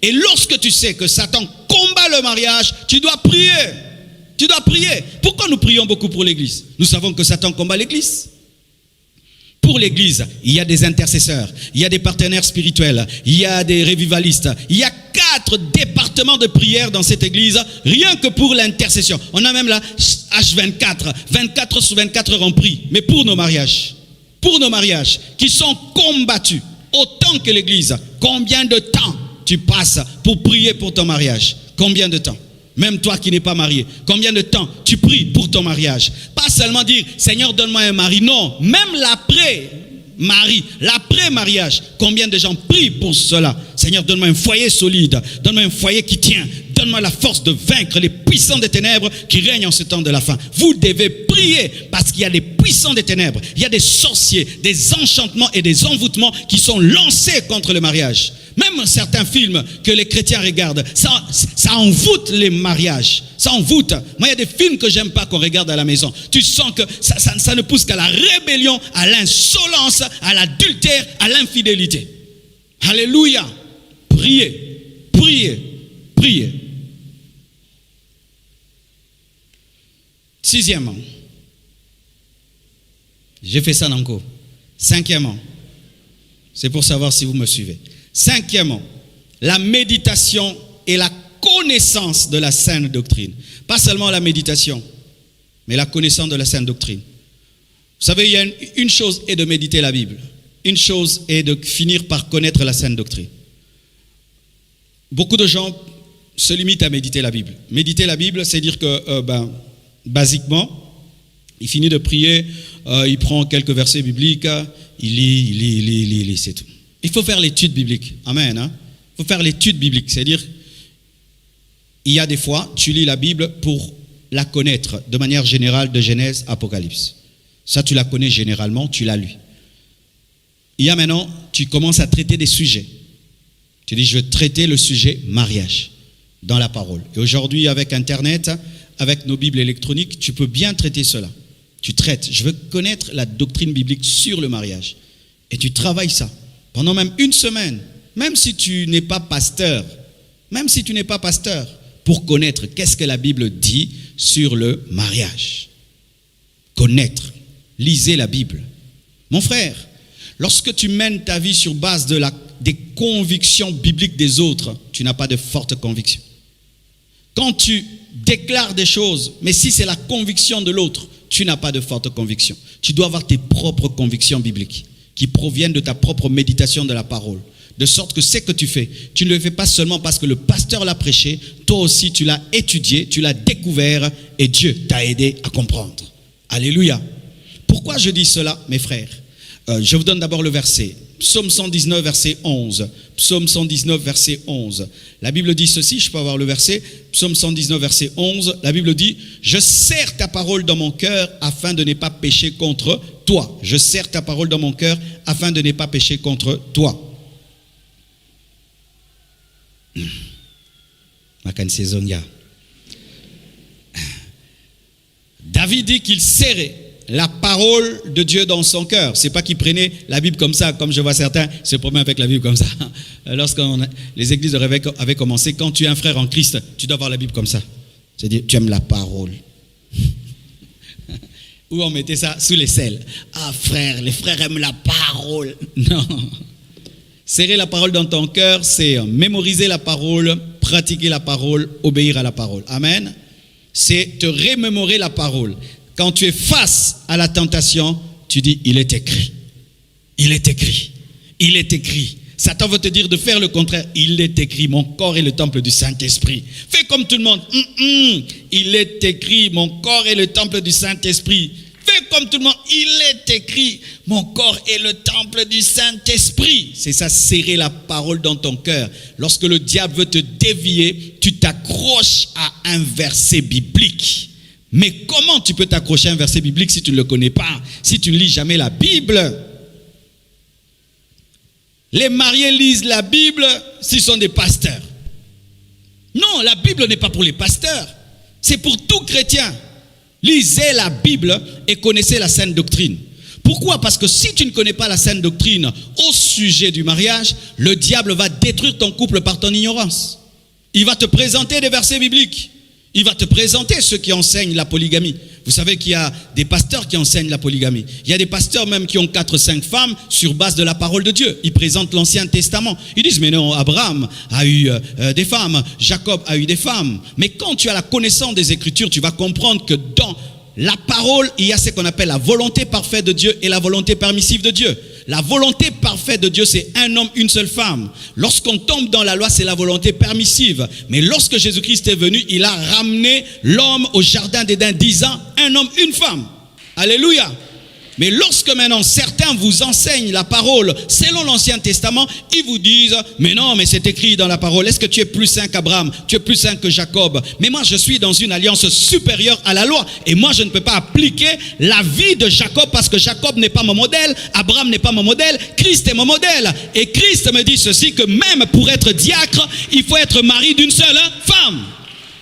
Et lorsque tu sais que Satan combat le mariage, tu dois prier. Tu dois prier. Pourquoi nous prions beaucoup pour l'église? Nous savons que Satan combat l'église. Pour l'église, il y a des intercesseurs, il y a des partenaires spirituels, il y a des revivalistes. Il y a 4 départements de prière dans cette église, rien que pour l'intercession. On a même la H24, 24 sur 24 heures en prie. Mais pour nos mariages qui sont combattus, autant que l'église, combien de temps tu passes pour prier pour ton mariage? Combien de temps? Même toi qui n'es pas marié, combien de temps tu pries pour ton mariage? Pas seulement dire, Seigneur, donne-moi un mari. Non, même l'après-mariage, combien de gens prient pour cela? Seigneur, donne-moi un foyer solide, donne-moi un foyer qui tient, donne-moi la force de vaincre les puissants des ténèbres qui règnent en ce temps de la fin. Vous devez prier parce qu'il y a des puissants des ténèbres, il y a des sorciers, des enchantements et des envoûtements qui sont lancés contre le mariage. Même certains films que les chrétiens regardent, ça envoûte les mariages. Ça envoûte. Moi, il y a des films que j'aime pas qu'on regarde à la maison. Tu sens que ça ne pousse qu'à la rébellion, à l'insolence, à l'adultère, à l'infidélité. Alléluia. Priez. 6e, j'ai fait ça dans quoi? 5e, c'est pour savoir si vous me suivez. 5e, la méditation et la connaissance de la saine doctrine. Pas seulement la méditation, mais la connaissance de la saine doctrine. Vous savez, il y a une chose est de méditer la Bible. Une chose est de finir par connaître la saine doctrine. Beaucoup de gens se limitent à méditer la Bible. Méditer la Bible, c'est dire que, basiquement, il finit de prier, il prend quelques versets bibliques, il lit, c'est tout. Il faut faire l'étude biblique. Amen. Il faut faire l'étude biblique. C'est-à-dire, il y a des fois, tu lis la Bible pour la connaître de manière générale de Genèse, Apocalypse. Ça, tu la connais généralement, tu l'as lu. Il y a maintenant, tu commences à traiter des sujets. Tu dis, je vais traiter le sujet mariage dans la parole. Et aujourd'hui, avec Internet, avec nos Bibles électroniques, tu peux bien traiter cela. Tu traites. Je veux connaître la doctrine biblique sur le mariage. Et tu travailles ça pendant même une semaine, même si tu n'es pas pasteur, pour connaître qu'est-ce que la Bible dit sur le mariage. Connaître. Lisez la Bible. Mon frère, lorsque tu mènes ta vie sur base des convictions bibliques des autres, tu n'as pas de forte conviction. Quand tu déclares des choses, mais si c'est la conviction de l'autre, tu n'as pas de forte conviction. Tu dois avoir tes propres convictions bibliques qui proviennent de ta propre méditation de la parole. De sorte que ce que tu fais, tu ne le fais pas seulement parce que le pasteur l'a prêché, toi aussi tu l'as étudié, tu l'as découvert et Dieu t'a aidé à comprendre. Alléluia. Pourquoi je dis cela, mes frères? Je vous donne d'abord le verset. Psaume 119, verset 11. Psaume 119, verset 11. La Bible dit ceci, je peux avoir le verset. Psaume 119, verset 11. La Bible dit, « Je serre ta parole dans mon cœur afin de ne pas pécher contre toi. » Je serre ta parole dans mon cœur afin de ne pas pécher contre toi. David dit qu'il serrait la parole de Dieu dans son cœur. C'est pas qu'il prenait la Bible comme ça, comme je vois certains se promènent avec la Bible comme ça. Lorsque les églises de réveil avaient commencé, quand tu es un frère en Christ, tu dois avoir la Bible comme ça. C'est-à-dire, tu aimes la parole. Ou on mettait ça sous les selles. Ah frère, les frères aiment la parole. Non. Serrer la parole dans ton cœur, c'est mémoriser la parole, pratiquer la parole, obéir à la parole. Amen. C'est te remémorer la parole. Quand tu es face à la tentation, tu dis, il est écrit. Il est écrit. Il est écrit. Satan veut te dire de faire le contraire. Il est écrit, mon corps est le temple du Saint-Esprit. Fais comme tout le monde. Il est écrit, mon corps est le temple du Saint-Esprit. Fais comme tout le monde. Il est écrit, mon corps est le temple du Saint-Esprit. C'est ça, serrer la parole dans ton cœur. Lorsque le diable veut te dévier, tu t'accroches à un verset biblique. Mais comment tu peux t'accrocher à un verset biblique si tu ne le connais pas, si tu ne lis jamais la Bible? Les mariés lisent la Bible s'ils sont des pasteurs. Non, la Bible n'est pas pour les pasteurs. C'est pour tout chrétien. Lisez la Bible et connaissez la sainte doctrine. Pourquoi? Parce que si tu ne connais pas la sainte doctrine au sujet du mariage, le diable va détruire ton couple par ton ignorance. Il va te présenter des versets bibliques. Il va te présenter ceux qui enseignent la polygamie. Vous savez qu'il y a des pasteurs qui enseignent la polygamie. Il y a des pasteurs même qui ont 4-5 femmes sur base de la parole de Dieu. Ils présentent l'Ancien Testament. Ils disent, mais non, Abraham a eu des femmes, Jacob a eu des femmes. Mais quand tu as la connaissance des Écritures, tu vas comprendre que dans la parole, il y a ce qu'on appelle la volonté parfaite de Dieu et la volonté permissive de Dieu. La volonté parfaite de Dieu, c'est un homme, une seule femme. Lorsqu'on tombe dans la loi, c'est la volonté permissive. Mais lorsque Jésus-Christ est venu, il a ramené l'homme au jardin d'Éden, disant un homme, une femme. Alléluia. Mais lorsque maintenant certains vous enseignent la parole selon l'Ancien Testament, ils vous disent, mais non, mais c'est écrit dans la parole. Est-ce que tu es plus saint qu'Abraham? Tu es plus saint que Jacob? Mais moi, je suis dans une alliance supérieure à la loi. Et moi, je ne peux pas appliquer la vie de Jacob parce que Jacob n'est pas mon modèle, Abraham n'est pas mon modèle, Christ est mon modèle. Et Christ me dit ceci, que même pour être diacre, il faut être mari d'une seule femme.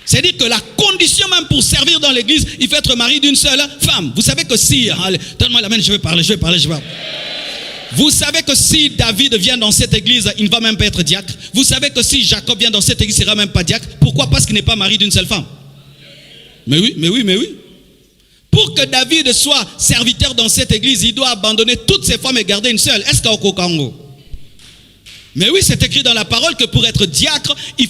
C'est-à-dire que la condition même pour servir dans l'église, il faut être mari d'une seule femme. Vous savez que si, donne-moi la main, je vais parler. Vous savez que si David vient dans cette église, il ne va même pas être diacre. Vous savez que si Jacob vient dans cette église, il ne sera même pas diacre. Pourquoi? Parce qu'il n'est pas mari d'une seule femme. Mais oui. Pour que David soit serviteur dans cette église, il doit abandonner toutes ses femmes et garder une seule. Est-ce qu'au Congo? Mais oui, c'est écrit dans la parole que pour être diacre, il